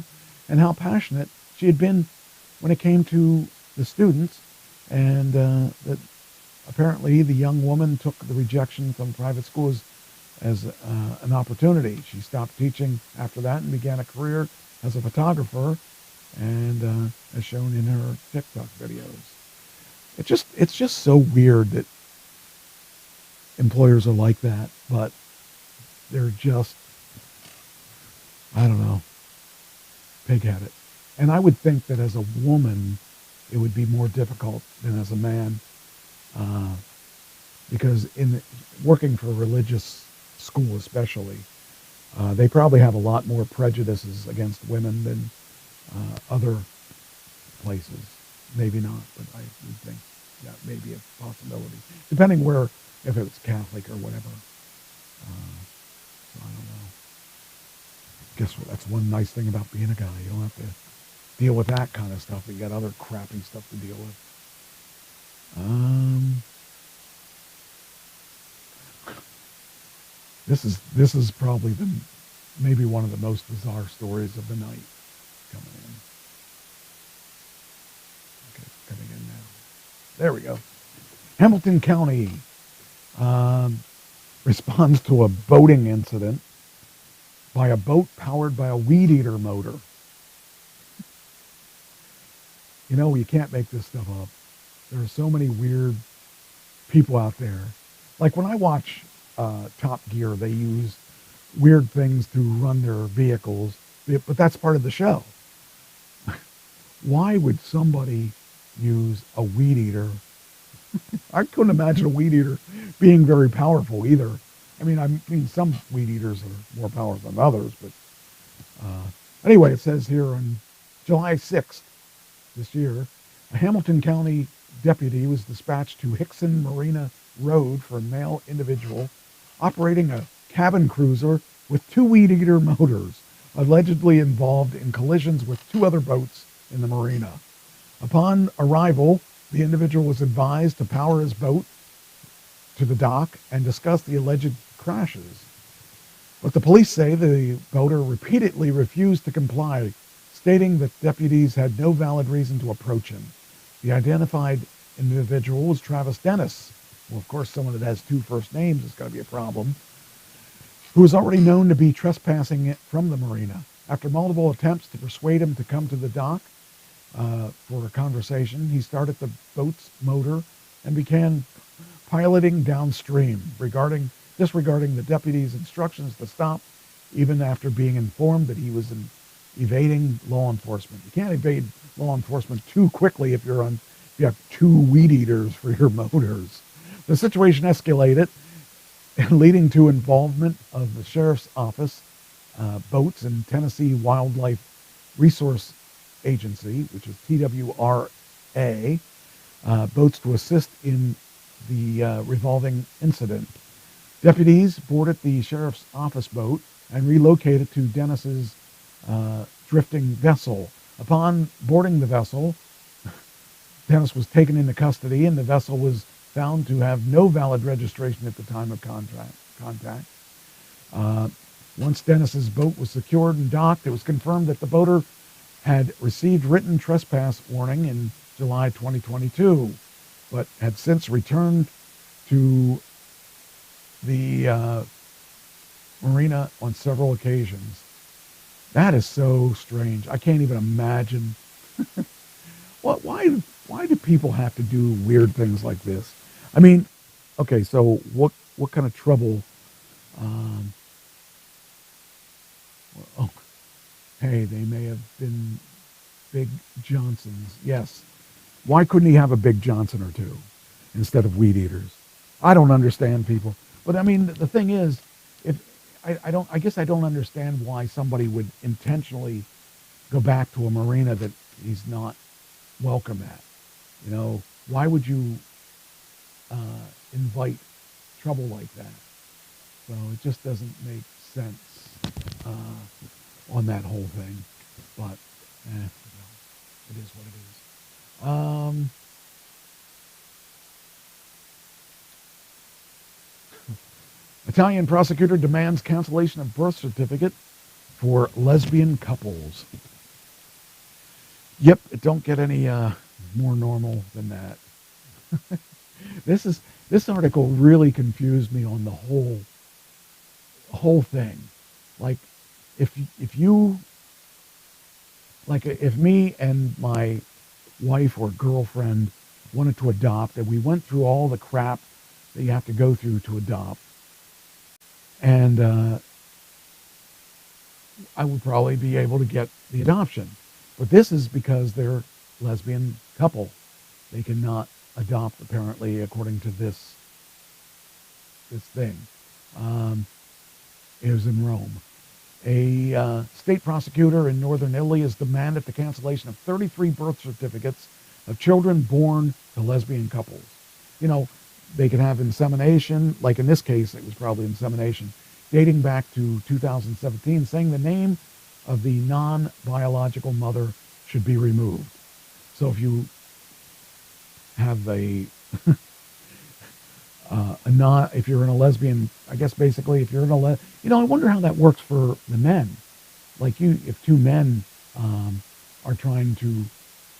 and how passionate she had been when it came to the students, and that apparently the young woman took the rejection from private schools as an opportunity. She stopped teaching after that and began a career as a photographer, and as shown in her TikTok videos. It's just so weird that employers are like that, but they're just, I don't know, pig-headed. And I would think that as a woman, it would be more difficult than as a man, because in working for a religious school especially, they probably have a lot more prejudices against women than other places. Maybe not, but I would think that may be a possibility, depending where, if it's Catholic or whatever. So I don't know. Guess what? That's one nice thing about being a guy. You don't have to deal with that kind of stuff. You got other crappy stuff to deal with. This is probably maybe one of the most bizarre stories of the night coming in. Okay, it's coming in now. There we go. Hamilton County responds to a boating incident by a boat powered by a weed eater motor. You know, you can't make this stuff up. There are so many weird people out there. Like when I watch Top Gear, they use weird things to run their vehicles, but that's part of the show. Why would somebody use a weed eater? I couldn't imagine a weed eater being very powerful either. I mean, some weed eaters are more powerful than others, but anyway, it says here on July 6th this year, a Hamilton County deputy was dispatched to Hickson Marina Road for a male individual operating a cabin cruiser with two weed eater motors, allegedly involved in collisions with two other boats in the marina. Upon arrival, the individual was advised to power his boat to the dock and discuss the alleged crashes. But the police say the boater repeatedly refused to comply, stating that deputies had no valid reason to approach him. The identified individual was Travis Dennis. Well, of course, someone that has two first names is going to be a problem. Who is already known to be trespassing from the marina. After multiple attempts to persuade him to come to the dock for a conversation, he started the boat's motor and began piloting downstream, disregarding the deputy's instructions to stop, even after being informed that he was evading law enforcement. You can't evade law enforcement too quickly if you have two weed eaters for your motors. The situation escalated, leading to involvement of the sheriff's office, boats, and Tennessee Wildlife Resource Agency, which is TWRA, boats to assist in the revolving incident. Deputies boarded the sheriff's office boat and relocated to Dennis's drifting vessel. Upon boarding the vessel, Dennis was taken into custody, and the vessel was found to have no valid registration at the time of contact. Once Dennis's boat was secured and docked, it was confirmed that the boater had received written trespass warning in July 2022, but had since returned to the marina on several occasions. That is so strange. I can't even imagine. Why do people have to do weird things like this? I mean, okay, so what kind of trouble? Hey, they may have been Big Johnsons. Yes. Why couldn't he have a Big Johnson or two instead of weed eaters? I don't understand people. But I mean, the thing is, I guess I don't understand why somebody would intentionally go back to a marina that he's not welcome at. You know, why would you invite trouble like that? So it just doesn't make sense on that whole thing. But it is what it is. Italian prosecutor demands cancellation of birth certificate for lesbian couples. Yep, it don't get any more normal than that. This article really confused me on the whole thing. Like, if me and my wife or girlfriend wanted to adopt, and we went through all the crap that you have to go through to adopt, and I would probably be able to get the adoption. But this is because they're lesbian couple. They cannot adopt, apparently, according to this thing. It was in Rome. A state prosecutor in northern Italy has demanded the cancellation of 33 birth certificates of children born to lesbian couples. You know, they could have insemination, like in this case, it was probably insemination, dating back to 2017, saying the name of the non-biological mother should be removed. So if you have if you're in a lesbian, I guess basically if you're in I wonder how that works for the men. Like if two men are trying to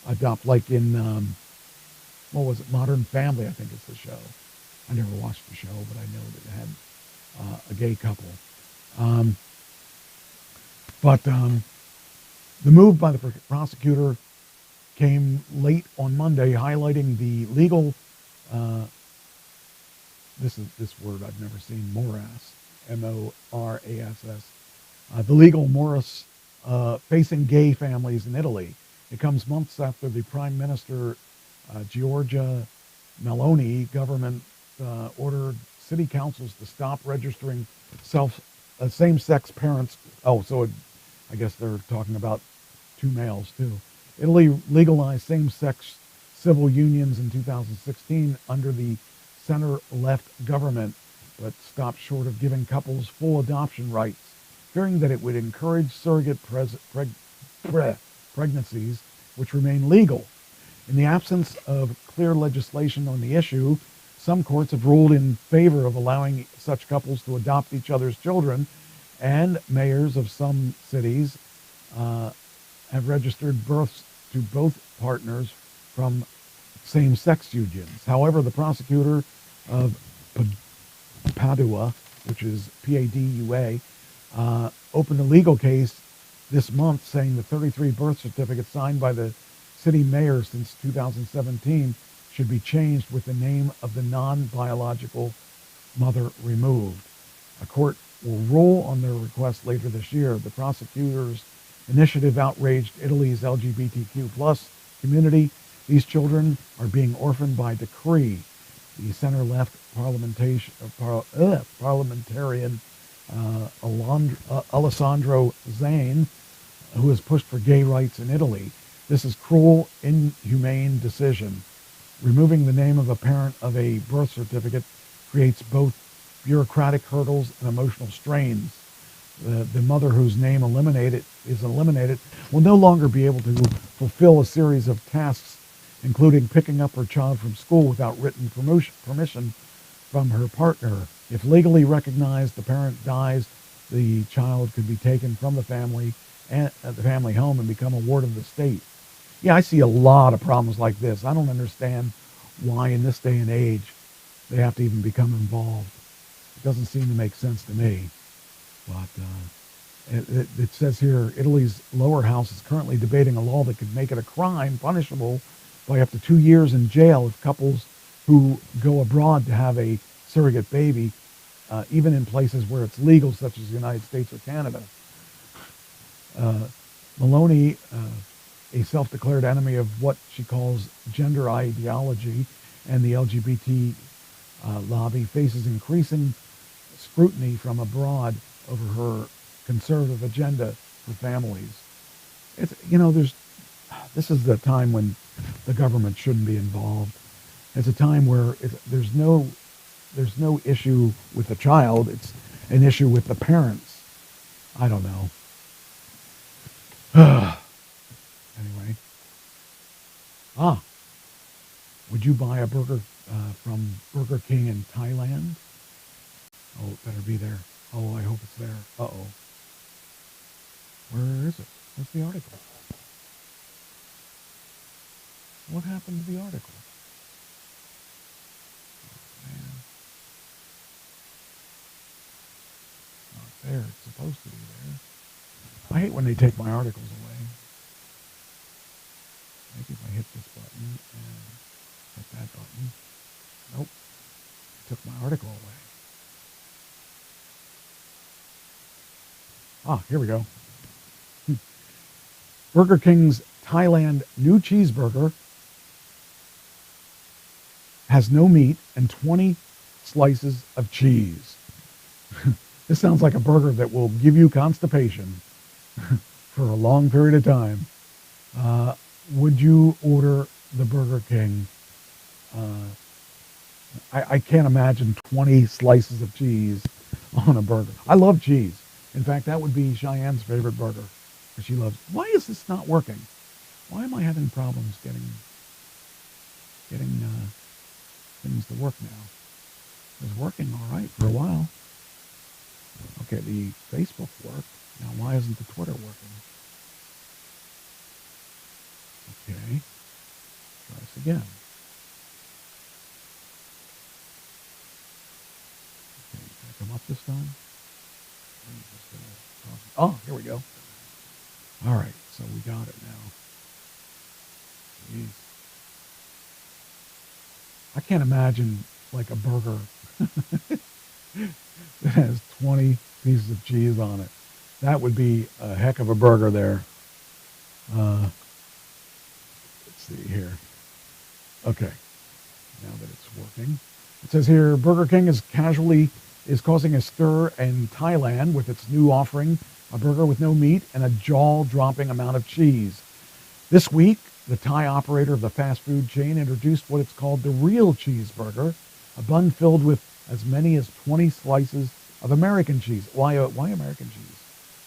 adopt, like in, what was it, Modern Family, I think it's the show. I never watched the show, but I know that it had a gay couple. But the move by the prosecutor came late on Monday, highlighting the legal, this word I've never seen, morass, M-O-R-A-S-S, the legal morass facing gay families in Italy. It comes months after the Prime Minister, Giorgia Meloni, government ordered city councils to stop registering same-sex parents. Oh, so I guess they're talking about two males too. Italy legalized same-sex civil unions in 2016 under the center-left government, but stopped short of giving couples full adoption rights, fearing that it would encourage surrogate pregnancies, which remain legal. In the absence of clear legislation on the issue, some courts have ruled in favor of allowing such couples to adopt each other's children, and mayors of some cities have registered births to both partners from same-sex unions. However, the prosecutor of Padua, which is P-A-D-U-A, opened a legal case this month saying the 33 birth certificates signed by the city mayor since 2017 should be changed with the name of the non-biological mother removed. A court will rule on their request later this year. The prosecutor's initiative outraged Italy's LGBTQ plus community. These children are being orphaned by decree. The center-left parliamentarian Alessandro Zane, who has pushed for gay rights in Italy. This is cruel, inhumane decision. Removing the name of a parent of a birth certificate creates both bureaucratic hurdles and emotional strains. The mother whose name is eliminated will no longer be able to fulfill a series of tasks, including picking up her child from school without written permission from her partner. If legally recognized, the parent dies, the child could be taken from the family and the family home and become a ward of the state. Yeah, I see a lot of problems like this. I don't understand why in this day and age they have to even become involved. It doesn't seem to make sense to me. But it says here, Italy's lower house is currently debating a law that could make it a crime punishable by up to 2 years in jail if couples who go abroad to have a surrogate baby, even in places where it's legal, such as the United States or Canada. Meloni, a self-declared enemy of what she calls gender ideology and the LGBT lobby, faces increasing scrutiny from abroad over her conservative agenda for families. It's, this is the time when the government shouldn't be involved. It's a time where there's no issue with the child. It's an issue with the parents. I don't know. Anyway. Would you buy a burger from Burger King in Thailand? Oh, it better be there. Oh, I hope it's there. Uh-oh. Where is it? Where's the article? What happened to the article? Oh, man. Not there. It's supposed to be there. I hate when they take my articles away. Maybe if I hit this button and hit that button. Nope. It took my article away. Here we go. Burger King's Thailand new cheeseburger has no meat and 20 slices of cheese. This sounds like a burger that will give you constipation for a long period of time. Would you order the Burger King? I can't imagine 20 slices of cheese on a burger. I love cheese. In fact, that would be Cheyenne's favorite burger. She loves. Why is this not working? Why am I having problems getting things to work now? It was working all right for a while. Okay, the Facebook worked. Now, why isn't the Twitter working? Okay, try this again. Okay, can I come up this time? Oh, here we go. All right, so we got it now. Jeez. I can't imagine like a burger that has 20 pieces of cheese on it. That would be a heck of a burger there. Let's see here. Okay, now that it's working. It says here, Burger King is causing a stir in Thailand with its new offering, a burger with no meat and a jaw-dropping amount of cheese. This week, the Thai operator of the fast food chain introduced what it's called the real cheeseburger, a bun filled with as many as 20 slices of American cheese. Why American cheese?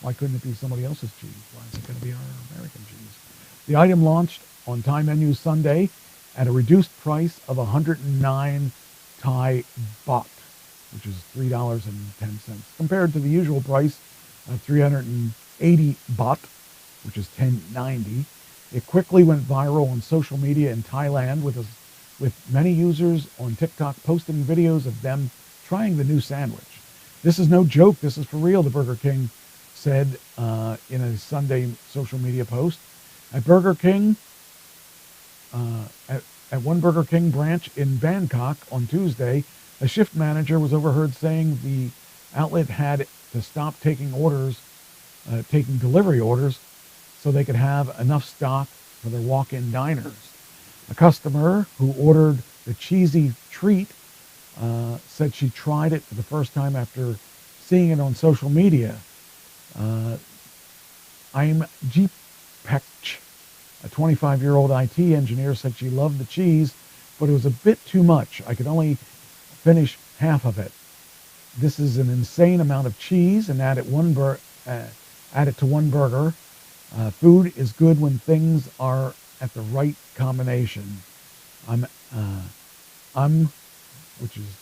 Why couldn't it be somebody else's cheese? Why is it going to be our American cheese? The item launched on Thai menus Sunday at a reduced price of 109 Thai baht, which is $3.10, compared to the usual price of 380 baht, which is $10.90. It quickly went viral on social media in Thailand with many users on TikTok posting videos of them trying the new sandwich. This is no joke. This is for real, the Burger King said in a Sunday social media post. At Burger King, at one Burger King branch in Bangkok on Tuesday, a shift manager was overheard saying the outlet had to stop taking delivery orders so they could have enough stock for their walk-in diners. A customer who ordered the cheesy treat said she tried it for the first time after seeing it on social media. I'm Jeepech, a 25-year-old IT engineer, said she loved the cheese, but it was a bit too much. I could only finish half of it. This is an insane amount of cheese, and add it to one burger. Food is good when things are at the right combination. Which is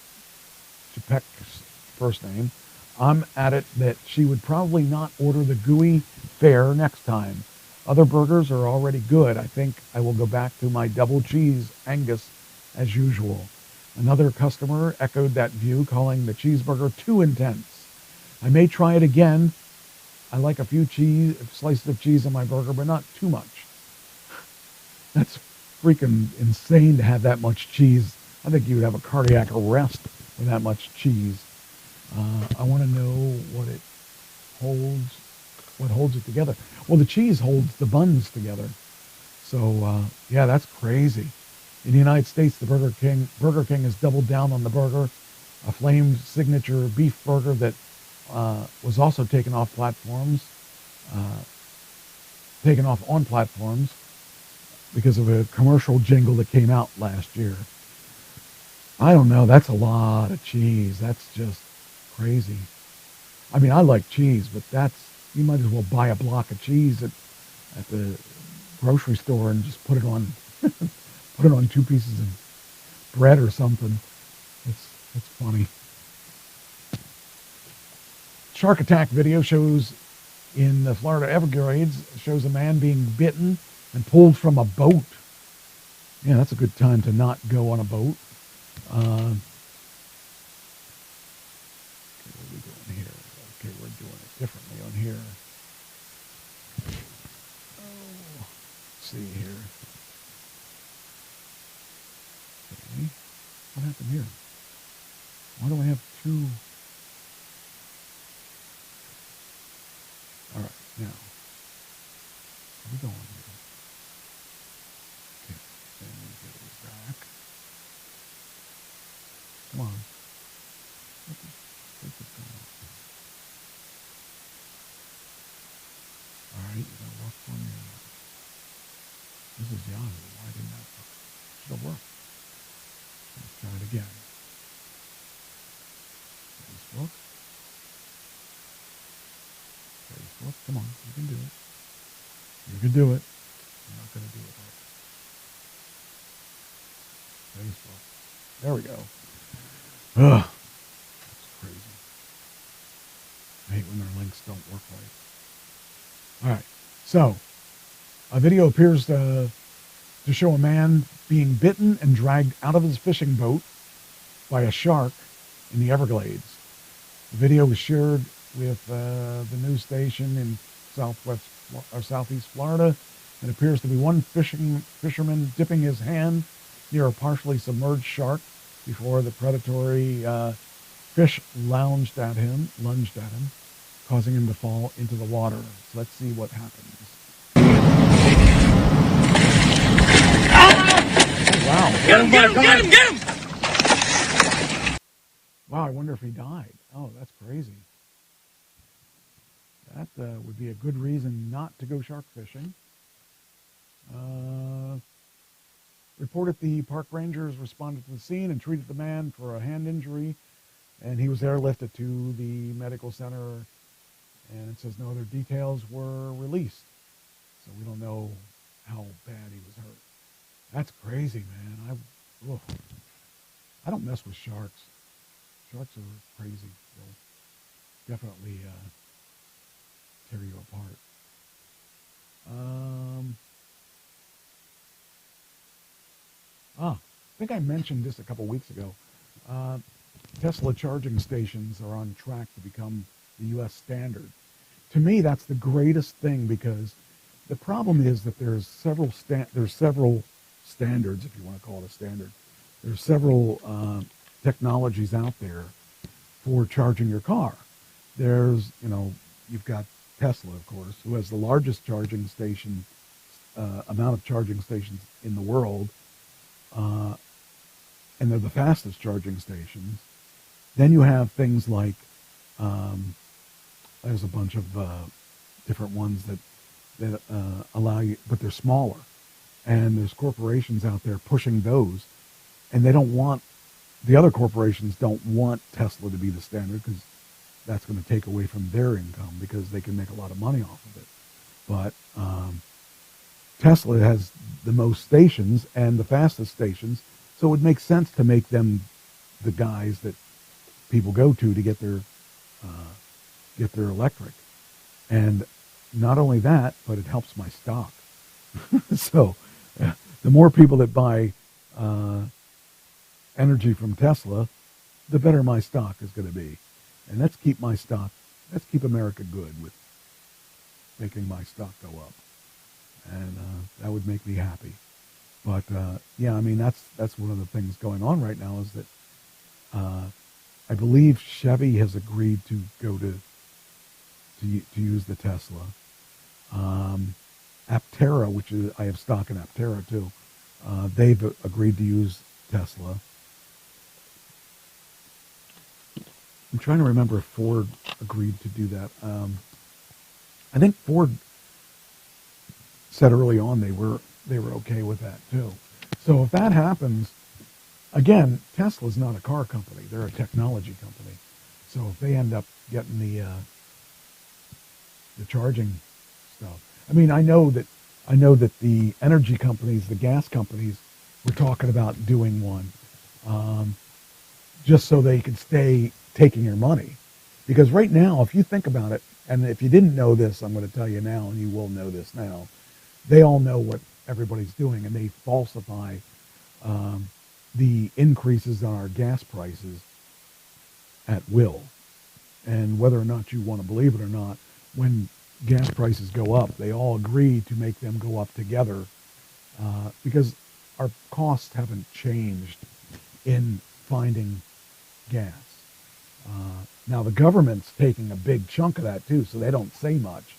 Chapek's first name. I'm at it that she would probably not order the gooey fare next time. Other burgers are already good. I think I will go back to my double cheese Angus as usual. Another customer echoed that view, calling the cheeseburger too intense. I may try it again. I like a few slices of cheese on my burger, but not too much. That's freaking insane to have that much cheese. I think you would have a cardiac arrest with that much cheese. I want to know what holds it together. Well, the cheese holds the buns together. So, yeah, that's crazy. In the United States, the Burger King has doubled down on the burger, a Flame signature beef burger that was also taken off on platforms. because of a commercial jingle that came out last year. I don't know. That's a lot of cheese. That's just crazy. I mean, I like cheese, but you might as well buy a block of cheese at the grocery store and just put it on put it on 2 pieces of bread or something. It's funny. Shark attack video shows in the Florida Everglades shows a man being bitten and pulled from a boat. Yeah, that's a good time to not go on a boat. Okay, what are we doing here? Okay, we're doing it differently on here. Oh, let's see here. Okay, what happened here? Why do I have 2? All right, now, where are we going here? Okay, then we get it back. Come on. What is going on? All right, you gotta work for me. This is Yahoo. Why didn't that work? Should have worked. Let's try it again. Facebook. Facebook, come on, you can do it. You can do it. You're not gonna do it right. Facebook. There we go. Ugh, that's crazy. I hate when their links don't work right. All right, so a video appears to show a man being bitten and dragged out of his fishing boat by a shark in the Everglades. The video was shared with the news station in southeast Florida. It appears to be one fisherman dipping his hand near a partially submerged shark before the predatory fish lunged at him, causing him to fall into the water. So let's see what happens. Oh, wow. Get him! Wow, I wonder if he died. Oh, that's crazy. That would be a good reason not to go shark fishing. Reported the park rangers responded to the scene and treated the man for a hand injury, and he was airlifted to the medical center, and it says no other details were released. So we don't know how bad he was hurt. That's crazy, man. I don't mess with sharks. Sharks are crazy. They'll definitely tear you apart. I think I mentioned this a couple weeks ago. Tesla charging stations are on track to become the U.S. standard. To me, that's the greatest thing, because the problem is that there's several standards, if you want to call it a standard. There's several technologies out there for charging your car. There's, you've got Tesla, of course, who has the largest charging station, amount of charging stations in the world, and they're the fastest charging stations. Then you have things like, there's a bunch of different ones that allow you, but they're smaller. And there's corporations out there pushing those, and the other corporations don't want Tesla to be the standard, because that's going to take away from their income, because they can make a lot of money off of it. But Tesla has the most stations and the fastest stations, so it would make sense to make them the guys that people go to get their electric. And not only that, but it helps my stock. So the more people that buy energy from Tesla, the better my stock is going to be. And let's keep America good with making my stock go up. And that would make me happy. But yeah, I mean, that's one of the things going on right now, is that I believe Chevy has agreed to go to use the Tesla. Aptera, which is, I have stock in Aptera too, they've agreed to use Tesla. I'm trying to remember if Ford agreed to do that. I think Ford said early on they they were okay with that too. So if that happens, again, Tesla's not a car company; they're a technology company. So if they end up getting the charging stuff, I mean, I know that the energy companies, the gas companies, were talking about doing one, just so they could stay taking your money. Because right now, if you think about it, and if you didn't know this, I'm going to tell you now, and you will know this now. They all know what everybody's doing, and they falsify the increases on our gas prices at will. And whether or not you want to believe it or not, when gas prices go up, they all agree to make them go up together, because our costs haven't changed in finding gas. Now the government's taking a big chunk of that too, so they don't say much,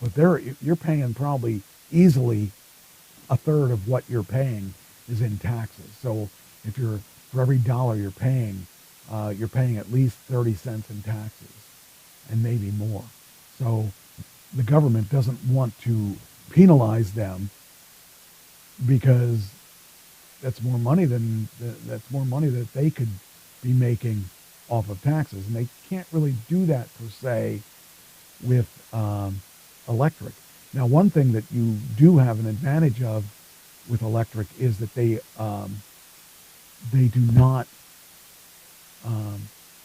but you're paying probably easily a third of what you're paying is in taxes. So if for every dollar you're paying at least 30 cents in taxes, and maybe more. So the government doesn't want to penalize them, because that's more money that they could be making off of taxes, and they can't really do that per se with electric. Now, one thing that you do have an advantage of with electric is that they do not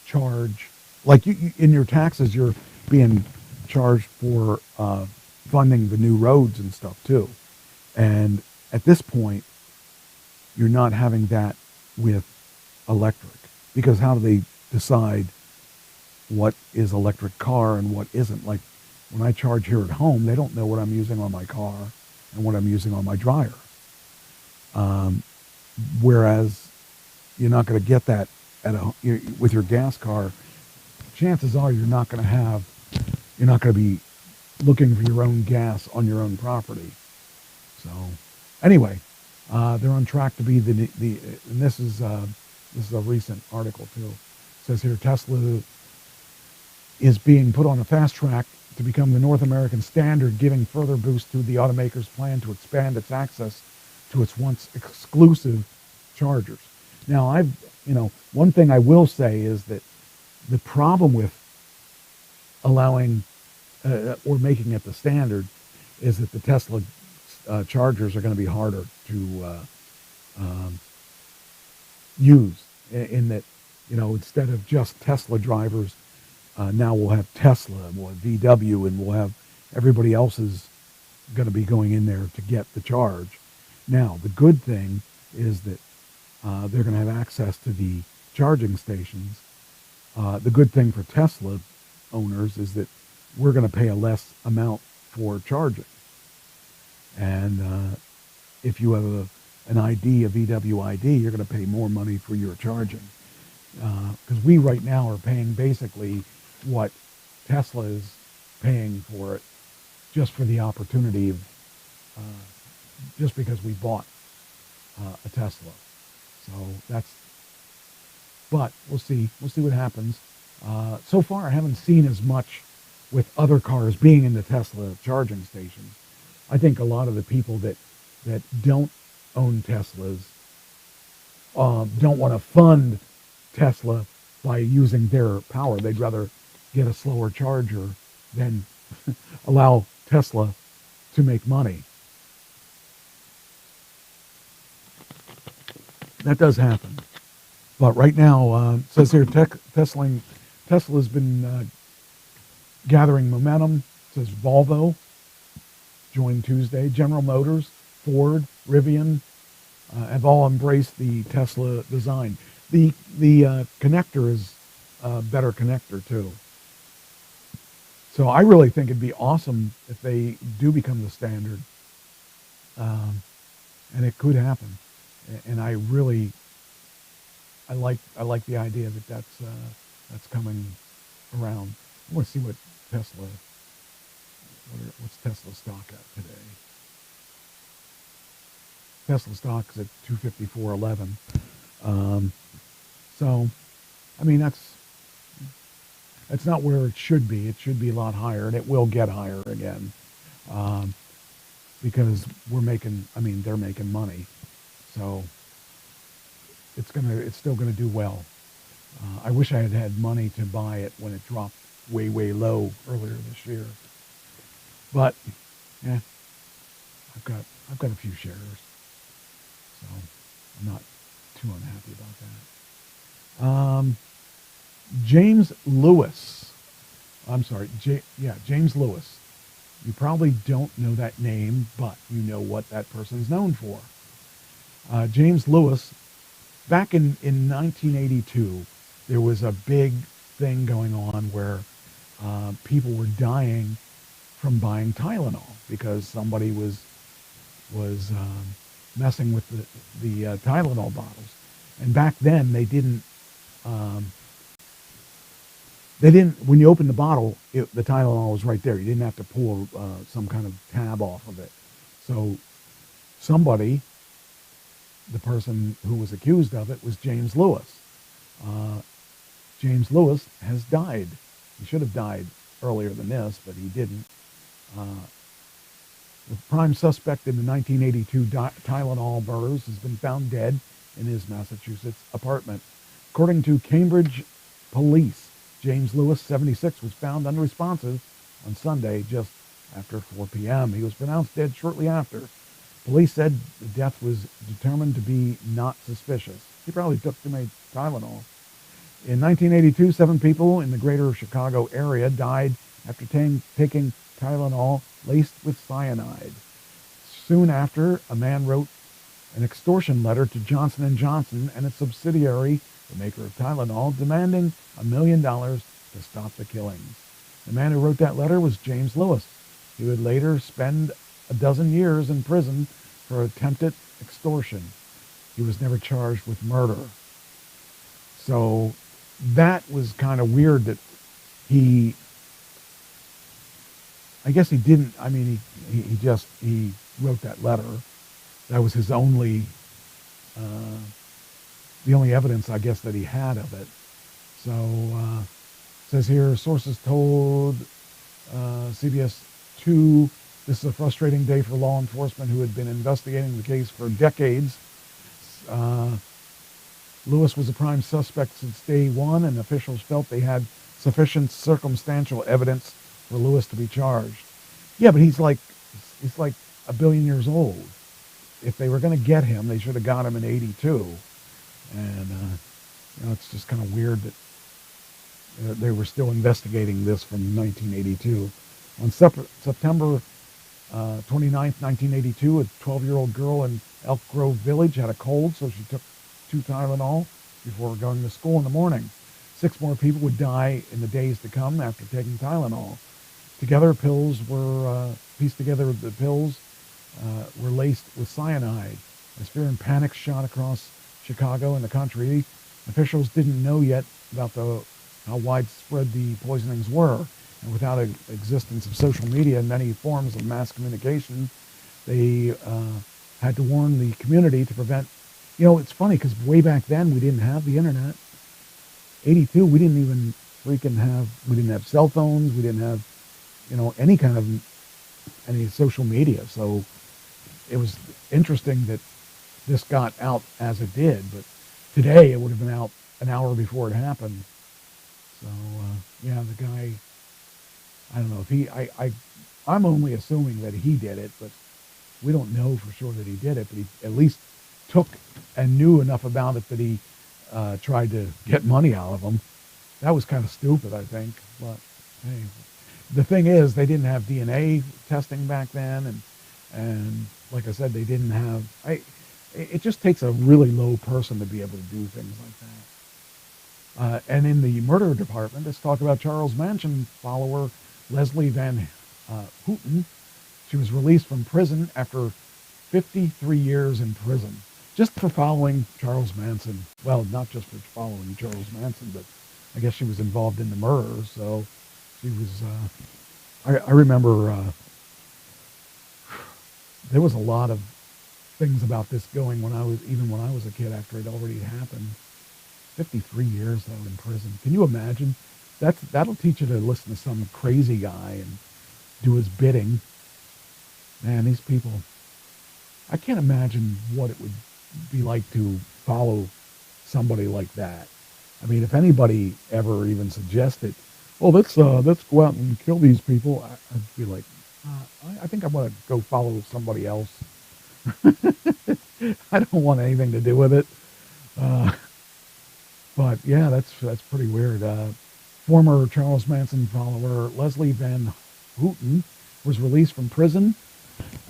charge, like you in your taxes, you're being charged for funding the new roads and stuff too. And at this point, you're not having that with electric, because how do they decide what is electric car and what isn't? Like when I charge here at home, they don't know what I'm using on my car and what I'm using on my dryer. Whereas you're not going to get that with your gas car. Chances are you're not going to be looking for your own gas on your own property. So anyway, they're on track to be and this is a recent article too. It says here, Tesla is being put on a fast track to become the North American standard, giving further boost to the automaker's plan to expand its access to its once exclusive chargers. Now, one thing I will say is that the problem with allowing or making it the standard is that the Tesla chargers are going to be harder to use, in that, instead of just Tesla drivers, now we'll have Tesla, we'll have VW, and we'll have everybody else is going to be going in there to get the charge. Now, the good thing is that they're going to have access to the charging stations. The good thing for Tesla owners is that we're going to pay a less amount for charging. And if you have an ID, a VW ID, you're going to pay more money for your charging. Because we right now are paying basically what Tesla is paying for it, just for the opportunity of, just because we bought a Tesla. So but we'll see what happens. So far I haven't seen as much with other cars being in the Tesla charging stations. I think a lot of the people that don't own Teslas don't want to fund Tesla by using their power. They'd rather get a slower charger than allow Tesla to make money. That does happen. But right now, it says here, Tesla's been gathering momentum. It says Volvo joined Tuesday. General Motors, Ford, Rivian have all embraced the Tesla design. The connector is a better connector too. So I really think it'd be awesome if they do become the standard, and it could happen. And I like the idea that that's coming around. I want to see what's Tesla stock at today. Tesla stock is at 254.11. So, I mean, that's not where it should be. It should be a lot higher, and it will get higher again. because they're making money. So it's still gonna do well. I wish I had had money to buy it when it dropped way, way low earlier this year. But, yeah, I've got a few shares, so I'm not too unhappy about that. James Lewis. I'm sorry, James Lewis. You probably don't know that name, but you know what that person's known for. James Lewis, back in 1982, there was a big thing going on where people were dying from buying Tylenol because somebody was messing with the Tylenol bottles. And back then they didn't when you opened the bottle, the Tylenol was right there. You didn't have to pull some kind of tab off of it. So somebody, the person who was accused of it was James Lewis. James Lewis has died. He should have died earlier than this, but he didn't. The prime suspect in the 1982 Tylenol murders has been found dead in his Massachusetts apartment. According to Cambridge police, James Lewis, 76, was found unresponsive on Sunday just after 4 p.m. He was pronounced dead shortly after. Police said the death was determined to be not suspicious. He probably took too many Tylenol. In 1982, 7 people in the greater Chicago area died after taking Tylenol laced with cyanide. Soon after, a man wrote an extortion letter to Johnson & Johnson and its subsidiary, the maker of Tylenol, demanding $1 million to stop the killings. The man who wrote that letter was James Lewis. He would later spend 12 years in prison for attempted extortion. He was never charged with murder. So that was kind of weird that I guess he didn't, he wrote that letter. That was his only, the only evidence, I guess, that he had of it. So, it says here, sources told CBS 2, this is a frustrating day for law enforcement who had been investigating the case for decades. Lewis was a prime suspect since day one, and officials felt they had sufficient circumstantial evidence for Lewis to be charged. Yeah, but he's like a billion years old. If they were going to get him, they should have got him in 82. And, it's just kind of weird that they were still investigating this from 1982. On September 29th, 1982, a 12-year-old girl in Elk Grove Village had a cold, so she took 2 Tylenol before going to school in the morning. 6 more people would die in the days to come after taking Tylenol. Pieced together the pills were laced with cyanide. As fear and panic shot across Chicago and the country, officials didn't know yet about how widespread the poisonings were. And without the existence of social media and many forms of mass communication, they had to warn the community to prevent. It's funny because way back then we didn't have the internet. 82, we didn't have cell phones. We didn't have, any social media. So it was interesting that this got out as it did. But today it would have been out an hour before it happened. So, the guy, I don't know if I'm only assuming that he did it, but we don't know for sure that he did it, but he at least took and knew enough about it that he tried to get money out of them. That was kind of stupid, I think. But hey, the thing is, they didn't have DNA testing back then, and like I said, they didn't have. It just takes a really low person to be able to do things like that. And in the murder department, let's talk about Charles Manson follower Leslie Van Houten. She was released from prison after 53 years in prison, just for following Charles Manson. Well, not just for following Charles Manson, but I guess she was involved in the murder. So she was, I remember there was a lot of things about this going when I was a kid after it already happened. 53 years though in prison. Can you imagine? That'll teach you to listen to some crazy guy and do his bidding. Man, these people, I can't imagine what it would be like to follow somebody like that. I mean, if anybody ever even suggested, "Oh, let's go out and kill these people," I'd be like, I think I want to go follow somebody else. I don't want anything to do with it. Uh, but yeah, that's pretty weird. Former Charles Manson follower Leslie Van Houten was released from prison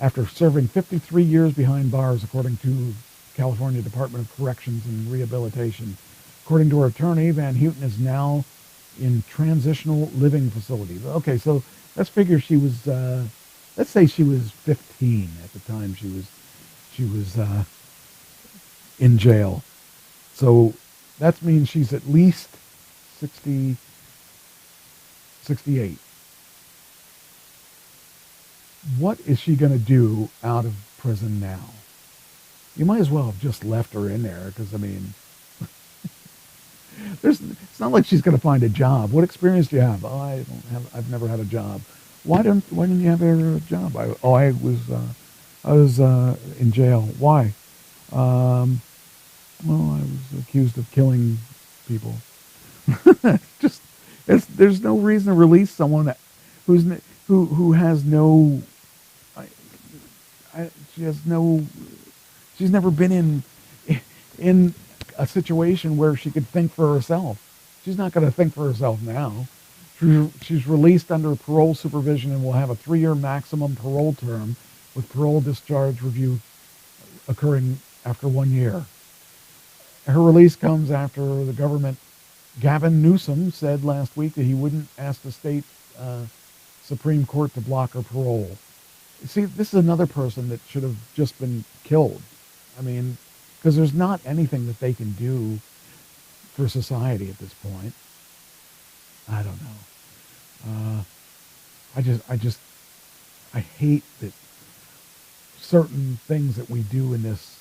after serving 53 years behind bars, according to California Department of Corrections and Rehabilitation. According to her attorney, Van Houten is now in transitional living facility. Okay, so let's figure she was, let's say she was 15 at the time she was in jail. So that means she's at least 60, 68. What is she going to do out of prison now? You might as well have just left her in there, because I mean, it's not like she's going to find a job. What experience do you have? Oh, I've never had a job. Why didn't you have a job? I was in jail. Why? Well, I was accused of killing people. Just there's no reason to release someone who has no. She has no. She's never been in a situation where she could think for herself. She's not going to think for herself now. She's released under parole supervision and will have a 3-year maximum parole term, with parole discharge review occurring after 1 year. Her release comes after the government, Gavin Newsom, said last week that he wouldn't ask the state Supreme Court to block her parole. See, this is another person that should have just been killed. I mean, because there's not anything that they can do for society at this point. I don't know. I hate that certain things that we do in this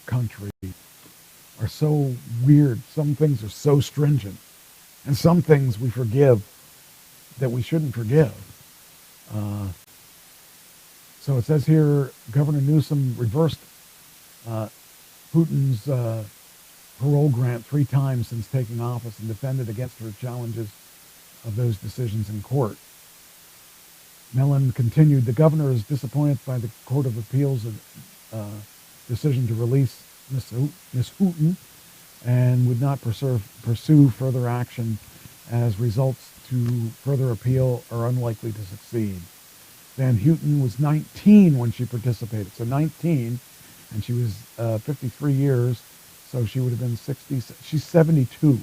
country are so weird. Some things are so stringent, and some things we forgive that we shouldn't forgive. So it says here, Governor Newsom reversed Putin's parole grant 3 times since taking office and defended against her challenges of those decisions in court. Mellon continued, the governor is disappointed by the Court of Appeals' decision to release Ms. Houten and would not pursue further action, as results to further appeal are unlikely to succeed. Van Houten was 19 when she participated, so 19, and she was 53 years, so she would have been 60. She's 72.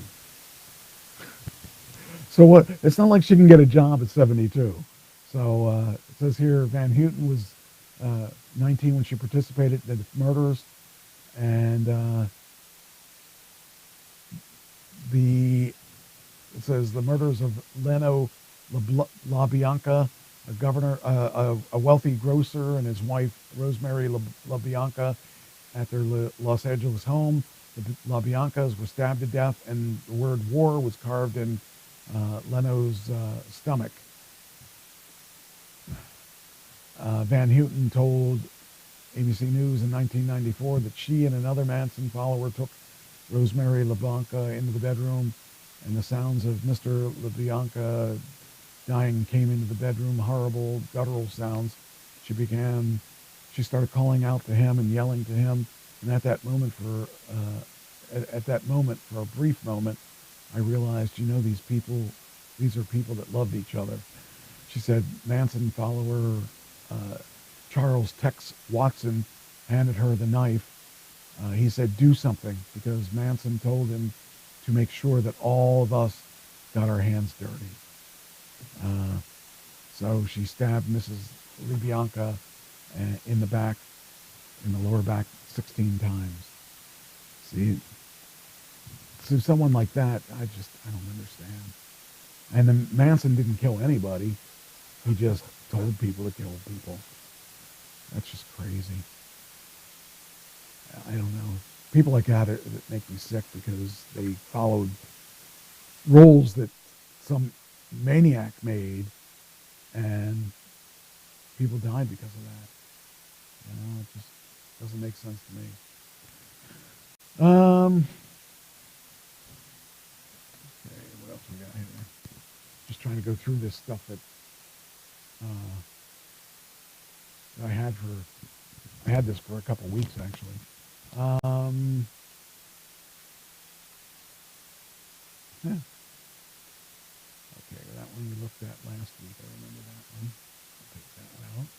So what? It's not like she can get a job at 72. So it says here, Van Houten was 19 when she participated in the murders, and it says the murders of Leno LaBianca, a wealthy grocer, and his wife Rosemary LaBianca at their Los Angeles home. The LaBiancas were stabbed to death, and the word war was carved in Leno's stomach. Van Houten told ABC News in 1994 that she and another Manson follower took Rosemary LaBianca into the bedroom, and the sounds of Mr. LaBianca dying came into the bedroom, horrible guttural sounds. She started calling out to him and yelling to him, and at that moment, for a brief moment, I realized, these are people that loved each other. She said Manson follower Charles Tex Watson handed her the knife. He said, do something, because Manson told him to make sure that all of us got our hands dirty. So she stabbed Mrs. LaBianca in the lower back 16 times. See, so someone like that, I don't understand. And then Manson didn't kill anybody. He just told people to kill people. That's just crazy. I don't know. People like that make me sick, because they followed rules that some maniac made, and people died because of that. It just doesn't make sense to me. Okay, what else we got here? Just trying to go through this stuff that I had this for a couple weeks actually. Yeah. Okay, that one we looked at last week. I remember that one. I'll take that one out.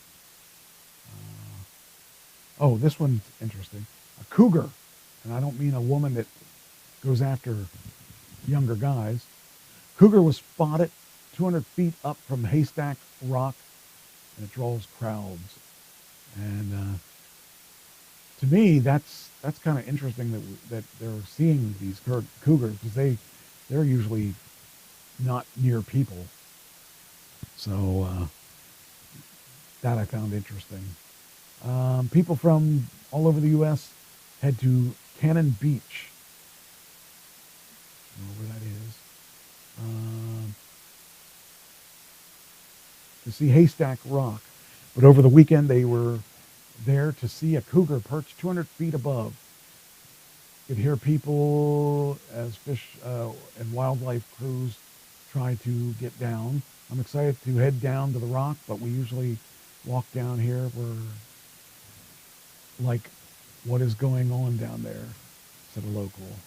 Oh, this one's interesting. A cougar, and I don't mean a woman that goes after younger guys. Cougar was spotted 200 feet up from Haystack Rock, and it draws crowds. And to me, that's kind of interesting that they're seeing these cougars, because they're usually not near people. So that I found interesting. People from all over the U.S. head to Cannon Beach. I don't know where that is. To see Haystack Rock. But over the weekend, they were there to see a cougar perched 200 feet above. You could hear people as fish and wildlife crews try to get down. I'm excited to head down to the rock, but we usually walk down here. We're like, what is going on down there? Said a local.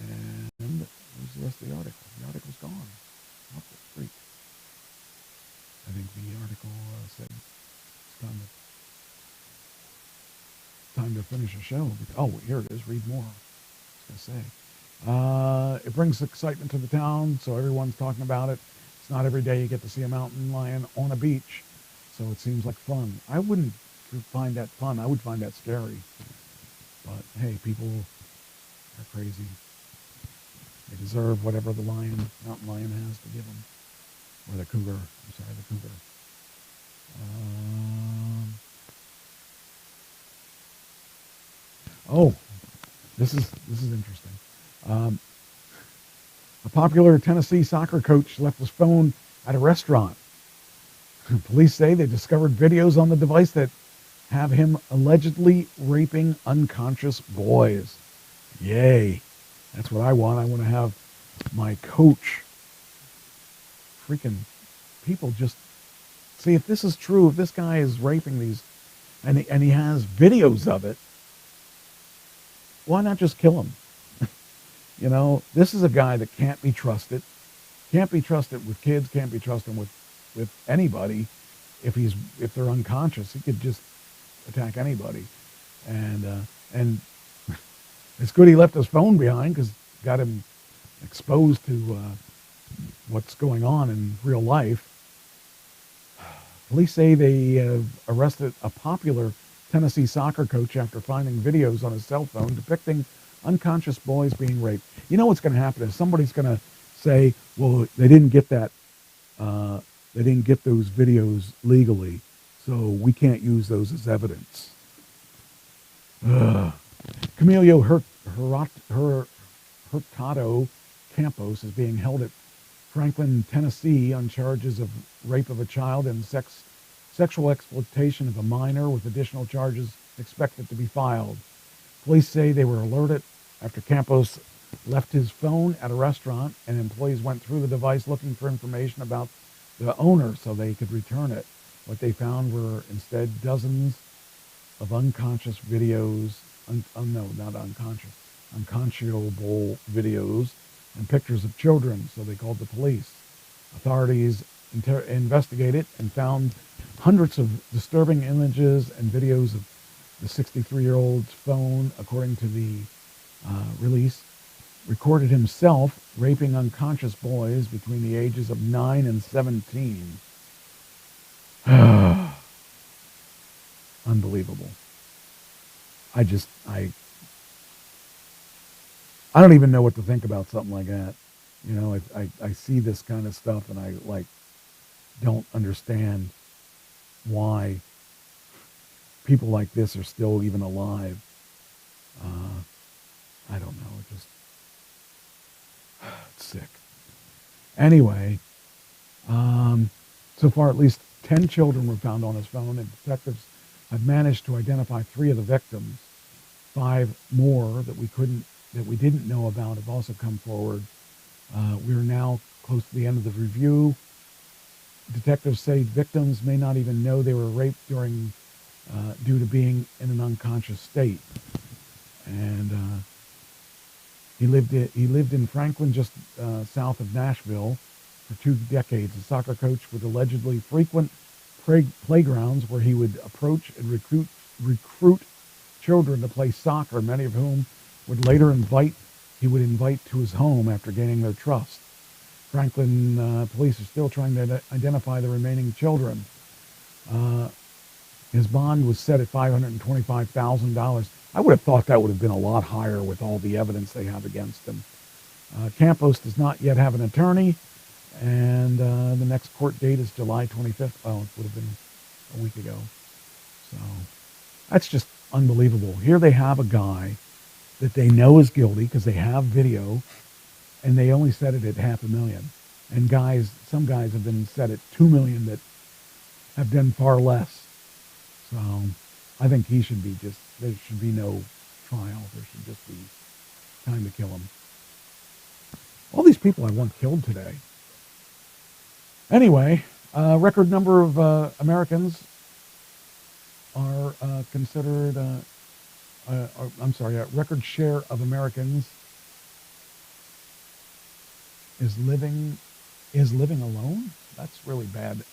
And where's the rest of the article? The article's gone. What the freak? I think the article said it's time to finish the show. Oh, here it is. Read more. I was going to say. It brings excitement to the town, so everyone's talking about it. It's not every day you get to see a mountain lion on a beach, so it seems like fun. I wouldn't find that fun. I would find that scary. But hey, people are crazy. They deserve whatever the mountain lion has to give them. Or the cougar. I'm sorry, the cougar. Oh, this is interesting. A popular Tennessee soccer coach left his phone at a restaurant. Police say they discovered videos on the device that have him allegedly raping unconscious boys. Yay. That's what I want. I want to have my coach. Freaking people just see if this is true, if this guy is raping these and he has videos of it, why not just kill him? You know, this is a guy that can't be trusted. Can't be trusted with kids, can't be trusted with anybody. If they're unconscious, he could just attack anybody. And it's good he left his phone behind, because got him exposed to what's going on in real life. Police say they arrested a popular Tennessee soccer coach after finding videos on his cell phone depicting unconscious boys being raped. You know what's going to happen is somebody's going to say, well, they didn't get that, they didn't get those videos legally, so we can't use those as evidence. Camilo Hurtado Campos is being held at Franklin, Tennessee on charges of rape of a child and sexual exploitation of a minor, with additional charges expected to be filed. Police say they were alerted after Campos left his phone at a restaurant, and employees went through the device looking for information about the owner so they could return it. What they found were instead dozens of unconscious videos, unconscionable videos and pictures of children, so they called the police. Authorities investigated and found hundreds of disturbing images and videos of the 63-year-old's phone. According to the release, recorded himself raping unconscious boys between the ages of 9 and 17. Unbelievable. I don't even know what to think about something like that. You know, I see this kind of stuff and I don't understand why people like this are still even alive. I don't know. It's sick. Anyway, so far at least 10 children were found on his phone, and detectives I've managed to identify 3 of the victims. 5 more that we didn't know about have also come forward. We are now close to the end of the review. Detectives say victims may not even know they were raped due to being in an unconscious state. And he lived in Franklin, just south of Nashville, for 2 decades. A soccer coach would allegedly frequent playgrounds where he would approach and recruit children to play soccer, many of whom he would invite to his home after gaining their trust. Franklin police are still trying to identify the remaining children. His bond was set at $525,000. I would have thought that would have been a lot higher with all the evidence they have against him. Campos does not yet have an attorney, and the next court date is July 25th. Oh, it would have been a week ago. So that's just unbelievable. Here they have a guy that they know is guilty because they have video, and they only set it at $500,000. And some guys have been set at $2 million that have done far less. So I think there should be no trial. There should just be time to kill him. All these people I want killed today. Anyway, record number of Americans are considered, a record share of Americans is living alone. That's really bad.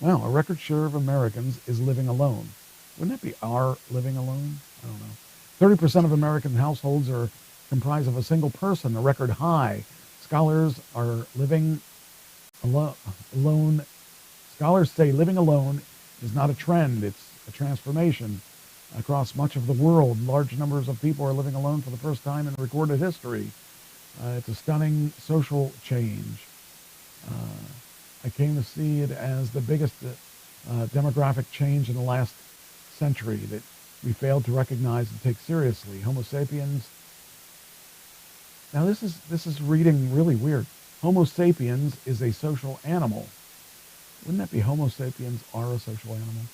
A record share of Americans is living alone. Wouldn't that be our living alone? I don't know. 30% of American households are comprised of a single person, a record high. Scholars are living alone. Scholars say living alone is not a trend, it's a transformation. Across much of the world, large numbers of people are living alone for the first time in recorded history. It's a stunning social change. I came to see it as the biggest demographic change in the last century that we failed to recognize and take seriously. Homo sapiens. Now this is reading really weird. Homo sapiens is a social animal. Wouldn't that be Homo sapiens are a social animal?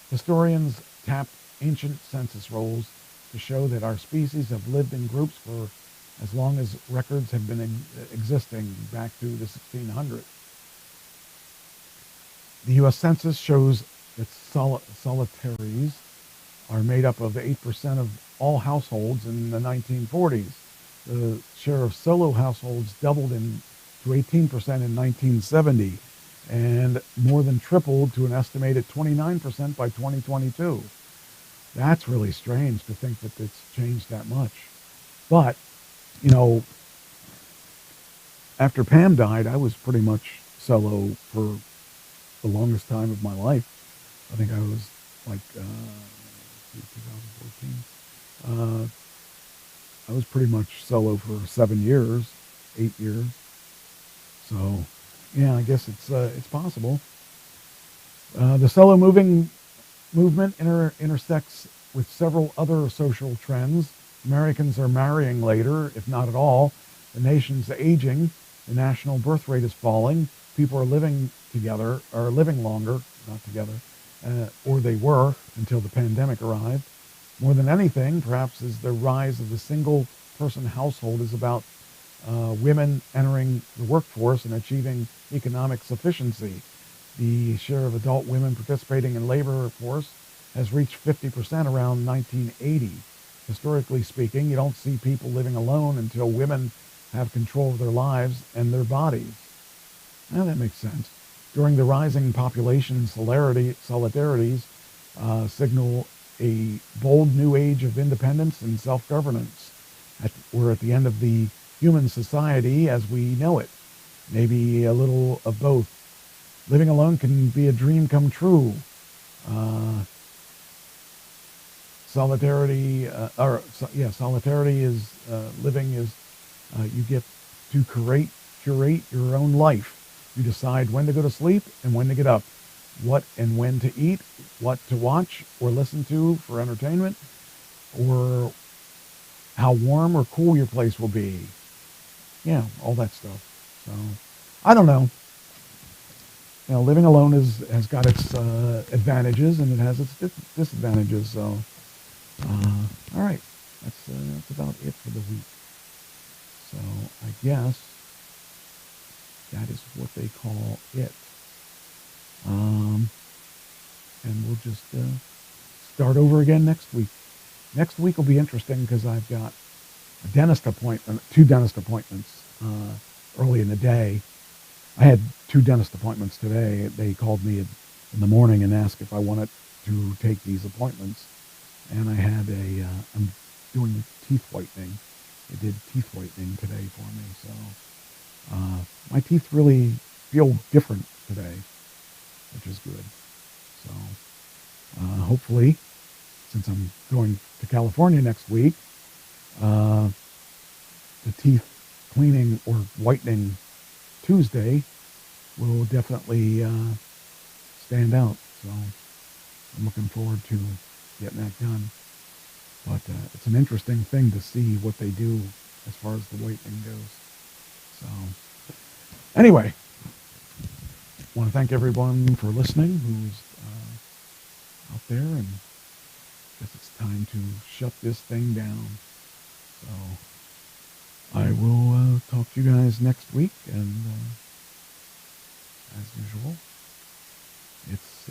Historians tapped ancient census rolls to show that our species have lived in groups for as long as records have been existing back to the 1600s. The U.S. Census shows that solitaries are made up of 8% of all households in the 1940s. The share of solo households doubled to 18% in 1970 and more than tripled to an estimated 29% by 2022. That's really strange to think that it's changed that much. But, after Pam died, I was pretty much solo for the longest time of my life. I think I was like 2014. I was pretty much solo for 7 years, 8 years. So, yeah, I guess it's possible. The solo movement intersects with several other social trends. Americans are marrying later, if not at all. The nation's aging. The national birth rate is falling. People are living longer, not together, or they were until the pandemic arrived. More than anything, perhaps, is the rise of the single-person household is about women entering the workforce and achieving economic sufficiency. The share of adult women participating in labor force has reached 50% around 1980. Historically speaking, you don't see people living alone until women have control of their lives and their bodies. Now that makes sense. During the rising population, solidarities signal a bold new age of independence and self-governance. We're at the end of the human society as we know it. Maybe a little of both. Living alone can be a dream come true. Solidarity is living is you get to curate your own life. You decide when to go to sleep and when to get up, what and when to eat, what to watch or listen to for entertainment, or how warm or cool your place will be. Yeah, all that stuff. So, I don't know. living alone has got its advantages and it has its disadvantages. So, all right, that's about it for the week. So I guess that is what they call it. And we'll just start over again next week. Next week will be interesting because I've got a dentist appointment, 2 dentist appointments early in the day. I had 2 dentist appointments today. They called me in the morning and asked if I wanted to take these appointments. And I had I'm doing teeth whitening. They did teeth whitening today for me. So my teeth really feel different today, which is good. So hopefully, since I'm going to California next week, the teeth cleaning or whitening Tuesday will definitely stand out. So I'm looking forward to getting that done. But it's an interesting thing to see what they do as far as the whitening goes. So anyway, I want to thank everyone for listening who's out there, and I guess it's time to shut this thing down. So I will talk to you guys next week, and as usual, it's